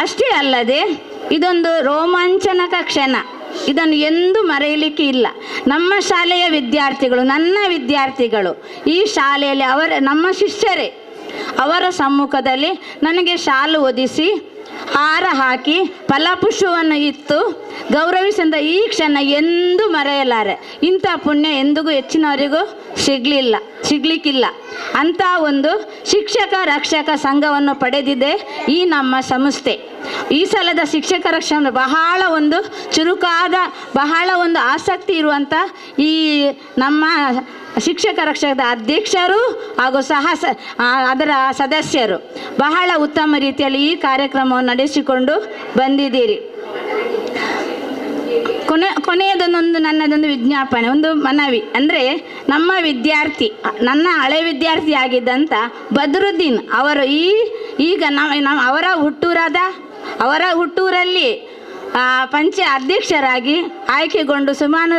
ಅಷ್ಟೇ ಅಲ್ಲದೆ ಇದೊಂದು ರೋಮಾಂಚನಕ ಕ್ಷಣ, ಇದನ್ನು ಎಂದೂ ಮರೆಯಲಿಕ್ಕೆ ಇಲ್ಲ. ನಮ್ಮ ಶಾಲೆಯ ವಿದ್ಯಾರ್ಥಿಗಳು, ನನ್ನ ವಿದ್ಯಾರ್ಥಿಗಳು ಈ ಶಾಲೆಯಲ್ಲಿ ನಮ್ಮ ಶಿಷ್ಯರೇ ಅವರ ಸಮ್ಮುಖದಲ್ಲಿ ನನಗೆ ಶಾಲು ಹೊದಿಸಿ ಹಾರ ಹಾಕಿ ಫಲಪುಷ್ಪವನ್ನು ಇತ್ತು ಗೌರವಿಸಿದ ಈ ಕ್ಷಣ ಎಂದೂ ಮರೆಯಲಾರೆ. ಇಂಥ ಪುಣ್ಯ ಎಂದಿಗೂ ಹೆಚ್ಚಿನವರಿಗೂ ಸಿಗ್ಲಿಕ್ಕಿಲ್ಲ. ಅಂಥ ಒಂದು ಶಿಕ್ಷಕ ರಕ್ಷಕ ಸಂಘವನ್ನು ಪಡೆದಿದೆ ಈ ನಮ್ಮ ಸಂಸ್ಥೆ. ಈ ಸಲದ ಶಿಕ್ಷಕ ರಕ್ಷಣೆ ಬಹಳ ಒಂದು ಚುರುಕಾದ, ಬಹಳ ಒಂದು ಆಸಕ್ತಿ ಇರುವಂಥ ಈ ನಮ್ಮ ಶಿಕ್ಷಕ ರಕ್ಷಕದ ಅಧ್ಯಕ್ಷರು ಹಾಗೂ ಅದರ ಸದಸ್ಯರು ಬಹಳ ಉತ್ತಮ ರೀತಿಯಲ್ಲಿ ಈ ಕಾರ್ಯಕ್ರಮವನ್ನು ನಡೆಸಿಕೊಂಡು ಬಂದಿದ್ದೀರಿ. ಕೊನೆಯದೊಂದು ನನ್ನದೊಂದು ವಿಜ್ಞಾಪನೆ, ಒಂದು ಮನವಿ ಅಂದರೆ ನನ್ನ ಹಳೆ ವಿದ್ಯಾರ್ಥಿ ಆಗಿದ್ದಂಥ ಬದ್ರುದ್ದೀನ್ ಅವರು ಈಗ ಅವರ ಹುಟ್ಟೂರಲ್ಲಿ ಅಧ್ಯಕ್ಷರಾಗಿ ಆಯ್ಕೆಗೊಂಡು ಸುಮಾರು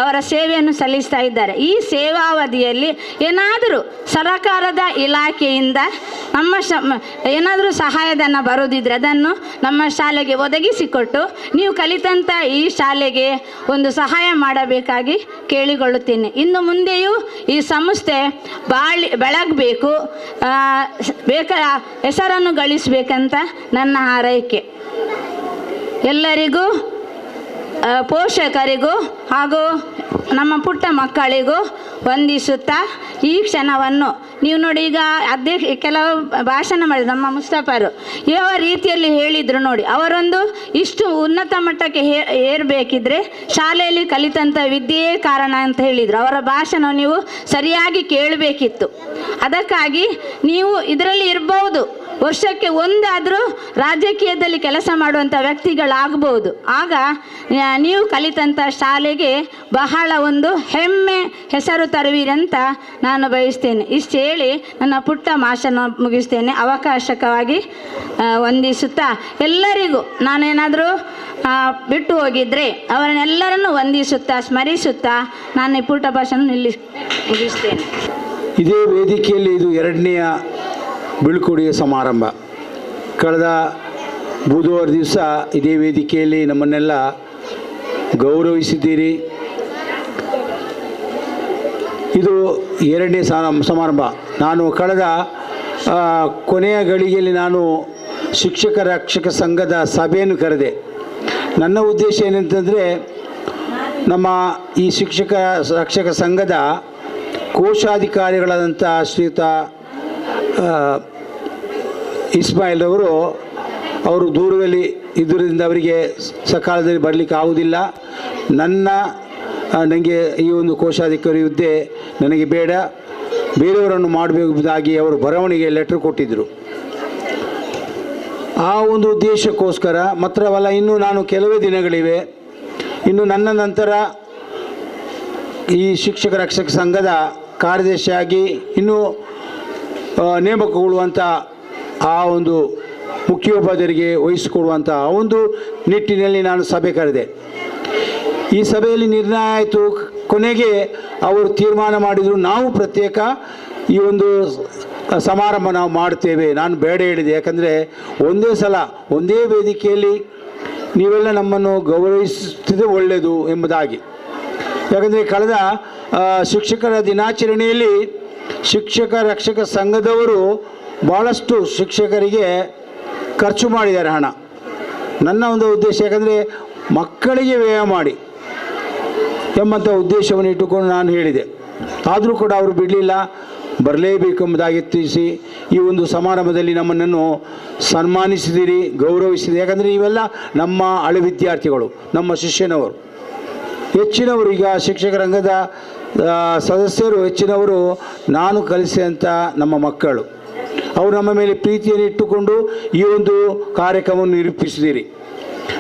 ಅವರ ಸೇವೆಯನ್ನು ಸಲ್ಲಿಸ್ತಾ ಇದ್ದಾರೆ. ಈ ಸೇವಾವಧಿಯಲ್ಲಿ ಏನಾದರೂ ಸರಕಾರದ ಇಲಾಖೆಯಿಂದ ಏನಾದರೂ ಸಹಾಯಧನ ಬರೋದಿದ್ರೆ ಅದನ್ನು ನಮ್ಮ ಶಾಲೆಗೆ ಒದಗಿಸಿಕೊಟ್ಟು ನೀವು ಕಲಿತಂಥ ಈ ಶಾಲೆಗೆ ಒಂದು ಸಹಾಯ ಮಾಡಬೇಕಾಗಿ ಕೇಳಿಕೊಳ್ಳುತ್ತೇನೆ. ಇನ್ನು ಮುಂದೆಯೂ ಈ ಸಂಸ್ಥೆ ಬೆಳಗಬೇಕು, ಹೆಸರನ್ನು ಗಳಿಸಬೇಕಂತ ನನ್ನ ಹಾರೈಕೆ. ಎಲ್ಲರಿಗೂ, ಪೋಷಕರಿಗೂ ಹಾಗೂ ನಮ್ಮ ಪುಟ್ಟ ಮಕ್ಕಳಿಗೂ ವಂದಿಸುತ್ತಾ ಈ ಕ್ಷಣವನ್ನು ನೀವು ನೋಡಿ, ಈಗ ಕೆಲವು ಭಾಷಣ ಮಾಡಿದ್ರು ನಮ್ಮ ಮುಸ್ತಫರು ಯಾವ ರೀತಿಯಲ್ಲಿ ಹೇಳಿದರು ನೋಡಿ. ಅವರೊಂದು ಇಷ್ಟು ಉನ್ನತ ಮಟ್ಟಕ್ಕೆ ಏರಬೇಕಿದ್ರೆ ಶಾಲೆಯಲ್ಲಿ ಕಲಿತಂಥ ವಿದ್ಯೆಯೇ ಕಾರಣ ಅಂತ ಹೇಳಿದರು. ಅವರ ಭಾಷಣ ನೀವು ಸರಿಯಾಗಿ ಕೇಳಬೇಕಿತ್ತು. ಅದಕ್ಕಾಗಿ ನೀವು ಇದರಲ್ಲಿ ಇರ್ಬೋದು, ವರ್ಷಕ್ಕೆ ಒಂದಾದರೂ ರಾಜಕೀಯದಲ್ಲಿ ಕೆಲಸ ಮಾಡುವಂಥ ವ್ಯಕ್ತಿಗಳಾಗ್ಬೋದು. ಆಗ ನೀವು ಕಲಿತಂಥ ಶಾಲೆಗೆ ಬಹಳ ಒಂದು ಹೆಮ್ಮೆ ಹೆಸರು ತರುವಿರಿ ಅಂತ ನಾನು ಬಯಸ್ತೇನೆ. ಇಷ್ಟು ಹೇಳಿ ನನ್ನ ಪುಟ್ಟ ಮಾತನ್ನು ಮುಗಿಸ್ತೇನೆ. ಅವಕಾಶಕವಾಗಿ ವಂದಿಸುತ್ತಾ ಎಲ್ಲರಿಗೂ ನಾನೇನಾದರೂ ಬಿಟ್ಟು ಹೋಗಿದ್ರೆ ಅವರನ್ನೆಲ್ಲರನ್ನು ವಂದಿಸುತ್ತಾ ಸ್ಮರಿಸುತ್ತಾ ನಾನು ಈ ಪುಟ್ಟ ಭಾಷೆಯನ್ನು ಮುಗಿಸ್ತೇನೆ. ಇದೇ ವೇದಿಕೆಯಲ್ಲಿ ಇದು 2ನೆಯ ಬೀಳ್ಕೊಡುಗೆ ಸಮಾರಂಭ. ಕಳೆದ ಬುಧವಾರ ದಿವಸ ಇದೇ ವೇದಿಕೆಯಲ್ಲಿ ನಮ್ಮನ್ನೆಲ್ಲ ಗೌರವಿಸಿದ್ದೀರಿ. ಇದು 2ನೇ ಸಮಾರಂಭ. ನಾನು ಕಳೆದ ಕೊನೆಯ ಗಳಿಗೆಯಲ್ಲಿ ನಾನು ಶಿಕ್ಷಕ ರಕ್ಷಕ ಸಂಘದ ಸಭೆಯನ್ನು ಕರೆದೆ. ನನ್ನ ಉದ್ದೇಶ ಏನಂತಂದರೆ, ನಮ್ಮ ಈ ಶಿಕ್ಷಕ ರಕ್ಷಕ ಸಂಘದ ಕೋಶಾಧಿಕಾರಿಗಳಾದಂಥ ಶ್ರೀಯುತ ಇಸ್ಮಾಯಿಲ್ ಅವರು ದೂರದಲ್ಲಿ ಇದರಿಂದ ಅವರಿಗೆ ಸಕಾಲದಲ್ಲಿ ಬರಲಿಕ್ಕೆ ಆಗುವುದಿಲ್ಲ. ನನಗೆ ಈ ಒಂದು ಕೋಶಾಧಿಕಾರಿ ಹುದ್ದೆ ನನಗೆ ಬೇಡ, ಬೇರೆಯವರನ್ನು ಮಾಡಬಹುದಾಗಿ ಅವರು ಬರವಣಿಗೆ ಲೆಟ್ರ್ ಕೊಟ್ಟಿದ್ದರು. ಆ ಒಂದು ಉದ್ದೇಶಕ್ಕೋಸ್ಕರ ಮಾತ್ರವಲ್ಲ, ಇನ್ನು ನಾನು ಕೆಲವೇ ದಿನಗಳಿವೆ, ಇನ್ನು ನನ್ನ ನಂತರ ಈ ಶಿಕ್ಷಕ ರಕ್ಷಕ ಸಂಘದ ಕಾರ್ಯದರ್ಶಿಯಾಗಿ ಇನ್ನೂ ನೇಮಕಗೊಳ್ಳುವಂಥ ಆ ಒಂದು ಮುಖ್ಯೋಪಾಧ್ಯಾಯರಿಗೆ ವಹಿಸಿಕೊಡುವಂಥ ಆ ಒಂದು ನಿಟ್ಟಿನಲ್ಲಿ ನಾನು ಸಭೆ ಕರೆದೆ. ಈ ಸಭೆಯಲ್ಲಿ ನಿರ್ಣಯ ಆಯಿತು. ಕೊನೆಗೆ ಅವರು ತೀರ್ಮಾನ ಮಾಡಿದರು, ನಾವು ಪ್ರತ್ಯೇಕ ಈ ಒಂದು ಸಮಾರಂಭ ನಾವು ಮಾಡ್ತೇವೆ. ನಾನು ಬೇಡ ಹೇಳಿದೆ, ಯಾಕಂದರೆ ಒಂದೇ ಸಲ ಒಂದೇ ವೇದಿಕೆಯಲ್ಲಿ ನೀವೆಲ್ಲ ನಮ್ಮನ್ನು ಗೌರವಿಸುತ್ತಿದ್ದರೆ ಒಳ್ಳೆಯದು ಎಂಬುದಾಗಿ. ಯಾಕಂದರೆ ಕಳೆದ ಶಿಕ್ಷಕರ ದಿನಾಚರಣೆಯಲ್ಲಿ ಶಿಕ್ಷಕ ರಕ್ಷಕ ಸಂಘದವರು ಭಾಳಷ್ಟು ಶಿಕ್ಷಕರಿಗೆ ಖರ್ಚು ಮಾಡಿದ್ದಾರೆ ಹಣ. ನನ್ನ ಒಂದು ಉದ್ದೇಶ, ಯಾಕಂದರೆ ಮಕ್ಕಳಿಗೆ ವ್ಯಯ ಮಾಡಿ ಎಂಬಂಥ ಉದ್ದೇಶವನ್ನು ಇಟ್ಟುಕೊಂಡು ನಾನು ಹೇಳಿದೆ. ಆದರೂ ಕೂಡ ಅವರು ಬಿಡಲಿಲ್ಲ, ಬರಲೇಬೇಕೆಂಬುದಾಗಿ ತಿಳಿಸಿ ಈ ಒಂದು ಸಮಾರಂಭದಲ್ಲಿ ನಮ್ಮನ್ನು ಸನ್ಮಾನಿಸಿದಿರಿ, ಗೌರವಿಸಿದೆ. ಯಾಕಂದರೆ ಇವೆಲ್ಲ ನಮ್ಮ ಹಳೆ ವಿದ್ಯಾರ್ಥಿಗಳು, ನಮ್ಮ ಶಿಷ್ಯನವರು. ಹೆಚ್ಚಿನವರು ಈಗ ಶಿಕ್ಷಕ ರಂಗದ ಸದಸ್ಯರು ಹೆಚ್ಚಿನವರು ನಾನು ಕಲಿಸಿದಂಥ ನಮ್ಮ ಮಕ್ಕಳು. ಅವರು ನಮ್ಮ ಮೇಲೆ ಪ್ರೀತಿಯನ್ನು ಇಟ್ಟುಕೊಂಡು ಈ ಒಂದು ಕಾರ್ಯಕ್ರಮವನ್ನು ನಿರೂಪಿಸಿದಿರಿ.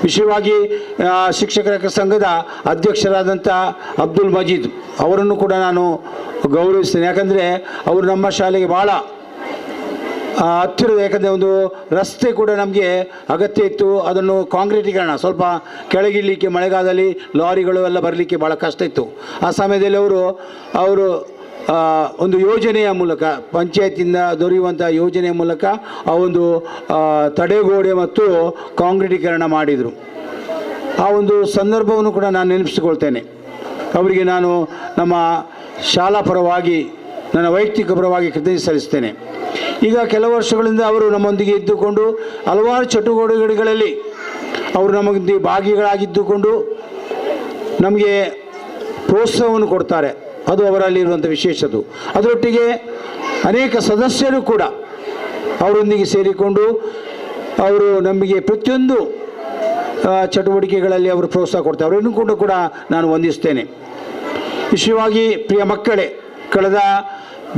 ವಿಶೇಷವಾಗಿ ಶಿಕ್ಷಕರ ಸಂಘದ ಅಧ್ಯಕ್ಷರಾದಂಥ ಅಬ್ದುಲ್ ಮಜೀದ್ ಅವರನ್ನು ಕೂಡ ನಾನು ಗೌರವಿಸ್ತೇನೆ. ಯಾಕಂದರೆ ಅವರು ನಮ್ಮ ಶಾಲೆಗೆ ಭಾಳ ಹತ್ತಿರದ, ಯಾಕಂದರೆ ಒಂದು ರಸ್ತೆ ಕೂಡ ನಮಗೆ ಅಗತ್ಯ ಇತ್ತು. ಅದನ್ನು ಕಾಂಕ್ರೀಟೀಕರಣ ಸ್ವಲ್ಪ ಕೆಳಗಿಡಲಿಕ್ಕೆ ಮಳೆಗಾಲದಲ್ಲಿ ಲಾರಿಗಳು ಎಲ್ಲ ಬರಲಿಕ್ಕೆ ಭಾಳ ಕಷ್ಟ ಇತ್ತು. ಆ ಸಮಯದಲ್ಲಿ ಅವರು ಒಂದು ಯೋಜನೆಯ ಮೂಲಕ, ಪಂಚಾಯತಿಂದ ದೊರೆಯುವಂಥ ಯೋಜನೆಯ ಮೂಲಕ ಆ ಒಂದು ತಡೆಗೋಡೆ ಮತ್ತು ಕಾಂಕ್ರೀಟೀಕರಣ ಮಾಡಿದರು. ಆ ಒಂದು ಸಂದರ್ಭವನ್ನು ಕೂಡ ನಾನು ನೆನಪಿಸಿಕೊಳ್ತೇನೆ. ಅವರಿಗೆ ನಾನು ನಮ್ಮ ಶಾಲಾ ಪರವಾಗಿ, ನನ್ನ ವೈಯಕ್ತಿಕ ಪರವಾಗಿ ಕೃತಜ್ಞತೆ ಸಲ್ಲಿಸ್ತೇನೆ. ಈಗ ಕೆಲವು ವರ್ಷಗಳಿಂದ ಅವರು ನಮ್ಮೊಂದಿಗೆ ಇದ್ದುಕೊಂಡು ಹಲವಾರು ಚಟುವಟಿಕೆಗಳಲ್ಲಿ ಅವರು ನಮಗೊಂದಿಗೆ ಭಾಗಿಗಳಾಗಿದ್ದುಕೊಂಡು ನಮಗೆ ಪ್ರೋತ್ಸಾಹವನ್ನು ಕೊಡ್ತಾರೆ. ಅದು ಅವರಲ್ಲಿರುವಂಥ ವಿಶೇಷತೆ. ಅದರೊಟ್ಟಿಗೆ ಅನೇಕ ಸದಸ್ಯರು ಕೂಡ ಅವರೊಂದಿಗೆ ಸೇರಿಕೊಂಡು ಅವರು ನಮಗೆ ಪ್ರತಿಯೊಂದು ಚಟುವಟಿಕೆಗಳಲ್ಲಿ ಅವರು ಪ್ರೋತ್ಸಾಹ ಕೊಡ್ತಾರೆ. ಅವರನ್ನು ಕೂಡ ನಾನು ವಂದಿಸ್ತೇನೆ. ವಿಶೇಷವಾಗಿ ಪ್ರಿಯ ಮಕ್ಕಳೇ, ಕಳೆದ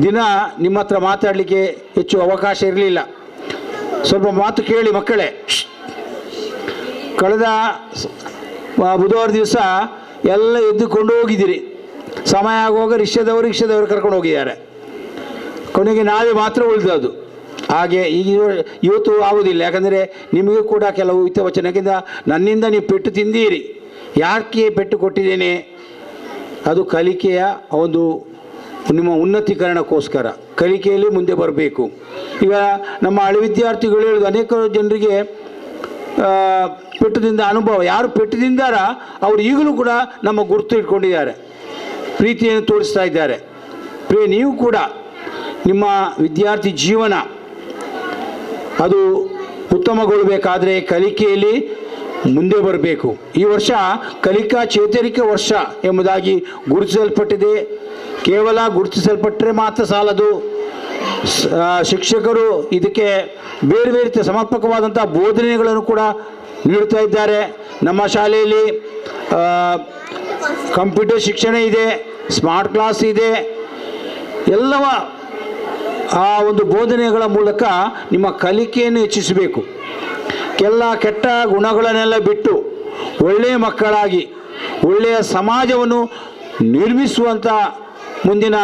ದಿನ ನಿಮ್ಮ ಹತ್ರ ಮಾತಾಡಲಿಕ್ಕೆ ಹೆಚ್ಚು ಅವಕಾಶ ಇರಲಿಲ್ಲ. ಸ್ವಲ್ಪ ಮಾತು ಕೇಳಿ ಮಕ್ಕಳೇ. ಕಳೆದ ಬುಧವಾರ ದಿವಸ ಎಲ್ಲ ಎದ್ದುಕೊಂಡು ಹೋಗಿದ್ದೀರಿ. ಸಮಯ ಆಗುವಾಗ ರಿಕ್ಷಾದವರು ಕರ್ಕೊಂಡು ಹೋಗಿದ್ದಾರೆ. ಕೊನೆಗೆ ನಾವೇ ಮಾತ್ರ ಉಳಿದದ್ದು. ಹಾಗೆ ಈಗ ಇವತ್ತು ಆಗುವುದಿಲ್ಲ. ಯಾಕಂದರೆ ನಿಮಗೂ ಕೂಡ ಕೆಲವು ಹಿತವಚನ, ಯಾಕೆಂದರೆ ನನ್ನಿಂದ ನೀವು ಪೆಟ್ಟು ತಿಂದೀರಿ. ಯಾಕೆ ಪೆಟ್ಟು ಕೊಟ್ಟಿದ್ದೇನೆ? ಅದು ಕಲಿಕೆಯ ಒಂದು ನಿಮ್ಮ ಉನ್ನತೀಕರಣಕ್ಕೋಸ್ಕರ, ಕಲಿಕೆಯಲ್ಲಿ ಮುಂದೆ ಬರಬೇಕು. ಈಗ ನಮ್ಮ ಹಳೆ ವಿದ್ಯಾರ್ಥಿಗಳು ಹೇಳೋದು, ಅನೇಕ ಜನರಿಗೆ ಪೆಟ್ಟದಿಂದ ಅನುಭವ. ಯಾರು ಪೆಟ್ಟದಿಂದಾರ ಅವರು ಈಗಲೂ ಕೂಡ ನಮ್ಮ ಗುರುತು ಇಟ್ಕೊಂಡಿದ್ದಾರೆ, ಪ್ರೀತಿಯನ್ನು ತೋರಿಸ್ತಾ ಇದ್ದಾರೆ. ಪ್ರಿಯ, ನೀವು ಕೂಡ ನಿಮ್ಮ ವಿದ್ಯಾರ್ಥಿ ಜೀವನ ಅದು ಉತ್ತಮಗೊಳ್ಳಬೇಕಾದ್ರೆ ಕಲಿಕೆಯಲ್ಲಿ ಮುಂದೆ ಬರಬೇಕು. ಈ ವರ್ಷ ಕಲಿಕಾ ಚೇತರಿಕೆ ವರ್ಷ ಎಂಬುದಾಗಿ ಗುರುತಿಸಲ್ಪಟ್ಟಿದೆ. ಕೇವಲ ಗುರುತಿಸಲ್ಪಟ್ಟರೆ ಮಾತ್ರ ಸಾಲದು. ಶಿಕ್ಷಕರು ಇದಕ್ಕೆ ಬೇರೆ ಬೇರೆ ಸಮರ್ಪಕವಾದಂಥ ಬೋಧನೆಗಳನ್ನು ಕೂಡ ನೀಡ್ತಾ ಇದ್ದಾರೆ. ನಮ್ಮ ಶಾಲೆಯಲ್ಲಿ ಕಂಪ್ಯೂಟರ್ ಶಿಕ್ಷಣ ಇದೆ, ಸ್ಮಾರ್ಟ್ ಕ್ಲಾಸ್ ಇದೆ, ಎಲ್ಲವ ಆ ಒಂದು ಬೋಧನೆಗಳ ಮೂಲಕ ನಿಮ್ಮ ಕಲಿಕೆಯನ್ನು ಹೆಚ್ಚಿಸಬೇಕು. ಕೆಟ್ಟ ಗುಣಗಳನ್ನೆಲ್ಲ ಬಿಟ್ಟು ಒಳ್ಳೆಯ ಮಕ್ಕಳಾಗಿ ಒಳ್ಳೆಯ ಸಮಾಜವನ್ನು ನಿರ್ಮಿಸುವಂಥ ಮುಂದಿನ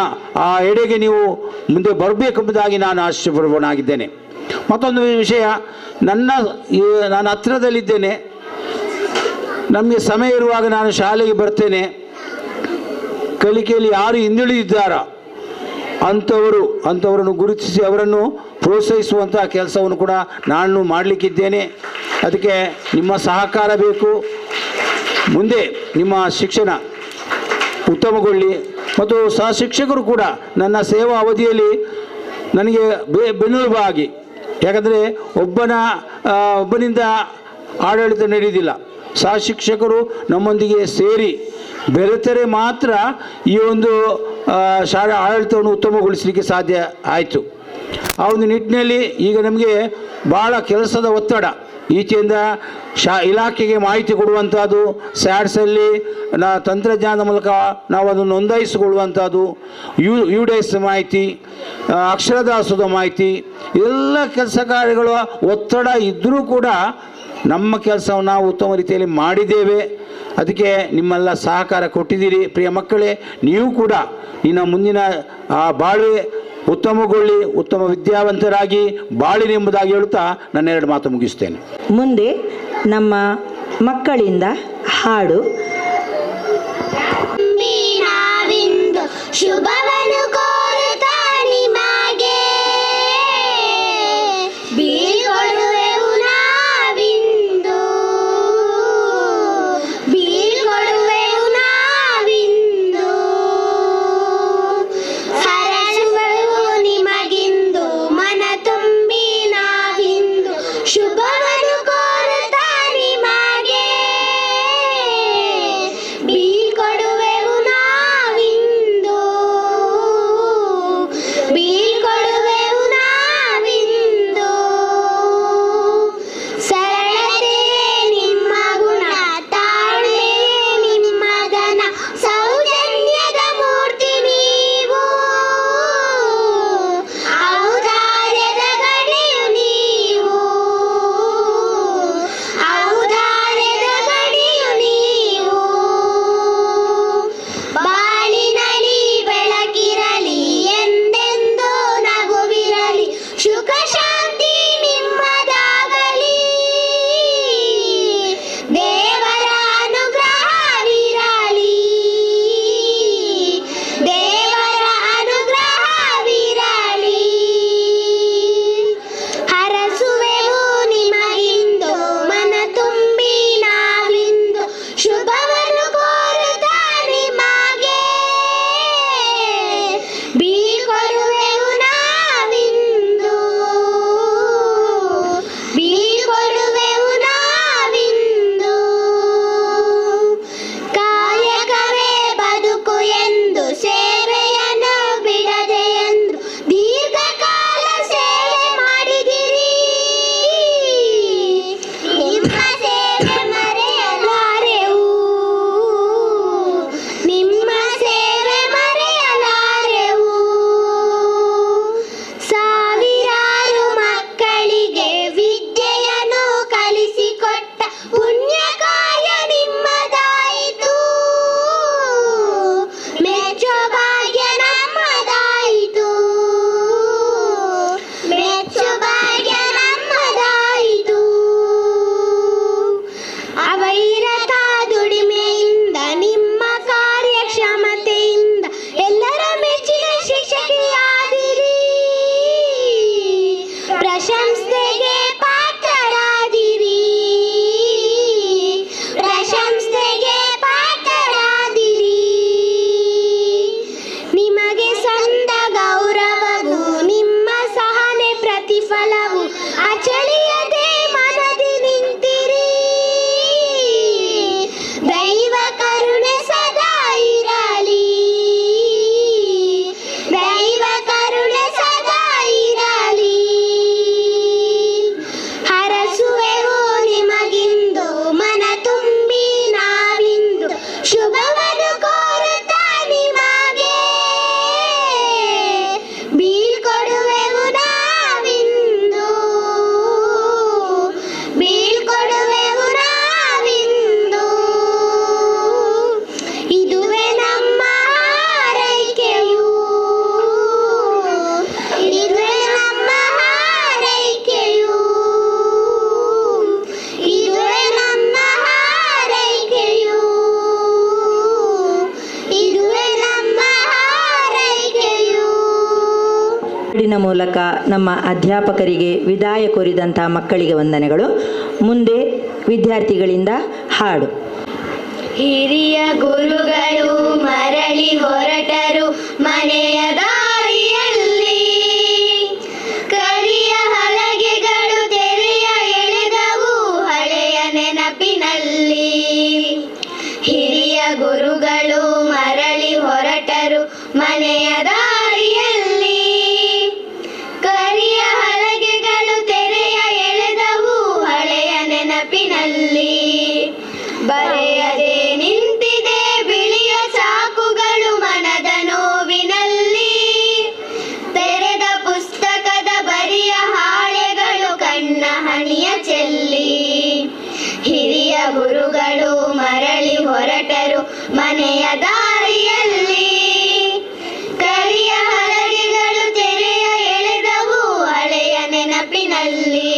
ಆ ಎಡೆಗೆ ನೀವು ಮುಂದೆ ಬರಬೇಕೆಂಬುದಾಗಿ ನಾನು ಆಶೀರ್ವಾದನಾಗಿದ್ದೇನೆ. ಮತ್ತೊಂದು ವಿಷಯ, ನಾನು ಹತ್ತಿರದಲ್ಲಿದ್ದೇನೆ, ನಮಗೆ ಸಮಯ ಇರುವಾಗ ನಾನು ಶಾಲೆಗೆ ಬರ್ತೇನೆ. ಕಲಿಕೆಯಲ್ಲಿ ಯಾರು ಹಿಂದುಳಿದಿದ್ದಾರೋ ಅಂಥವರನ್ನು ಗುರುತಿಸಿ ಅವರನ್ನು ಪ್ರೋತ್ಸಾಹಿಸುವಂಥ ಕೆಲಸವನ್ನು ಕೂಡ ನಾನು ಮಾಡಲಿಕ್ಕಿದ್ದೇನೆ. ಅದಕ್ಕೆ ನಿಮ್ಮ ಸಹಕಾರ ಬೇಕು. ಮುಂದೆ ನಿಮ್ಮ ಶಿಕ್ಷಣ ಉತ್ತಮಗೊಳ್ಳಿ ಮತ್ತು ಸಹ ಶಿಕ್ಷಕರು ಕೂಡ ನನ್ನ ಸೇವಾ ಅವಧಿಯಲ್ಲಿ ನನಗೆ ಬೆನ್ನೆಲುಬಾಗಿ, ಯಾಕಂದರೆ ಒಬ್ಬನಿಂದ ಆಡಳಿತ ನಡೆಯುವುದಿಲ್ಲ. ಸಹ ಶಿಕ್ಷಕರು ನಮ್ಮೊಂದಿಗೆ ಸೇರಿ ಬೆರೆತರೆ ಮಾತ್ರ ಈ ಒಂದು ಶಾಲಾ ಆಡಳಿತವನ್ನು ಉತ್ತಮಗೊಳಿಸಲಿಕ್ಕೆ ಸಾಧ್ಯ ಆಯಿತು. ಆ ಒಂದು ನಿಟ್ಟಿನಲ್ಲಿ ಈಗ ನಮಗೆ ಭಾಳ ಕೆಲಸದ ಒತ್ತಡ. ಈಚೆಯಿಂದ ಇಲಾಖೆಗೆ ಮಾಹಿತಿ ಕೊಡುವಂಥದ್ದು, ಸ್ಯಾಡ್ಸಲ್ಲಿ ತಂತ್ರಜ್ಞಾನದ ಮೂಲಕ ನಾವು ಅದನ್ನು ನೋಂದಾಯಿಸಿಕೊಳ್ಳುವಂಥದ್ದು, UDS ಮಾಹಿತಿ, ಅಕ್ಷರದಾಸೋಹದ ಮಾಹಿತಿ, ಎಲ್ಲ ಕೆಲಸ ಕಾರ್ಯಗಳ ಒತ್ತಡ ಇದ್ದರೂ ಕೂಡ ನಮ್ಮ ಕೆಲಸವನ್ನು ನಾವು ಉತ್ತಮ ರೀತಿಯಲ್ಲಿ ಮಾಡಿದ್ದೇವೆ. ಅದಕ್ಕೆ ನಿಮ್ಮೆಲ್ಲ ಸಹಕಾರ ಕೊಟ್ಟಿದ್ದೀರಿ. ಪ್ರಿಯ ಮಕ್ಕಳೇ, ನೀವು ಕೂಡ ಮುಂದಿನ ಬಾಳ್ವೆ ಉತ್ತಮಗೊಳ್ಳಿ, ಉತ್ತಮ ವಿದ್ಯಾವಂತರಾಗಿ ಬಾಳಿರಿ ಎಂಬುದಾಗಿ ಹೇಳುತ್ತಾ ನನ್ನ 2 ಮಾತು ಮುಗಿಸ್ತೇನೆ. ಮುಂದೆ ನಮ್ಮ ಮಕ್ಕಳಿಂದ ಹಾಡು. ಶುಭವನ್ನು ಕೋರುತ್ತಾ ನಿಮಗೆ ಬೀಳ್ಕೊಡುವೆವು ನಾವಿಂದು, ಬೀಳ್ಕೊಡುವೆವು ನಾವಿಂದು, ಹರಸುವೆವು ನಿಮಗಿಂದು ಮನ ತುಂಬಿ ನಾವಿಂದು, ಶುಭವನ್ನು ಕೋರುತ್ತಾ ನಿಮಗೆ ಬೀಳ್ಕೊಡುವೆವು ನಾವಿಂದು. ಹಾಡಿನ ಮೂಲಕ ನಮ್ಮ ಅಧ್ಯಾಪಕರಿಗೆ ವಿದಾಯ ಕೋರಿದಂತಹ ಮಕ್ಕಳಿಗೆ ವಂದನೆಗಳು. ಮುಂದೆ ವಿದ್ಯಾರ್ಥಿಗಳಿಂದ ಹಾಡು. ಹಿರಿಯ ಗುರುಗಳು ಮರಳಿ ಹೊರಟರು ಮನೆಯ ದಾರಿಯಲ್ಲಿ, ಕರಿಯ ಹಲಗೆಗಳು ತೆರೆಯ ಎಳೆದವು ಹಳೆಯ ನೆನಪಿನಲ್ಲಿ. ಹಿರಿಯ ಗುರುಗಳು ಮರಳಿ ಹೊರಟರು ಮನೆಯ ದಾರಿಯಲ್ಲಿ, ಕರಿಯ ಹಲಗೆಗಳು ತೆರೆಯ ಎಳೆದವು ಹಳೆಯ ನೆನಪಿನಲ್ಲಿ. ಬರೆಯದೆ ನಿಂತಿದೆ ಬಿಳಿಯ ಚಾಕುಗಳು ಮನದ ನೋವಿನಲ್ಲಿ, ತೆರೆದ ಪುಸ್ತಕದ ಬರಿಯ ಹಾಳೆಗಳು ಕಣ್ಣ ಹನಿಯ ಚೆಲ್ಲಿ. ಹಿರಿಯ ಗುರುಗಳು ಮರಳಿ ಹೊರಟರು ಮನೆಯ ದಾರಿಯಲ್ಲಿ, ಕರಿಯ ಹಲಗೆಗಳು ತೆರೆಯ ಎಳೆದವು ಹಳೆಯ ನೆನಪಿನಲ್ಲಿ.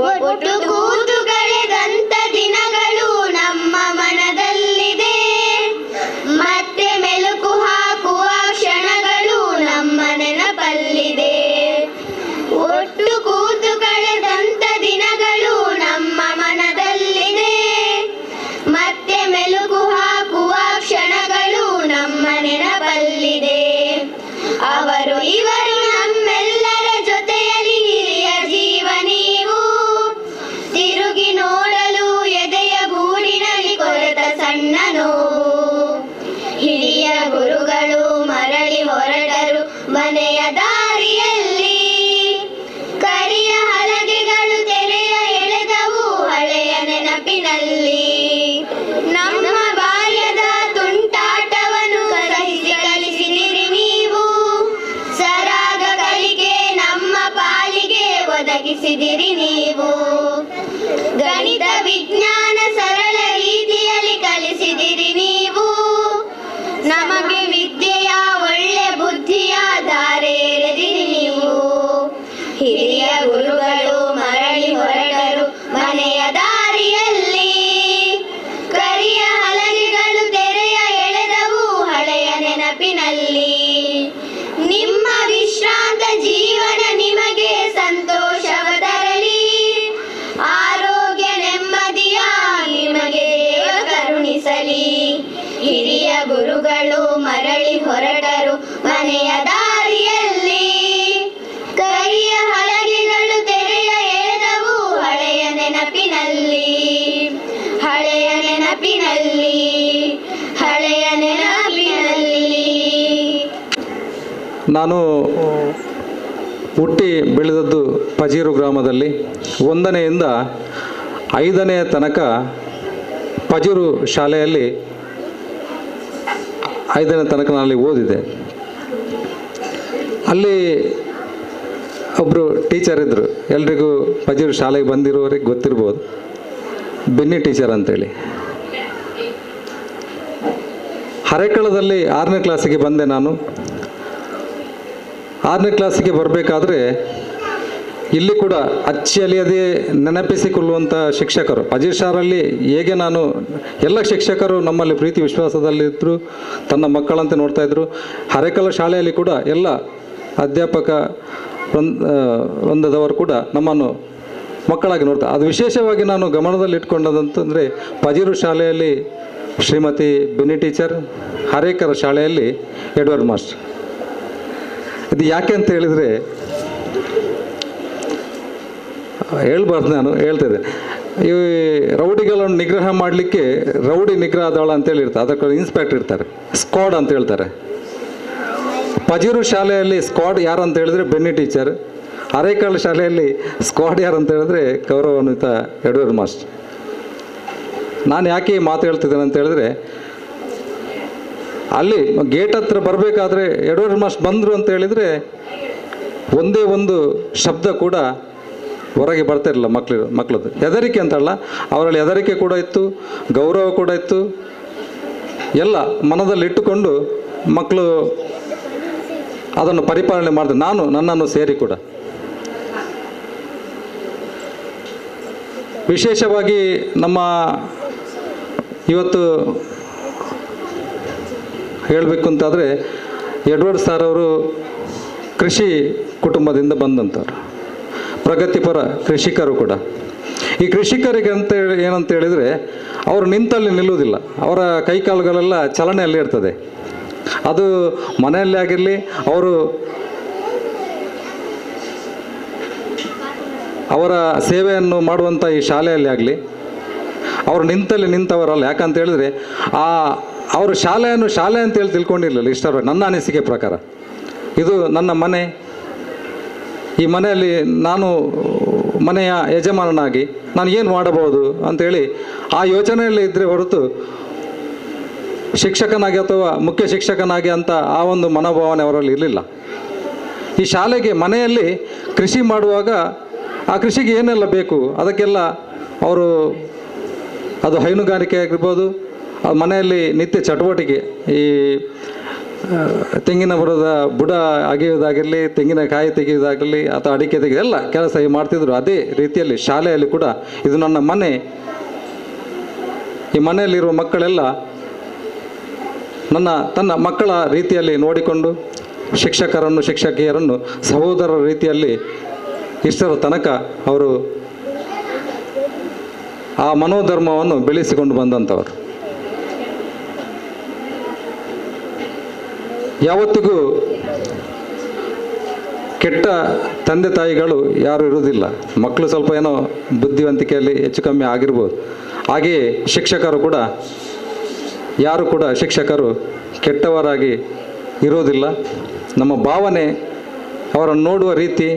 ಒಟ್ಟು ಕೂತು ಕಳೆದಂತ ದಿನಗಳು ನಮ್ಮ ಮನದಲ್ಲಿದೆ, ಮತ್ತೆ ಮೆಲುಕು ಹಾಕುವ ಕ್ಷಣಗಳು ನಮ್ಮ ನೆನಪಲ್ಲಿದೆ. ಒಟ್ಟು ಕೂತು ಕಳೆದಂತ ದಿನಗಳು ನಮ್ಮ ಮನದಲ್ಲಿದೆ, ಮತ್ತೆ ಮೆಲುಕು ಹಾಕುವ ಕ್ಷಣಗಳು ನಮ್ಮ ನೆನಪಲ್ಲಿದೆ. ಅವರು ಇವರು ನಮ್ಮೆಲ್ಲರ ಜೊತೆಯಲ್ಲಿ ಹಿರಿಯ ಜೀವ ನೀವು, ತಿರುಗಿ ನೋಡಲು ಎದೆಯ ಗೂಡಿನಲ್ಲಿ ಕೊರೆತ ಸಣ್ಣ ನೋವು. ಹಿರಿಯ ಗುರುಗಳು ಮರಳಿ ಹೊರಟರು ಮನೆಯ ದಾರಿಯಲ್ಲಿ, ಕರಿಯ ಹಲಗೆಗಳು ತೆರೆಯ ಎಳೆದವು ಹಳೆಯ ನೆನಪಿನಲ್ಲಿ. ನಮ್ಮ ಬಾಲ್ಯದ ತುಂಟಾಟವನ್ನು ಸಹಿಸಿ ಕಲಿಸಿದಿರಿ ನೀವು, ಸರಾಗ ಕಲಿಕೆ ನಮ್ಮ ಪಾಲಿಗೆ ಒದಗಿಸಿದಿರಿ ನೀವು. ಗಣಿತ ವಿಜ್ಞಾನ ಸರಳ ರೀತಿಯಲ್ಲಿ ಕಲಿಸಿದಿರಿ ನೀವು, ನಮಗೆ ವಿದ್ಯೆಯ ಒಳ್ಳೆ ಬುದ್ಧಿಯ ದಾರಿ ಎರೆದಿರಿ ನೀವು. ಹಿರಿಯ ಗುರುಗಳು ಮರಳಿ ಹೊರಟರು ಮನೆಯ ದಾರಿಯಲ್ಲಿ, ಕರಿಯ ಹಲಗೆಗಳು ತೆರೆಯ ಎಳೆದವು ಹಳೆಯ ನೆನಪಿನಲ್ಲಿ. ನಿಮ್ಮ ವಿಶ್ರಾಂತ ಜೀವನ ನಿಮಗೆ ಸಂತೋಷವ ತರಲಿ, ಆರೋಗ್ಯ ನೆಮ್ಮದಿಯ ನಿಮಗೆ ದೇವ ಕರುಣಿಸಲಿ. ಹಿರಿಯ ಗುರುಗಳು ಮರಳಿ ಹೊರಟರು ಮನೆಯ ದಾರಿಯಲ್ಲಿ, ಕರಿಯ ಹಲಗೆಗಳು ತೆರೆಯ ಎಳೆದವು ಹಳೆಯ ನೆನಪಿನಲ್ಲಿ. ಹಳೆಯ ನೆನಪಿನಲ್ಲಿ, ಹಳೆಯ ನೆನಪಿನಲ್ಲಿ. ನಾನು ಹುಟ್ಟಿ ಬೆಳೆದದ್ದು ಪಜೀರು ಗ್ರಾಮದಲ್ಲಿ. 1ನೆಯಿಂದ 5ನೇ ತನಕ ಪಜೀರು ಶಾಲೆಯಲ್ಲಿ 5ನೇ ತನಕ ನಾನಲ್ಲಿ ಓದಿದೆ. ಅಲ್ಲಿ ಒಬ್ಬರು ಟೀಚರ್ ಇದ್ದರು, ಎಲ್ರಿಗೂ ಪಜೀರು ಶಾಲೆಗೆ ಬಂದಿರೋರಿಗೆ ಗೊತ್ತಿರ್ಬೋದು, ಬೆನ್ನಿ ಟೀಚರ್ ಅಂತೇಳಿ. ಹರೇಕಳದಲ್ಲಿ 6ನೇ ಕ್ಲಾಸಿಗೆ ಬಂದೆ ನಾನು. 6ನೇ ಕ್ಲಾಸಿಗೆ ಬರಬೇಕಾದ್ರೆ ಇಲ್ಲಿ ಕೂಡ ಅಚ್ಚಲಿಯದೇ ನೆನಪಿಸಿಕೊಳ್ಳುವಂಥ ಶಿಕ್ಷಕರು. ಪಜೀರ್ ಶಾಲೆಯಲ್ಲಿ ಹೇಗೆ ನಾನು ಎಲ್ಲ ಶಿಕ್ಷಕರು ನಮ್ಮಲ್ಲಿ ಪ್ರೀತಿ ವಿಶ್ವಾಸದಲ್ಲಿದ್ದರು, ತನ್ನ ಮಕ್ಕಳಂತೆ ನೋಡ್ತಾಯಿದ್ರು. ಹರೇಕಳ ಶಾಲೆಯಲ್ಲಿ ಕೂಡ ಎಲ್ಲ ಅಧ್ಯಾಪಕ ವೃಂದದವರು ಕೂಡ ನಮ್ಮನ್ನು ಮಕ್ಕಳಾಗಿ ನೋಡ್ತಾರೆ. ಅದು ವಿಶೇಷವಾಗಿ ನಾನು ಗಮನದಲ್ಲಿ ಇಟ್ಕೊಂಡದಂತಂದರೆ ಪಜೀರು ಶಾಲೆಯಲ್ಲಿ ಶ್ರೀಮತಿ ಬೆನ್ನಿ ಟೀಚರ್, ಹರೇಕರ ಶಾಲೆಯಲ್ಲಿ ಎಡ್ವರ್ಡ್ ಮಾಸ್ಟರ್. ಇದು ಯಾಕೆ ಅಂತ ಹೇಳಿದರೆ ಹೇಳ್ಬಾರ್ದು, ನಾನು ಹೇಳ್ತಿದ್ದೆ. ಈ ರೌಡಿಗಳನ್ನು ನಿಗ್ರಹ ಮಾಡಲಿಕ್ಕೆ ರೌಡಿ ನಿಗ್ರಹ ದಳ ಅಂತೇಳಿ ಇರ್ತಾರೆ, ಅದಕ್ಕೆ ಇನ್ಸ್ಪೆಕ್ಟರ್ ಇರ್ತಾರೆ, ಸ್ಕ್ವಾಡ್ ಅಂತ ಹೇಳ್ತಾರೆ. ಪಜೀರು ಶಾಲೆಯಲ್ಲಿ ಸ್ಕ್ವಾಡ್ ಯಾರು ಅಂತ ಹೇಳಿದ್ರೆ ಬೆನ್ನಿ ಟೀಚರ್, ಹರೇಕಳ ಶಾಲೆಯಲ್ಲಿ ಸ್ಕ್ವಾಡ್ ಯಾರು ಅಂತ ಹೇಳಿದ್ರೆ ಗೌರವಾನ್ವಿತ ಎಡ್ವರ್ಡ್ ಮಾಸ್ಟರ್. ನಾನು ಯಾಕೆ ಈ ಮಾತು ಹೇಳ್ತಿದ್ದೇನೆ ಅಂತ ಹೇಳಿದ್ರೆ, ಅಲ್ಲಿ ಗೇಟ್ ಹತ್ರ ಬರಬೇಕಾದ್ರೆ ಎಡ್ವರ್ಡ್ ಮಾಸ್ಟರ್ ಬಂದರು ಅಂತ ಹೇಳಿದರೆ ಒಂದೇ ಒಂದು ಶಬ್ದ ಕೂಡ ಹೊರಗೆ ಬರ್ತಾ ಇರಲಿಲ್ಲ ಮಕ್ಕಳದ್ದು. ಹೆದರಿಕೆ ಅಂತಲ್ಲ, ಅವರಲ್ಲಿ ಹೆದರಿಕೆ ಕೂಡ ಇತ್ತು, ಗೌರವ ಕೂಡ ಇತ್ತು. ಎಲ್ಲ ಮನದಲ್ಲಿ ಇಟ್ಟುಕೊಂಡು ಮಕ್ಕಳು ಅದನ್ನು ಪರಿಪಾಲನೆ ಮಾಡಿದೆ, ನನ್ನನ್ನು ಸೇರಿ ಕೂಡ. ವಿಶೇಷವಾಗಿ ನಮ್ಮ ಇವತ್ತು ಹೇಳಬೇಕು ಅಂತಾದರೆ ಎಡ್ವರ್ಡ್ ಸರ್ ಅವರು ಕೃಷಿ ಕುಟುಂಬದಿಂದ ಬಂದಂಥವ್ರು, ಪ್ರಗತಿಪರ ಕೃಷಿಕರು ಕೂಡ. ಈ ಕೃಷಿಕರಿಗೆ ಅಂತ ಏನಂತ ಹೇಳಿದರೆ, ಅವರು ನಿಂತಲ್ಲಿ ನಿಲ್ಲುವುದಿಲ್ಲ, ಅವರ ಕೈಕಾಲುಗಳೆಲ್ಲ ಚಲನೆಯಲ್ಲಿ ಇರ್ತದೆ. ಅದು ಮನೆಯಲ್ಲೇ ಆಗಿರಲಿ, ಅವರ ಸೇವೆಯನ್ನು ಮಾಡುವಂಥ ಈ ಶಾಲೆಯಲ್ಲಿ ಆಗಲಿ, ಅವರು ನಿಂತಲ್ಲಿ ನಿಂತವರಲ್ಲ. ಯಾಕಂತ ಹೇಳಿದರೆ ಅವರು ಶಾಲೆ ಅಂತೇಳಿ ತಿಳ್ಕೊಂಡಿರಲಿಲ್ಲ. ಇಷ್ಟರ ನನ್ನ ಅನಿಸಿಕೆ ಪ್ರಕಾರ ಇದು ನನ್ನ ಮನೆ, ಈ ಮನೆಯಲ್ಲಿ ನಾನು ಮನೆಯ ಯಜಮಾನನಾಗಿ ನಾನು ಏನು ಮಾಡಬಹುದು ಅಂಥೇಳಿ ಆ ಯೋಚನೆಯಲ್ಲಿ ಇದ್ದರೆ ಹೊರತು ಶಿಕ್ಷಕನಾಗಿ ಅಥವಾ ಮುಖ್ಯ ಶಿಕ್ಷಕನಾಗಿ ಅಂತ ಆ ಒಂದು ಮನೋಭಾವನೆ ಅವರಲ್ಲಿ ಇರಲಿಲ್ಲ. ಈ ಶಾಲೆಗೆ ಮನೆಯಲ್ಲಿ ಕೃಷಿ ಮಾಡುವಾಗ ಆ ಕೃಷಿಗೆ ಏನೆಲ್ಲ ಬೇಕು ಅದಕ್ಕೆಲ್ಲ ಅವರು, ಅದು ಹೈನುಗಾರಿಕೆ ಆಗಿರ್ಬೋದು, ಅದು ಮನೆಯಲ್ಲಿ ನಿತ್ಯ ಚಟುವಟಿಕೆ, ಈ ತೆಂಗಿನ ಬುಡ ಅಗೆಯುವುದಾಗಿರಲಿ, ತೆಂಗಿನಕಾಯಿ ತೆಗೆಯುವುದಾಗಿರಲಿ ಅಥವಾ ಅಡಿಕೆ ತೆಗೆದು ಎಲ್ಲ ಕೆಲಸ ಮಾಡ್ತಿದ್ರು. ಅದೇ ರೀತಿಯಲ್ಲಿ ಶಾಲೆಯಲ್ಲಿ ಕೂಡ ಇದು ನನ್ನ ಮನೆ, ಈ ಮನೆಯಲ್ಲಿರುವ ಮಕ್ಕಳೆಲ್ಲ ತನ್ನ ಮಕ್ಕಳ ರೀತಿಯಲ್ಲಿ ನೋಡಿಕೊಂಡು ಶಿಕ್ಷಕರನ್ನು ಶಿಕ್ಷಕಿಯರನ್ನು ಸಹೋದರರ ರೀತಿಯಲ್ಲಿ ಇಷ್ಟರ ತನಕ ಅವರು ಆ ಮನೋಧರ್ಮವನ್ನು ಬೆಳೆಸಿಕೊಂಡು ಬಂದಂಥವರು. ಯಾವತ್ತಿಗೂ ಕೆಟ್ಟ ತಂದೆ ತಾಯಿಗಳು ಯಾರು ಇರುವುದಿಲ್ಲ. ಮಕ್ಕಳು ಸ್ವಲ್ಪ ಏನೋ ಬುದ್ಧಿವಂತಿಕೆಯಲ್ಲಿ ಹೆಚ್ಚು ಕಮ್ಮಿ ಆಗಿರ್ಬೋದು. ಹಾಗೆಯೇ ಶಿಕ್ಷಕರು ಕೂಡ, ಯಾರು ಕೂಡ ಶಿಕ್ಷಕರು ಕೆಟ್ಟವರಾಗಿ ಇರೋದಿಲ್ಲ. ನಮ್ಮ ಭಾವನೆ, ಅವರನ್ನು ನೋಡುವ ರೀತಿ,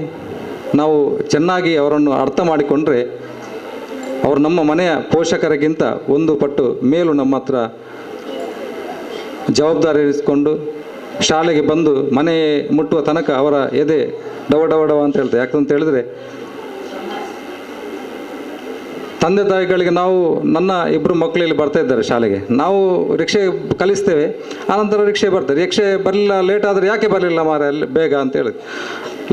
ನಾವು ಚೆನ್ನಾಗಿ ಅವರನ್ನು ಅರ್ಥ ಮಾಡಿಕೊಂಡ್ರೆ ಅವರು ನಮ್ಮ ಮನೆಯ ಪೋಷಕರಿಗಿಂತ ಒಂದು ಪಟ್ಟು ಮೇಲು ನಮ್ಮ ಹತ್ರ ಜವಾಬ್ದಾರಿ ಇರಿಸಿಕೊಂಡು ಶಾಲೆಗೆ ಬಂದು ಮನೆ ಮುಟ್ಟುವ ತನಕ ಅವರ ಎದೆ ಡವ ಅಂತ ಹೇಳ್ತಾರೆ. ಯಾಕಂತ ಹೇಳಿದರೆ ತಂದೆ ತಾಯಿಗಳಿಗೆ ನನ್ನ ಇಬ್ಬರು ಮಕ್ಕಳು ಇಲ್ಲಿ ಬರ್ತಾ ಇದ್ದಾರೆ ಶಾಲೆಗೆ, ನಾವು ರಿಕ್ಷೆ ಕಲಿಸ್ತೇವೆ, ಆನಂತರ ರಿಕ್ಷೆ ಬರ್ತಾರೆ. ರಿಕ್ಷೆ ಬರಲಿಲ್ಲ, ಲೇಟ್ ಆದರೆ ಯಾಕೆ ಬರಲಿಲ್ಲ ಮಾರ ಬೇಗ ಅಂತ ಹೇಳಿ,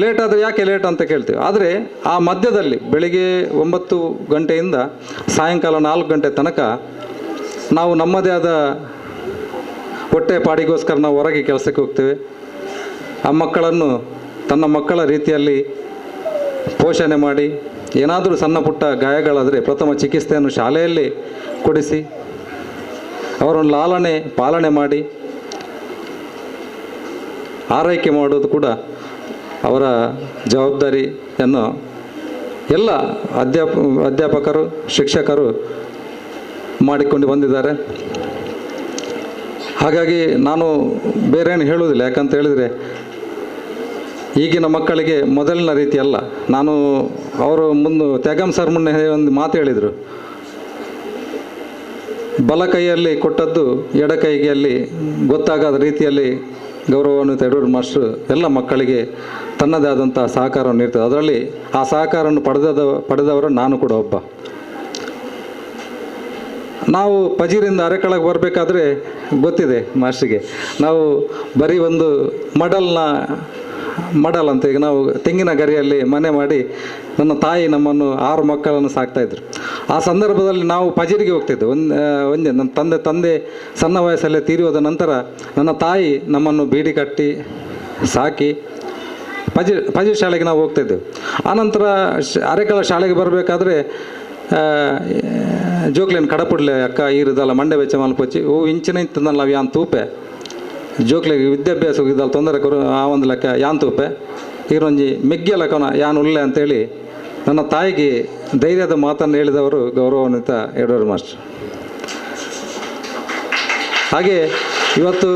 ಲೇಟ್ ಆದರೆ ಯಾಕೆ ಲೇಟ್ ಅಂತ ಕೇಳ್ತೀವಿ. ಆದರೆ ಆ ಮಧ್ಯದಲ್ಲಿ ಬೆಳಿಗ್ಗೆ 9 ಗಂಟೆಯಿಂದ ಸಾಯಂಕಾಲ 4 ಗಂಟೆ ತನಕ ನಾವು ನಮ್ಮದೇ ಆದ ಹೊಟ್ಟೆ ಪಾಡಿಗೋಸ್ಕರ ನಾವು ಹೊರಗೆ ಕೆಲಸಕ್ಕೆ ಹೋಗ್ತೇವೆ. ಆ ಮಕ್ಕಳನ್ನು ತನ್ನ ಮಕ್ಕಳ ರೀತಿಯಲ್ಲಿ ಪೋಷಣೆ ಮಾಡಿ, ಏನಾದರೂ ಸಣ್ಣ ಪುಟ್ಟ ಗಾಯಗಳಾದರೆ ಪ್ರಥಮ ಚಿಕಿತ್ಸೆಯನ್ನು ಶಾಲೆಯಲ್ಲಿ ಕೊಡಿಸಿ ಅವರನ್ನು ಲಾಲನೆ ಪಾಲನೆ ಮಾಡಿ ಆರೈಕೆ ಮಾಡೋದು ಕೂಡ ಅವರ ಜವಾಬ್ದಾರಿಯನ್ನು ಎಲ್ಲ ಅಧ್ಯಾಪಕರು ಶಿಕ್ಷಕರು ಮಾಡಿಕೊಂಡು ಬಂದಿದ್ದಾರೆ. ಹಾಗಾಗಿ ನಾನು ಬೇರೇನು ಹೇಳುವುದಿಲ್ಲ. ಯಾಕಂತ ಹೇಳಿದರೆ ಈಗಿನ ಮಕ್ಕಳಿಗೆ ಮೊದಲಿನ ರೀತಿ ಅಲ್ಲ. ಅವರು ತ್ಯಾಗಂ ಸರ್ ಮುನ್ನೆ ಒಂದು ಮಾತು ಹೇಳಿದರು, ಬಲ ಕೈಯಲ್ಲಿ ಕೊಟ್ಟದ್ದು ಎಡ ಕೈಯಲ್ಲಿ ಗೊತ್ತಾಗದ ರೀತಿಯಲ್ಲಿ ಗೌರವಾನ್ವಿತ ಯಡೂರು ಮಾಸ್ಟರ್ ಎಲ್ಲ ಮಕ್ಕಳಿಗೆ ತನ್ನದೇ ಆದಂಥ ಸಹಕಾರವನ್ನು ನೀಡ್ತದೆ. ಅದರಲ್ಲಿ ಆ ಸಹಕಾರವನ್ನು ಪಡೆದವರು ನಾನು ಕೂಡ ಒಬ್ಬ. ನಾವು ಪಜೀರಿಂದ ಅರೆಕಳಗೆ ಬರಬೇಕಾದ್ರೆ ಗೊತ್ತಿದೆ ಮಾಸ್ಟ್ರಿಗೆ, ನಾವು ಬರೀ ಒಂದು ಮಡಲ್ ಅಂತ, ಈಗ ನಾವು ತೆಂಗಿನ ಗರಿಯಲ್ಲಿ ಮನೆ ಮಾಡಿ ನನ್ನ ತಾಯಿ ನಮ್ಮನ್ನು 6 ಮಕ್ಕಳನ್ನು ಸಾಕ್ತಾಯಿದ್ರು. ಆ ಸಂದರ್ಭದಲ್ಲಿ ನಾವು ಪಜೀರಿಗೆ ಹೋಗ್ತಿದ್ದೆ. ಒಂದೇ ನನ್ನ ತಂದೆ ಸಣ್ಣ ವಯಸ್ಸಲ್ಲೇ ತೀರಿಯೋದ ನಂತರ ನನ್ನ ತಾಯಿ ನಮ್ಮನ್ನು ಬೀಡಿ ಕಟ್ಟಿ ಸಾಕಿ ಪಜೀರ್ ಶಾಲೆಗೆ ನಾವು ಹೋಗ್ತಿದ್ದೆವು. ಆನಂತರ ಅರೆಕಳ ಶಾಲೆಗೆ ಬರಬೇಕಾದ್ರೆ ಜೋಕ್ಲೇನು ಕಡಪುಡ್ಲೆ ಅಕ್ಕ ಈರುದಲ್ಲ ಮಂಡೆ ವೆಚ್ಚ ಮಲ್ಪೊಚ್ಚಿ ಇಂಚಿನ ಇತ್ತದಲ್ಲ ಅವು ಯಾನ್ ತೂಪೆ ಜೋಕ್ಲೆಗೆ ವಿದ್ಯಾಭ್ಯಾಸ ಹೋಗಿದ್ದಲ್ಲ ತೊಂದರೆ ಕೊರು ಆ ಒಂದು ಲೆಕ್ಕ ಯಾನ್ ತೂಪೆ ಈರೊಂಜಿ ಮೆಗ್ಗಿಯ ಲೆಕ್ಕನ ಯಾನ್ ಉಳ್ಳೆ ಅಂತೇಳಿ ನನ್ನ ತಾಯಿಗೆ ಧೈರ್ಯದ ಮಾತನ್ನು ಹೇಳಿದವರು ಗೌರವಾನ್ವಿತ ಯಡೂರು ಮಾಸ್ಟರ್. ಹಾಗೆ ಇವತ್ತು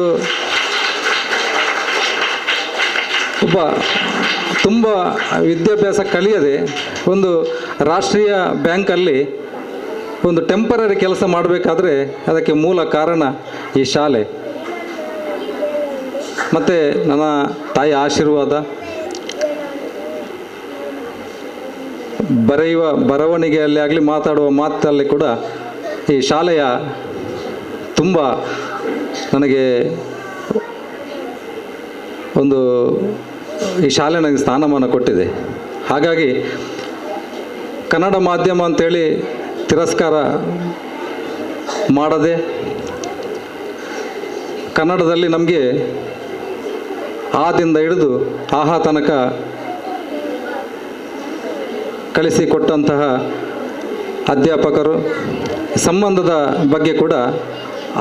ಒಬ್ಬ ತುಂಬ ವಿದ್ಯಾಭ್ಯಾಸ ಕಲಿಯದೆ ಒಂದು ರಾಷ್ಟ್ರೀಯ ಬ್ಯಾಂಕಲ್ಲಿ ಒಂದು ಟೆಂಪರರಿ ಕೆಲಸ ಮಾಡಬೇಕಾದ್ರೆ ಅದಕ್ಕೆ ಮೂಲ ಕಾರಣ ಈ ಶಾಲೆ ಮತ್ತು ನನ್ನ ತಾಯಿ ಆಶೀರ್ವಾದ. ಬರೆಯುವ ಬರವಣಿಗೆಯಲ್ಲಿ ಆಗಲಿ ಮಾತಾಡುವ ಮಾತಲ್ಲಿ ಕೂಡ ಈ ಶಾಲೆಯ ತುಂಬ ನನಗೆ ಈ ಶಾಲೆ ನನಗೆ ಸ್ಥಾನಮಾನ ಕೊಟ್ಟಿದೆ. ಹಾಗಾಗಿ ಕನ್ನಡ ಮಾಧ್ಯಮ ಅಂತೇಳಿ ತಿರಸ್ಕಾರ ಮಾಡದೆ ಕನ್ನಡದಲ್ಲಿ ನಮಗೆ ಆದಿಂದ ಹಿಡಿದು ಆಹಾ ತನಕ ಕಲಿಸಿಕೊಟ್ಟಂತಹ ಅಧ್ಯಾಪಕರು ಸಂಬಂಧದ ಬಗ್ಗೆ ಕೂಡ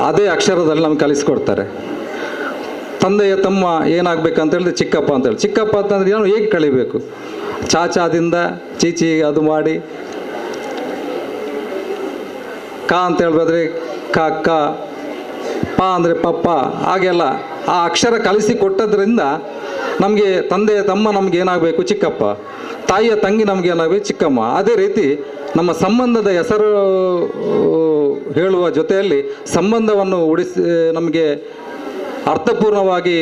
ಅದೇ ಅಕ್ಷರದಲ್ಲಿ ನಮ್ಗೆ ಕಲಿಸಿಕೊಡ್ತಾರೆ. ತಂದೆಯ ತಮ್ಮ ಏನಾಗಬೇಕಂತ ಹೇಳಿದ್ರೆ ಚಿಕ್ಕಪ್ಪ ಅಂತೇಳಿ, ಚಿಕ್ಕಪ್ಪ ಅಂತಂದ್ರೆ ಏನು ಹೇಗೆ ಕಳಿಬೇಕು, ಚಾಚಾದಿಂದ ಚೀಚಿ ಅದು ಮಾಡಿ, ಕ ಅಂತ ಹೇಳಿದ್ರೆ ಕ, ಪ ಅಂದರೆ ಪಪ್ಪ, ಹಾಗೆಲ್ಲ ಆ ಅಕ್ಷರ ಕಲಿಸಿ ಕೊಟ್ಟದ್ರಿಂದ ನಮಗೆ ತಂದೆಯ ತಮ್ಮ ನಮ್ಗೆ ಏನಾಗಬೇಕು ಚಿಕ್ಕಪ್ಪ, ತಾಯಿಯ ತಂಗಿ ನಮ್ಗೆ ಏನಾಗಬೇಕು ಚಿಕ್ಕಮ್ಮ. ಅದೇ ರೀತಿ ನಮ್ಮ ಸಂಬಂಧದ ಹೆಸರು ಹೇಳುವ ಜೊತೆಯಲ್ಲಿ ಸಂಬಂಧವನ್ನು ಉಳಿಸಿ ನಮಗೆ ಅರ್ಥಪೂರ್ಣವಾಗಿ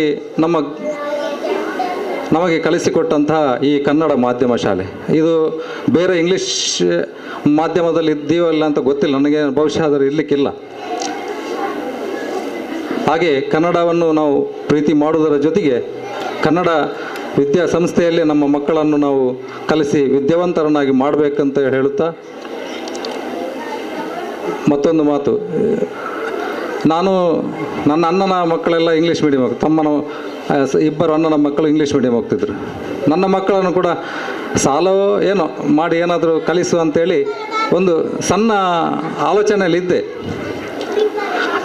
ನಮಗೆ ಕಲಿಸಿಕೊಟ್ಟಂತಹ ಈ ಕನ್ನಡ ಮಾಧ್ಯಮ ಶಾಲೆ, ಇದು ಬೇರೆ ಇಂಗ್ಲೀಷ್ ಮಾಧ್ಯಮದಲ್ಲಿ ಇದ್ದೀವೋ ಇಲ್ಲ ಅಂತ ಗೊತ್ತಿಲ್ಲ ನನಗೆ, ಬಹುಶಃ ಅದರ ಇರಲಿಕ್ಕಿಲ್ಲ. ಹಾಗೆ ಕನ್ನಡವನ್ನು ನಾವು ಪ್ರೀತಿ ಮಾಡುವುದರ ಜೊತೆಗೆ ಕನ್ನಡ ವಿದ್ಯಾಸಂಸ್ಥೆಯಲ್ಲಿ ನಮ್ಮ ಮಕ್ಕಳನ್ನು ನಾವು ಕಲಿಸಿ ವಿದ್ಯಾವಂತರನ್ನಾಗಿ ಮಾಡಬೇಕಂತ ಹೇಳುತ್ತಾ, ಮತ್ತೊಂದು ಮಾತು, ನಾನು ನನ್ನ ಅಣ್ಣನ ಮಕ್ಕಳೆಲ್ಲ ಇಂಗ್ಲೀಷ್ ಮೀಡಿಯಮ್ ಹೋಗ್ತಾರೆ, ತಮ್ಮನ ಇಬ್ಬರು ಅಣ್ಣನ ಮಕ್ಕಳು ಇಂಗ್ಲೀಷ್ ಮೀಡಿಯಮ್ ಹೋಗ್ತಿದ್ರು. ನನ್ನ ಮಕ್ಕಳನ್ನು ಕೂಡ ಸಾಲವೋ ಏನೋ ಮಾಡಿ ಏನಾದರೂ ಕಲಿಸು ಅಂತೇಳಿ ಒಂದು ಸಣ್ಣ ಆಲೋಚನೆಯಲ್ಲಿದ್ದೆ.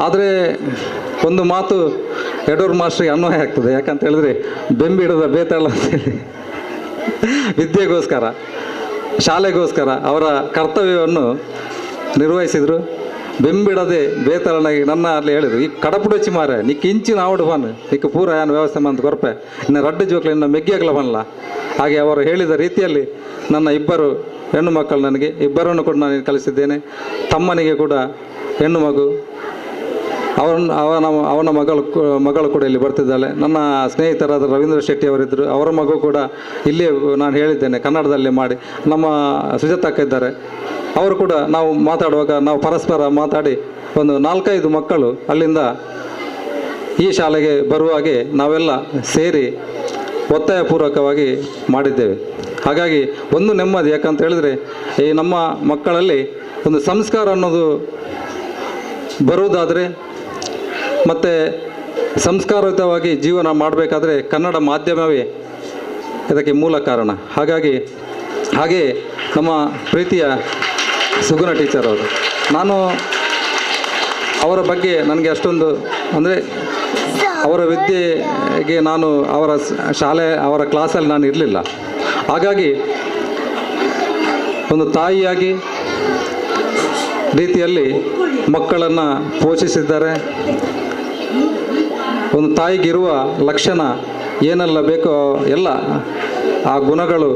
ಆದರೆ ಒಂದು ಮಾತು ಎಡೋರ್ ಮಾಸ್ಟ್ರಿಗೆ ಅನ್ವಯ ಆಗ್ತದೆ. ಯಾಕಂತ ಹೇಳಿದ್ರೆ ಬೆಂಬಿಡದ ಬೇತಾಳ ಅಂತೇಳಿ ವಿದ್ಯೆಗೋಸ್ಕರ, ಶಾಲೆಗೋಸ್ಕರ ಅವರ ಕರ್ತವ್ಯವನ್ನು ನಿರ್ವಹಿಸಿದರು. ಬೆಂಬಿಡದೆ ಬೇತಾಳನಾಗಿ ನನ್ನ ಅಲ್ಲಿ ಹೇಳಿದರು, ಈ ಕಡಪುಡಚ್ಚಿ ಮಾರೆ ನೀ ಕಿಂಚಿನ ಆವಡು ಬನ್ ಈಗ ಪೂರ ಏನು ವ್ಯವಸ್ಥೆ ಮಂತ್ ಕೊರಪೆ ಇನ್ನು ರಡ್ಡು ಜೋಕ್ಲಿ ಇನ್ನು ಮೆಗ್ಗಿಯಾಗಲ ಬನ್ನಲ್ಲ. ಹಾಗೆ ಅವರು ಹೇಳಿದ ರೀತಿಯಲ್ಲಿ ನನ್ನ ಇಬ್ಬರು ಹೆಣ್ಣು ಮಕ್ಕಳು, ನನಗೆ ಇಬ್ಬರನ್ನು ಕೂಡ ನಾನು ಕಲಿಸಿದ್ದೇನೆ. ತಮ್ಮನಿಗೆ ಕೂಡ ಹೆಣ್ಣು ಮಗು, ಅವನ ಮಗಳು ಕೂಡ ಇಲ್ಲಿ ಬರ್ತಿದ್ದಾಳೆ. ನನ್ನ ಸ್ನೇಹಿತರಾದ ರವೀಂದ್ರ ಶೆಟ್ಟಿ ಅವರಿದ್ದರು, ಅವರ ಮಗು ಕೂಡ ಇಲ್ಲೇ ನಾನು ಹೇಳಿದ್ದೇನೆ ಕನ್ನಡದಲ್ಲೇ ಮಾಡಿ. ನಮ್ಮ ಸುಜಾತಕ್ಕ ಇದ್ದಾರೆ, ಅವರು ಕೂಡ ನಾವು ಮಾತಾಡುವಾಗ ನಾವು ಪರಸ್ಪರ ಮಾತಾಡಿ ಒಂದು 4-5 ಮಕ್ಕಳು ಅಲ್ಲಿಂದ ಈ ಶಾಲೆಗೆ ಬರುವಾಗೆ ನಾವೆಲ್ಲ ಸೇರಿ ಒತ್ತಾಯಪೂರ್ವಕವಾಗಿ ಮಾಡಿದ್ದೇವೆ. ಹಾಗಾಗಿ ಒಂದು ನೆಮ್ಮದಿ, ಯಾಕಂತ ಹೇಳಿದ್ರೆ ಈ ನಮ್ಮ ಮಕ್ಕಳಲ್ಲಿ ಒಂದು ಸಂಸ್ಕಾರ ಅನ್ನೋದು ಬರುವುದಾದರೆ ಮತ್ತು ಸಂಸ್ಕಾರಯುತವಾಗಿ ಜೀವನ ಮಾಡಬೇಕಾದ್ರೆ ಕನ್ನಡ ಮಾಧ್ಯಮವೇ ಇದಕ್ಕೆ ಮೂಲ ಕಾರಣ. ಹಾಗೆ ನಮ್ಮ ಪ್ರೀತಿಯ ಸುಗುಣ ಟೀಚರ್ ಅವರು, ನಾನು ಅವರ ಬಗ್ಗೆ ನನಗೆ ಅಷ್ಟೊಂದು ಅಂದರೆ ಅವರ ವಿದ್ಯೆಗೆ ನಾನು ಅವರ ಕ್ಲಾಸಲ್ಲಿ ನಾನು ಇರಲಿಲ್ಲ. ಹಾಗಾಗಿ ಒಂದು ತಾಯಿಯಾಗಿ ರೀತಿಯಲ್ಲಿ ಮಕ್ಕಳನ್ನು ಪೋಷಿಸಿದ್ದಾರೆ. ಒಂದು ತಾಯಿಗಿರುವ ಲಕ್ಷಣ ಏನೆಲ್ಲ ಬೇಕೋ ಎಲ್ಲ ಆ ಗುಣಗಳು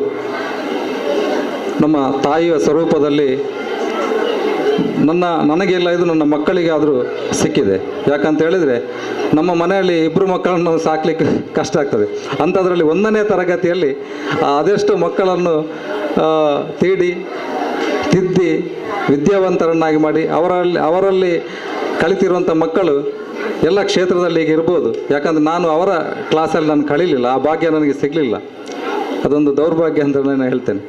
ನಮ್ಮ ತಾಯಿಯ ಸ್ವರೂಪದಲ್ಲಿ ನನಗೆಲ್ಲ ಇದು ನನ್ನ ಮಕ್ಕಳಿಗೆ ಆದರೂ ಸಿಕ್ಕಿದೆ. ಯಾಕಂತ ಹೇಳಿದರೆ ನಮ್ಮ ಮನೆಯಲ್ಲಿ ಇಬ್ಬರು ಮಕ್ಕಳನ್ನು ಸಾಕಲಿಕ್ಕೆ ಕಷ್ಟ ಆಗ್ತದೆ. ಅಂಥದ್ರಲ್ಲಿ 1ನೇ ತರಗತಿಯಲ್ಲಿ ಅದೆಷ್ಟು ಮಕ್ಕಳನ್ನು ತಿದ್ದಿ ವಿದ್ಯಾವಂತರನ್ನಾಗಿ ಮಾಡಿ ಅವರಲ್ಲಿ ಕಲಿತಿರುವಂಥ ಮಕ್ಕಳು ಎಲ್ಲ ಕ್ಷೇತ್ರದಲ್ಲಿ ಈಗ ಇರ್ಬೋದು. ಯಾಕಂದರೆ ನಾನು ಅವರ ಕ್ಲಾಸಲ್ಲಿ ನಾನು ಕಳೀಲಿಲ್ಲ, ಆ ಭಾಗ್ಯ ನನಗೆ ಸಿಗಲಿಲ್ಲ. ಅದೊಂದು ದೌರ್ಭಾಗ್ಯ ಅಂತ ನಾನು ಹೇಳ್ತೇನೆ.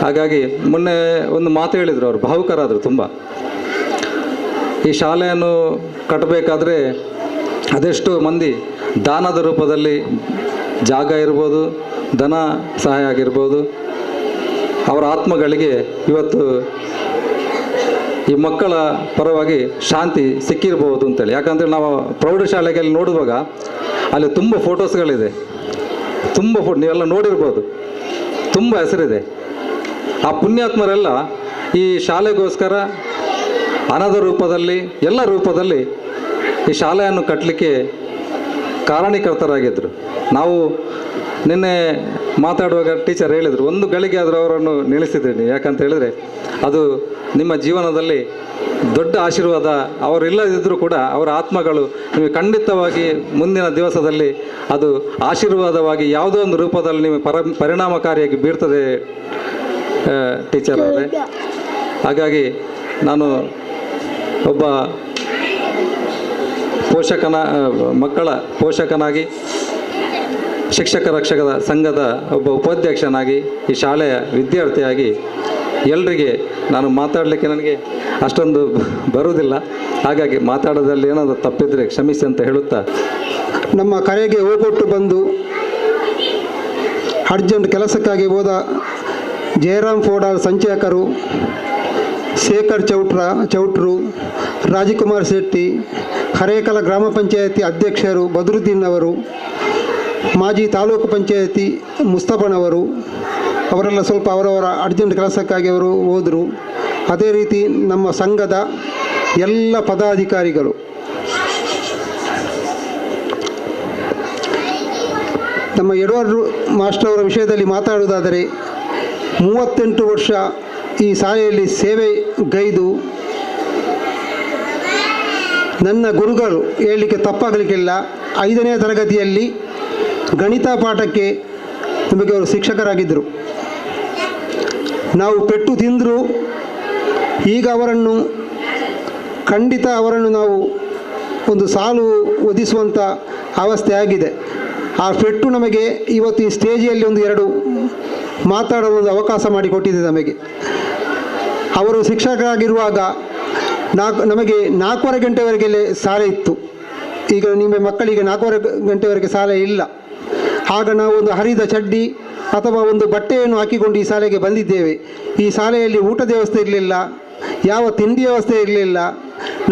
ಹಾಗಾಗಿ ಮೊನ್ನೆ ಒಂದು ಮಾತು ಹೇಳಿದರು, ಅವರು ಭಾವುಕರಾದರು ತುಂಬ. ಈ ಶಾಲೆಯನ್ನು ಕಟ್ಟಬೇಕಾದ್ರೆ ಅದೆಷ್ಟೋ ಮಂದಿ ದಾನದ ರೂಪದಲ್ಲಿ ಜಾಗ ಇರ್ಬೋದು, ಧನ ಸಹಾಯ ಆಗಿರ್ಬೋದು, ಅವರ ಆತ್ಮಗಳಿಗೆ ಇವತ್ತು ಈ ಮಕ್ಕಳ ಪರವಾಗಿ ಶಾಂತಿ ಸಿಕ್ಕಿರ್ಬೋದು ಅಂತೇಳಿ. ಯಾಕಂದರೆ ನಾವು ಪ್ರೌಢಶಾಲೆಗೆ ನೋಡುವಾಗ ಅಲ್ಲಿ ತುಂಬ ಫೋಟೋಸ್ಗಳಿದೆ, ತುಂಬ ನೀವೆಲ್ಲ ನೋಡಿರ್ಬೋದು, ತುಂಬ ಹೆಸರಿದೆ. ಆ ಪುಣ್ಯಾತ್ಮರೆಲ್ಲ ಈ ಶಾಲೆಗೋಸ್ಕರ ಹಣದ ರೂಪದಲ್ಲಿ ಎಲ್ಲ ರೂಪದಲ್ಲಿ ಈ ಶಾಲೆಯನ್ನು ಕಟ್ಟಲಿಕ್ಕೆ ಕಾರಣೀಕರ್ತರಾಗಿದ್ದರು. ನಾವು ನಿನ್ನೆ ಮಾತಾಡುವಾಗ ಟೀಚರ್ ಹೇಳಿದರು, ಒಂದು ಗಳಿಗೆ ಆದರೂ ಅವರನ್ನು ನಿಲ್ಲಿಸಿದ್ದೀನಿ. ಯಾಕಂತ ಹೇಳಿದರೆ ಅದು ನಿಮ್ಮ ಜೀವನದಲ್ಲಿ ದೊಡ್ಡ ಆಶೀರ್ವಾದ. ಅವರಿಲ್ಲದಿದ್ದರೂ ಕೂಡ ಅವರ ಆತ್ಮಗಳು ನಿಮಗೆ ಖಂಡಿತವಾಗಿ ಮುಂದಿನ ದಿವಸದಲ್ಲಿ ಅದು ಆಶೀರ್ವಾದವಾಗಿ ಯಾವುದೋ ಒಂದು ರೂಪದಲ್ಲಿ ನಿಮಗೆ ಪರಿಣಾಮಕಾರಿಯಾಗಿ ಬೀರ್ತದೆ ಟೀಚರ್ ಅವರೇ. ಹಾಗಾಗಿ ನಾನು ಒಬ್ಬ ಮಕ್ಕಳ ಪೋಷಕನಾಗಿ, ಶಿಕ್ಷಕ ರಕ್ಷಕದ ಸಂಘದ ಒಬ್ಬ ಉಪಾಧ್ಯಕ್ಷನಾಗಿ, ಈ ಶಾಲೆಯ ವಿದ್ಯಾರ್ಥಿಯಾಗಿ ಎಲ್ರಿಗೆ ನಾನು ಮಾತಾಡಲಿಕ್ಕೆ ನನಗೆ ಅಷ್ಟೊಂದು ಬರುವುದಿಲ್ಲ. ಹಾಗಾಗಿ ಮಾತಾಡೋದ್ರಲ್ಲಿ ಏನಾದರೂ ತಪ್ಪಿದರೆ ಕ್ಷಮಿಸಿ ಅಂತ ಹೇಳುತ್ತಾ ನಮ್ಮ ಕರೆಗೆ ಹೋಗೊಟ್ಟು ಬಂದು ಅರ್ಜೆಂಟ್ ಕೆಲಸಕ್ಕಾಗಿ ಹೋದ ಜಯರಾಮ್ ಫೋಡಾರ್ ಸಂಚಾಲಕರು, ಶೇಖರ್ ಚೌಟ್ರು, ರಾಜಕುಮಾರ್ ಶೆಟ್ಟಿ, ಹರೇಕಲ ಗ್ರಾಮ ಪಂಚಾಯತಿ ಅಧ್ಯಕ್ಷರು ಬದರುದ್ದೀನ್ ಅವರು, ಮಾಜಿ ತಾಲೂಕು ಪಂಚಾಯತಿ ಮುಸ್ತಫನವರು, ಅವರೆಲ್ಲ ಸ್ವಲ್ಪ ಅವರವರ ಅರ್ಜೆಂಟ್ ಕೆಲಸಕ್ಕಾಗಿ ಅವರು ಹೋದರು. ಅದೇ ರೀತಿ ನಮ್ಮ ಸಂಘದ ಎಲ್ಲ ಪದಾಧಿಕಾರಿಗಳು, ನಮ್ಮ ಎಡ್ವರ್ಡ್ ಮಾಸ್ಟರ್ ಅವರ ವಿಷಯದಲ್ಲಿ ಮಾತಾಡುವುದಾದರೆ 38 ವರ್ಷ ಈ ಶಾಲೆಯಲ್ಲಿ ಸೇವೆಗೈದು ನನ್ನ ಗುರುಗಳು ಹೇಳಲಿಕ್ಕೆ ತಪ್ಪಾಗಲಿಕ್ಕಿಲ್ಲ. 5ನೇ ತರಗತಿಯಲ್ಲಿ ಗಣಿತ ಪಾಠಕ್ಕೆ ನಮಗೆ ಅವರು ಶಿಕ್ಷಕರಾಗಿದ್ದರು. ನಾವು ಪೆಟ್ಟು ತಿಂದರೂ ಈಗ ಅವರನ್ನು ಖಂಡಿತ ಅವರನ್ನು ನಾವು ಒಂದು ಸಾಲು ಒದಿಸುವಂಥ ಅವಸ್ಥೆ ಆಗಿದೆ. ಆ ಪೆಟ್ಟು ನಮಗೆ ಇವತ್ತು ಈ ಸ್ಟೇಜಿಯಲ್ಲಿ ಒಂದು 2 ಮಾತಾಡಲು ಒಂದು ಅವಕಾಶ ಮಾಡಿಕೊಟ್ಟಿದೆ ನಮಗೆ. ಅವರು ಶಿಕ್ಷಕರಾಗಿರುವಾಗ ನಮಗೆ 4:15 ಗಂಟೆವರೆಗೆ ಶಾಲೆ ಇತ್ತು. ಈಗ ನಿಮ್ಮ ಮಕ್ಕಳಿಗೆ 4:15 ಗಂಟೆವರೆಗೆ ಶಾಲೆ ಇಲ್ಲ. ಆಗ ನಾವು ಒಂದು ಹರಿದ ಚಡ್ಡಿ ಅಥವಾ ಒಂದು ಬಟ್ಟೆಯನ್ನು ಹಾಕಿಕೊಂಡು ಈ ಶಾಲೆಗೆ ಬಂದಿದ್ದೇವೆ. ಈ ಶಾಲೆಯಲ್ಲಿ ಊಟದ ವ್ಯವಸ್ಥೆ ಇರಲಿಲ್ಲ, ಯಾವ ತಿಂಡಿ ವ್ಯವಸ್ಥೆ ಇರಲಿಲ್ಲ,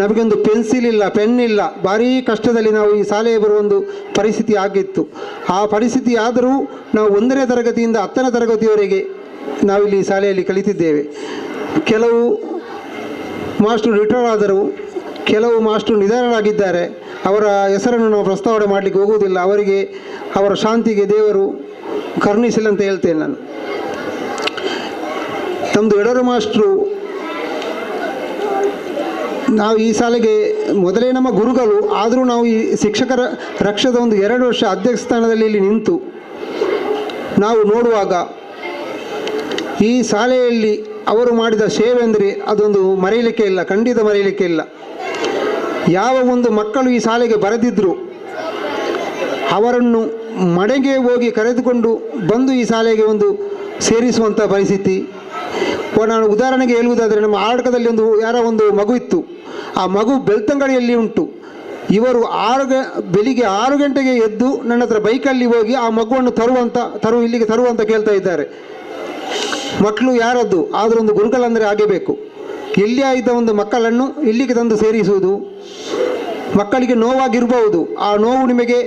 ನಮಗೊಂದು ಪೆನ್ಸಿಲ್ ಇಲ್ಲ, ಪೆನ್ ಇಲ್ಲ. ಭಾರೀ ಕಷ್ಟದಲ್ಲಿ ನಾವು ಈ ಶಾಲೆಗೆ ಬರುವ ಒಂದು ಪರಿಸ್ಥಿತಿ ಆಗಿತ್ತು. ಆ ಪರಿಸ್ಥಿತಿ ಆದರೂ ನಾವು 1ನೇ ತರಗತಿಯಿಂದ 10ನೇ ತರಗತಿಯವರೆಗೆ ನಾವಿಲ್ಲಿ ಶಾಲೆಯಲ್ಲಿ ಕಲಿತಿದ್ದೇವೆ. ಕೆಲವು ಮಾಸ್ಟರ್ ರಿಟೈರ್ ಆದರು, ಕೆಲವು ಮಾಸ್ಟರ್ ನಿಧನರಾಗಿದ್ದಾರೆ. ಅವರ ಹೆಸರನ್ನು ನಾವು ಪ್ರಸ್ತಾವನೆ ಮಾಡಲಿಕ್ಕೆ ಹೋಗುವುದಿಲ್ಲ. ಅವರಿಗೆ ಅವರ ಶಾಂತಿಗೆ ದೇವರು ಕರುಣಿಸಲಿ ಅಂತ ಹೇಳ್ತೇನೆ ನಾನು. ನಮ್ಮದು ಎಡರು ಮಾಸ್ಟ್ರು, ನಾವು ಈ ಶಾಲೆಗೆ ಮೊದಲೇ ನಮ್ಮ ಗುರುಗಳು, ಆದರೂ ನಾವು ಈ ಶಿಕ್ಷಕರ ರಕ್ಷದ ಒಂದು 2 ವರ್ಷ ಅಧ್ಯಕ್ಷ ಸ್ಥಾನದಲ್ಲಿ ಇಲ್ಲಿ ನಿಂತು ನಾವು ನೋಡುವಾಗ ಈ ಶಾಲೆಯಲ್ಲಿ ಅವರು ಮಾಡಿದ ಸೇವೆ ಅಂದರೆ ಅದೊಂದು ಮರೆಯಲಿಕ್ಕೆ ಇಲ್ಲ, ಖಂಡಿತ ಮರೆಯಲಿಕ್ಕೆ ಇಲ್ಲ. ಯಾವ ಒಂದು ಮಕ್ಕಳು ಈ ಶಾಲೆಗೆ ಬರೆದಿದ್ದರು ಅವರನ್ನು ಮನೆಗೆ ಹೋಗಿ ಕರೆದುಕೊಂಡು ಬಂದು ಈ ಶಾಲೆಗೆ ಒಂದು ಸೇರಿಸುವಂಥ ಪರಿಸ್ಥಿತಿ. ನಾನು ಉದಾಹರಣೆಗೆ ಹೇಳುವುದಾದರೆ, ನಮ್ಮ ಆಡಕದಲ್ಲಿ ಯಾರೋ ಒಂದು ಮಗು ಇತ್ತು. ಆ ಮಗು ಬೆಳ್ತಂಗಡಿಯಲ್ಲಿ ಉಂಟು. ಇವರು ಬೆಳಿಗ್ಗೆ 6 ಗಂಟೆಗೆ ಎದ್ದು ನನ್ನ ಹತ್ರ ಬೈಕಲ್ಲಿ ಹೋಗಿ ಆ ಮಗುವನ್ನು ಇಲ್ಲಿಗೆ ತರುವಂತ ಕೇಳ್ತಾ ಇದ್ದಾರೆ. ಮಕ್ಕಳು ಯಾರದ್ದು ಆದರೂ ಒಂದು ಗುರುಗಳಂದರೆ ಆಗಬೇಕು. ಎಲ್ಲಿ ಆಯ್ದ ಒಂದು ಮಕ್ಕಳನ್ನು ಇಲ್ಲಿಗೆ ತಂದು ಸೇರಿಸುವುದು. ಮಕ್ಕಳಿಗೆ ನೋವಾಗಿರ್ಬೋದು, ಆ ನೋವು ನಿಮಗೆ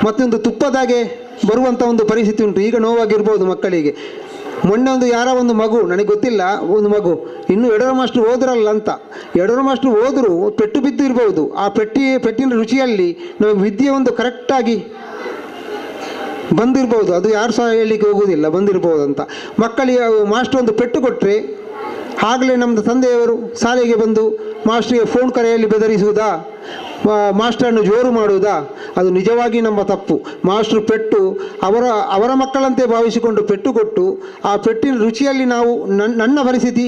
ಮತ್ತೊಂದು ತುಪ್ಪದಾಗೆ ಬರುವಂಥ ಒಂದು ಪರಿಸ್ಥಿತಿ ಉಂಟು. ಈಗ ನೋವಾಗಿರ್ಬೋದು ಮಕ್ಕಳಿಗೆ. ಮೊನ್ನೆ ಯಾರೋ ಒಂದು ಮಗು, ನನಗೆ ಗೊತ್ತಿಲ್ಲ, ಒಂದು ಮಗು ಇನ್ನೂ ಎಡರು ಮಾಸ್ಟ್ರು ಹೋದ್ರಲ್ಲ ಅಂತ, ಎಡರು ಮಾಸ್ಟ್ರು ಹೋದರೂ ಪೆಟ್ಟು ಬಿದ್ದು ಇರ್ಬೋದು. ಆ ಪೆಟ್ಟಿನ ರುಚಿಯಲ್ಲಿ ನಮಗೆ ವಿದ್ಯೆ ಒಂದು ಕರೆಕ್ಟಾಗಿ ಬಂದಿರ್ಬೋದು. ಅದು ಯಾರು ಸಹ ಹೇಳಲಿಕ್ಕೆ ಹೋಗುವುದಿಲ್ಲ, ಬಂದಿರ್ಬೋದು ಅಂತ. ಮಕ್ಕಳಿಗೆ ಮಾಸ್ಟ್ರು ಒಂದು ಪೆಟ್ಟು ಕೊಟ್ಟರೆ ಆಗಲೇ ನಮ್ಮ ತಂದೆಯವರು ಶಾಲೆಗೆ ಬಂದು ಮಾಸ್ಟ್ರಿಗೆ ಫೋನ್ ಕರೆಯಲ್ಲಿ ಬೆದರಿಸುವುದಾ, ಮಾಸ್ಟರನ್ನು ಜೋರು ಮಾಡುವುದಾ? ಅದು ನಿಜವಾಗಿ ನಮ್ಮ ತಪ್ಪು. ಮಾಸ್ಟ್ರು ಪೆಟ್ಟು ಅವರ ಮಕ್ಕಳಂತೆ ಭಾವಿಸಿಕೊಂಡು ಪೆಟ್ಟು ಕೊಟ್ಟು ಆ ಪೆಟ್ಟಿನ ರುಚಿಯಲ್ಲಿ ನಾವು ನನ್ನ ಪರಿಸ್ಥಿತಿ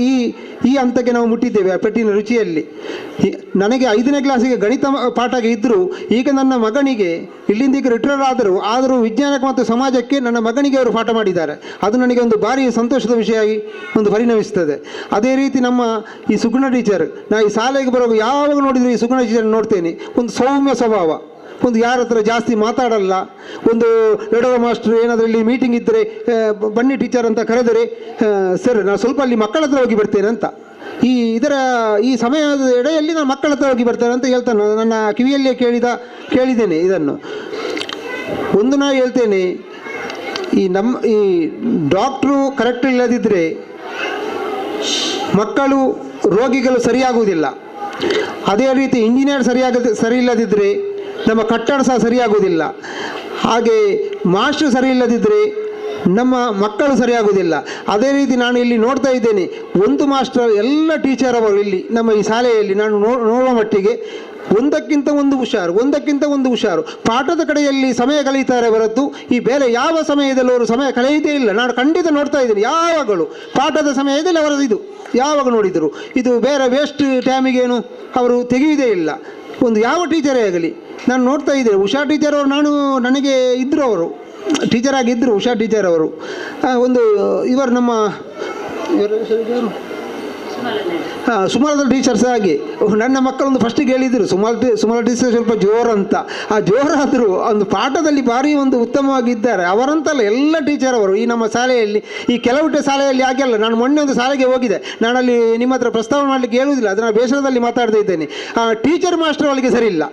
ಈ ಹಂತಕ್ಕೆ ನಾವು ಮುಟ್ಟಿದ್ದೇವೆ. ಆ ಪೆಟ್ಟಿನ ರುಚಿಯಲ್ಲಿ ನನಗೆ 5ನೇ ಕ್ಲಾಸಿಗೆ ಗಣಿತ ಪಾಠಕ್ಕೆ ಇದ್ದರೂ ಈಗ ನನ್ನ ಮಗನಿಗೆ ಇಲ್ಲಿಂದ ಈಗ ರಿಟೈರ್ ಆದರೂ ವಿಜ್ಞಾನಕ್ಕೆ ಮತ್ತು ಸಮಾಜಕ್ಕೆ ನನ್ನ ಮಗನಿಗೆ ಅವರು ಪಾಠ ಮಾಡಿದ್ದಾರೆ. ಅದು ನನಗೆ ಒಂದು ಭಾರಿ ಸಂತೋಷದ ವಿಷಯ ಆಗಿ ಒಂದು ಪರಿಣಮಿಸ್ತದೆ. ಅದೇ ರೀತಿ ನಮ್ಮ ಈ ಸುಗುಣ ಟೀಚರ್, ನಾ ಈ ಶಾಲೆಗೆ ಬರುವಾಗ ಯಾವಾಗ ನೋಡಿದರೆ ಈ ಸುಗುಣ ಟೀಚರ್ ನೋಡ್ತೇನೆ. ಒಂದು ಸೌಮ್ಯ ಸ್ವಭಾವ, ಒಂದು ಯಾರ ಹತ್ರ ಜಾಸ್ತಿ ಮಾತಾಡಲ್ಲ. ಒಂದು ಎಡವ ಮಾಸ್ಟರ್ ಏನಾದರೂ ಇಲ್ಲಿ ಮೀಟಿಂಗ್ ಇದ್ದರೆ ಬನ್ನಿ ಟೀಚರ್ ಅಂತ ಕರೆದರೆ, ಸರ್ ನಾನು ಸ್ವಲ್ಪ ಅಲ್ಲಿ ಮಕ್ಕಳ ಹತ್ರ ಹೋಗಿ ಬರ್ತೇನೆ ಅಂತ, ಈ ಸಮಯದ ಎಡೆಯಲ್ಲಿ ನಾನು ಮಕ್ಕಳ ಹತ್ರ ಹೋಗಿ ಬರ್ತೇನೆ ಅಂತ ಹೇಳ್ತಾನೆ. ನನ್ನ ಕಿವಿಯಲ್ಲೇ ಕೇಳಿದ್ದೇನೆ ಇದನ್ನು. ಒಂದು ನಾ ಹೇಳ್ತೇನೆ, ಈ ಡಾಕ್ಟ್ರು ಕರೆಕ್ಟ್ ಇಲ್ಲದಿದ್ದರೆ ಮಕ್ಕಳು ರೋಗಿಗಳು ಸರಿಯಾಗುವುದಿಲ್ಲ. ಅದೇ ರೀತಿ ಇಂಜಿನಿಯರ್ ಸರಿ ಇಲ್ಲದಿದ್ದರೆ ನಮ್ಮ ಕಟ್ಟಡ ಸಹ ಸರಿಯಾಗುವುದಿಲ್ಲ. ಹಾಗೆ ಮಾಸ್ಟರ್ ಸರಿ ಇಲ್ಲದಿದ್ದರೆ ನಮ್ಮ ಮಕ್ಕಳು ಸರಿಯಾಗುವುದಿಲ್ಲ. ಅದೇ ರೀತಿ ನಾನು ಇಲ್ಲಿ ನೋಡ್ತಾ ಇದ್ದೇನೆ, ಒಂದು ಮಾಸ್ಟರ್ ಎಲ್ಲ ಟೀಚರ್ ಅವರು ಇಲ್ಲಿ ನಮ್ಮ ಈ ಶಾಲೆಯಲ್ಲಿ ನಾನು ನೋಡುವ ಮಟ್ಟಿಗೆ ಒಂದಕ್ಕಿಂತ ಒಂದು ಹುಷಾರು ಪಾಠದ ಕಡೆಯಲ್ಲಿ ಸಮಯ ಕಳೀತಾರೆ ಹೊರತು ಈ ಬೇರೆ ಯಾವ ಸಮಯದಲ್ಲಿ ಅವರು ಸಮಯ ಕಳೆಯುವುದೇ ಇಲ್ಲ. ನಾನು ಖಂಡಿತ ನೋಡ್ತಾ ಇದ್ದೀನಿ, ಯಾವಾಗಲೂ ಪಾಠದ ಸಮಯದಲ್ಲಿ ಅವರದ್ದು ಇದು ಯಾವಾಗ ನೋಡಿದರು ಇದು ಬೇರೆ ವೇಸ್ಟ್ ಟೈಮಿಗೇನು ಅವರು ತೆಗೆಯುವುದೇ ಇಲ್ಲ. ಒಂದು ಯಾವ ಟೀಚರೇ ಆಗಲಿ ನಾನು ನೋಡ್ತಾ ಇದ್ದೇನೆ. ಉಷಾ ಟೀಚರ್ ಅವರು ನನಗೆ ಇದ್ದರು, ಅವರು ಟೀಚರ್ ಆಗಿದ್ದರು. ಉಷಾ ಟೀಚರ್ ಅವರು ಇವರು ನಮ್ಮ ಸುಮಾರು ಟೀಚರ್ಸ್ ಆಗಿ ನನ್ನ ಮಕ್ಕಳೊಂದು ಫಸ್ಟಿಗೆ ಹೇಳಿದರು ಸುಮಾರು ಟೀಚರ್ ಸ್ವಲ್ಪ ಜೋರಂತ. ಆ ಜೋರಾದರೂ ಒಂದು ಪಾಠದಲ್ಲಿ ಭಾರಿ ಒಂದು ಉತ್ತಮವಾಗಿದ್ದಾರೆ. ಅವರಂತಲ್ಲ, ಎಲ್ಲ ಟೀಚರ್ ಅವರು ಈ ನಮ್ಮ ಶಾಲೆಯಲ್ಲಿ, ಈ ಕೆಲವುಟೆ ಶಾಲೆಯಲ್ಲಿ ಹಾಗೆಲ್ಲ. ನಾನು ಮೊನ್ನೆ ಒಂದು ಶಾಲೆಗೆ ಹೋಗಿದೆ, ನಾನಲ್ಲಿ ನಿಮ್ಮ ಹತ್ರ ಪ್ರಸ್ತಾವನೆ ಮಾಡಲಿಕ್ಕೆ ಹೇಳುವುದಿಲ್ಲ, ಅದನ್ನು ಬೇಸರದಲ್ಲಿ ಮಾತಾಡ್ತಾ ಇದ್ದೇನೆ. ಟೀಚರ್ ಮಾಸ್ಟರ್ ಒಳಗೆ ಸರಿ ಇಲ್ಲ,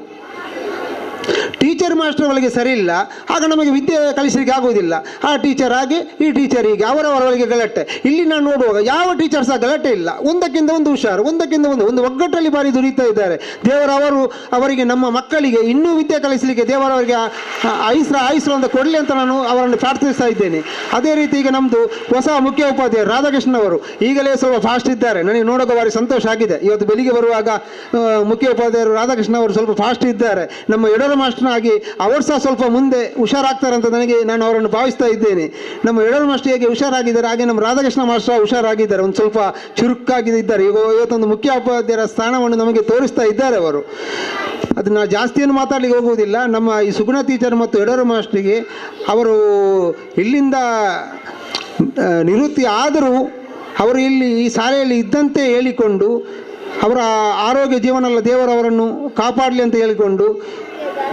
ಟೀಚರ್ ಮಾಸ್ಟರ್ ಒಳಗೆ ಸರಿ ಇಲ್ಲ, ಆಗ ನಮಗೆ ವಿದ್ಯೆ ಕಲಿಸಲಿಕ್ಕೆ ಆಗುವುದಿಲ್ಲ. ಆ ಟೀಚರ್ ಹಾಗೆ, ಈ ಟೀಚರ್ ಹೀಗೆ, ಅವರವರೊಳಗೆ ಗಲಾಟೆ. ಇಲ್ಲಿ ನಾನು ನೋಡುವಾಗ ಯಾವ ಟೀಚರ್ ಸಹ ಗಲಾಟೆ ಇಲ್ಲ, ಒಂದಕ್ಕಿಂತ ಒಂದು ಹುಷಾರು, ಒಂದಕ್ಕಿಂತ ಒಂದು ಒಗ್ಗಟ್ಟಲ್ಲಿ ಬಾರಿ ದುಡಿತಾ ಇದ್ದಾರೆ. ಅವರಿಗೆ ನಮ್ಮ ಮಕ್ಕಳಿಗೆ ಇನ್ನೂ ವಿದ್ಯೆ ಕಲಿಸಲಿಕ್ಕೆ ದೇವರವರಿಗೆ ಆಯುಸ್ರ ಅಂತ ಕೊಡಲಿ ಅಂತ ನಾನು ಅವರನ್ನು ಪ್ರಾರ್ಥಿಸ್ತಾ ಇದ್ದೇನೆ. ಅದೇ ರೀತಿ ಈಗ ನಮ್ಮದು ಹೊಸ ಮುಖ್ಯ ಉಪಾಧ್ಯಾಯರು ರಾಧಾಕೃಷ್ಣ ಅವರು ಈಗಲೇ ಸ್ವಲ್ಪ ಫಾಸ್ಟ್ ಇದ್ದಾರೆ, ನನಗೆ ನೋಡೋಕೆ ಭಾರಿ ಸಂತೋಷ ಆಗಿದೆ. ಇವತ್ತು ಬೆಳಿಗ್ಗೆ ಬರುವಾಗ ಮುಖ್ಯ ಉಪಾಧ್ಯಾಯರು ರಾಧಾಕೃಷ್ಣ ಅವರು ಸ್ವಲ್ಪ ಫಾಸ್ಟ್ ಇದ್ದಾರೆ. ನಮ್ಮ ಎಡರ ಮಾಸ್ಟರ್ನಾಗಿ ಅವರು ಸಹ ಸ್ವಲ್ಪ ಮುಂದೆ ಹುಷಾರಾಗ್ತಾರೆ ಅಂತ ನಾನು ಅವರನ್ನು ಭಾವಿಸ್ತಾ ಇದ್ದೇನೆ. ನಮ್ಮ ಎಡರ ಮಾಸ್ಟರ್ ಹೇಗೆ ಹುಷಾರಾಗಿದ್ದಾರೆ, ಹಾಗೆ ನಮ್ಮ ರಾಧಾಕೃಷ್ಣ ಮಾಸ್ಟರ್ ಹುಷಾರಾಗಿದ್ದಾರೆ, ಒಂದು ಸ್ವಲ್ಪ ಚುರುಕಾಗಿದ್ದಾರೆ. ಇವತ್ತೊಂದು ಮುಖ್ಯ ಉಪಾಧ್ಯಾಯರ ಸ್ಥಾನವನ್ನು ನಮಗೆ ತೋರಿಸ್ತಾ ಇದ್ದಾರೆ ಅವರು. ಅದನ್ನು ಜಾಸ್ತಿಯನ್ನು ಮಾತಾಡಲಿಕ್ಕೆ ಹೋಗುವುದಿಲ್ಲ. ನಮ್ಮ ಈ ಸುಗುಣ ಟೀಚರ್ ಮತ್ತು ಎಡರ ಮಾಸ್ಟರಿಗೆ ಅವರು ಇಲ್ಲಿಂದ ನಿವೃತ್ತಿ ಆದರೂ ಅವರು ಇಲ್ಲಿ ಈ ಶಾಲೆಯಲ್ಲಿ ಇದ್ದಂತೆ ಹೇಳಿಕೊಂಡು ಅವರ ಆರೋಗ್ಯ ಜೀವನ ದೇವರವರನ್ನು ಕಾಪಾಡಲಿ ಅಂತ ಹೇಳಿಕೊಂಡು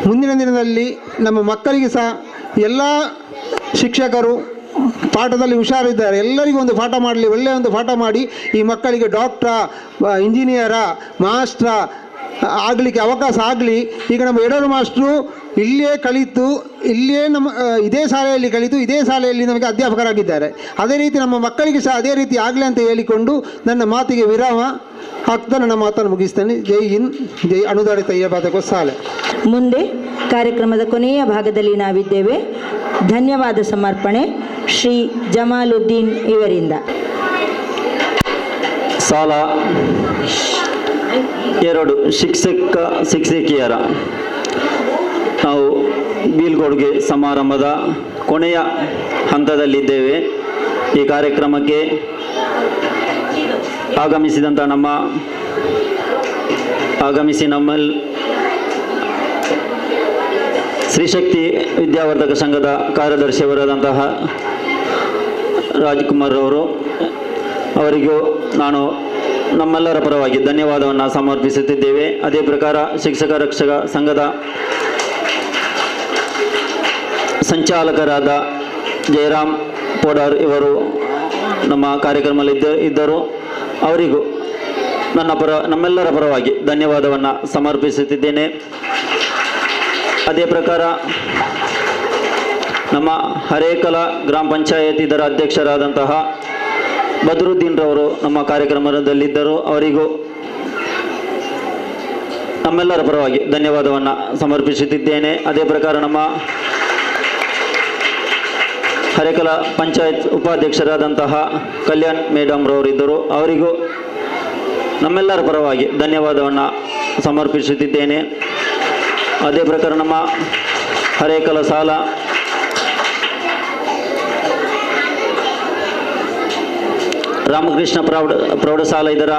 ಮುಂದಿನ ದಿನದಲ್ಲಿ ನಮ್ಮ ಮಕ್ಕಳಿಗೆ ಸಹ ಎಲ್ಲ ಶಿಕ್ಷಕರು ಪಾಠದಲ್ಲಿ ಹುಷಾರಿದ್ದಾರೆ, ಎಲ್ಲರಿಗೂ ಒಂದು ಪಾಠ ಮಾಡಲಿ, ಒಳ್ಳೆಯ ಒಂದು ಪಾಠ ಮಾಡಿ ಈ ಮಕ್ಕಳಿಗೆ ಡಾಕ್ಟ್ರಾ, ಇಂಜಿನಿಯರಾ, ಮಾಸ್ಟ್ರಾ ಆಗಲಿಕ್ಕೆ ಅವಕಾಶ ಆಗಲಿ. ಈಗ ನಮ್ಮ ಎಡರು ಮಾಸ್ಟ್ರು ಇಲ್ಲಿಯೇ ಕಲಿತು, ಇಲ್ಲಿಯೇ ಇದೇ ಶಾಲೆಯಲ್ಲಿ ಕಲಿತು ಇದೇ ಶಾಲೆಯಲ್ಲಿ ನಮಗೆ ಅಧ್ಯಾಪಕರಾಗಿದ್ದಾರೆ. ಅದೇ ರೀತಿ ನಮ್ಮ ಮಕ್ಕಳಿಗೆ ಸಹ ಅದೇ ರೀತಿ ಆಗಲಿ ಅಂತ ಹೇಳಿಕೊಂಡು ನನ್ನ ಮಾತಿಗೆ ವಿರಾಮ ಹಾಕ್ತಾ ನನ್ನ ಮಾತನ್ನು ಮುಗಿಸ್ತೇನೆ. ಜೈ ಹಿಂದ್, ಜೈ ಅನುದಾನಿತ ಅಯ್ಯಬಾದಕೋ ಶಾಲೆ. ಮುಂದೆ ಕಾರ್ಯಕ್ರಮದ ಕೊನೆಯ ಭಾಗದಲ್ಲಿ ನಾವಿದ್ದೇವೆ. ಧನ್ಯವಾದ ಸಮರ್ಪಣೆ ಶ್ರೀ ಜಮಾಲುದ್ದೀನ್ ಇವರಿಂದ. ಸಾಲ 2 ಶಿಕ್ಷಕಿಯರ ನಾವು ಬೀಳ್ಕೊಡುಗೆ ಸಮಾರಂಭದ ಕೊನೆಯ ಹಂತದಲ್ಲಿದ್ದೇವೆ. ಈ ಕಾರ್ಯಕ್ರಮಕ್ಕೆ ಆಗಮಿಸಿದಂಥ ನಮ್ಮಲ್ಲಿ ಶ್ರೀಶಕ್ತಿ ವಿದ್ಯಾವರ್ಧಕ ಸಂಘದ ಕಾರ್ಯದರ್ಶಿಯವರಾದಂತಹ ರಾಜ್ಕುಮಾರ್ ಅವರಿಗೂ ನಾನು ನಮ್ಮೆಲ್ಲರ ಪರವಾಗಿ ಧನ್ಯವಾದವನ್ನು ಸಮರ್ಪಿಸುತ್ತಿದ್ದೇವೆ. ಅದೇ ಪ್ರಕಾರ ಶಿಕ್ಷಕ ರಕ್ಷಕ ಸಂಘದ ಸಂಚಾಲಕರಾದ ಜಯರಾಮ್ ಪೋಡಾರ್ ಇವರು ನಮ್ಮ ಕಾರ್ಯಕ್ರಮದಲ್ಲಿ ಇದ್ದರು. ಅವರಿಗೂ ನಮ್ಮೆಲ್ಲರ ಪರವಾಗಿ ಧನ್ಯವಾದವನ್ನು ಸಮರ್ಪಿಸುತ್ತಿದ್ದೇನೆ. ಅದೇ ಪ್ರಕಾರ ನಮ್ಮ ಹರೇಕಲ ಗ್ರಾಮ ಪಂಚಾಯತ್ ಇದರ ಅಧ್ಯಕ್ಷರಾದಂತಹ ಬದ್ರುದ್ದೀನ್ ರವರು ನಮ್ಮ ಕಾರ್ಯಕ್ರಮದಲ್ಲಿದ್ದರು. ಅವರಿಗೂ ನಮ್ಮೆಲ್ಲರ ಪರವಾಗಿ ಧನ್ಯವಾದವನ್ನು ಸಮರ್ಪಿಸುತ್ತಿದ್ದೇನೆ. ಅದೇ ಪ್ರಕಾರ ನಮ್ಮ ಹರೇಕಲ ಪಂಚಾಯತ್ ಉಪಾಧ್ಯಕ್ಷರಾದಂತಹ ಕಲ್ಯಾಣ್ ಮೇಡಮ್ ರವರಿದ್ದರು. ಅವರಿಗೂ ನಮ್ಮೆಲ್ಲರ ಪರವಾಗಿ ಧನ್ಯವಾದವನ್ನು ಸಮರ್ಪಿಸುತ್ತಿದ್ದೇನೆ. ಅದೇ ಪ್ರಕಾರ ನಮ್ಮ ಹರೇಕಲ ಸಾಲ ರಾಮಕೃಷ್ಣ ಪ್ರೌಢಶಾಲಾ ಇದರ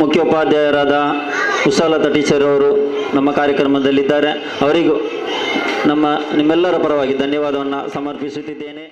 ಮುಖ್ಯೋಪಾಧ್ಯಾಯರಾದ ಕುಶಾಲತಾ ಟೀಚರ್ ಅವರು ನಮ್ಮ ಕಾರ್ಯಕ್ರಮದಲ್ಲಿದ್ದಾರೆ. ಅವರಿಗೂ ನಿಮ್ಮೆಲ್ಲರ ಪರವಾಗಿ ಧನ್ಯವಾದವನ್ನು ಸಮರ್ಪಿಸುತ್ತಿದ್ದೇನೆ.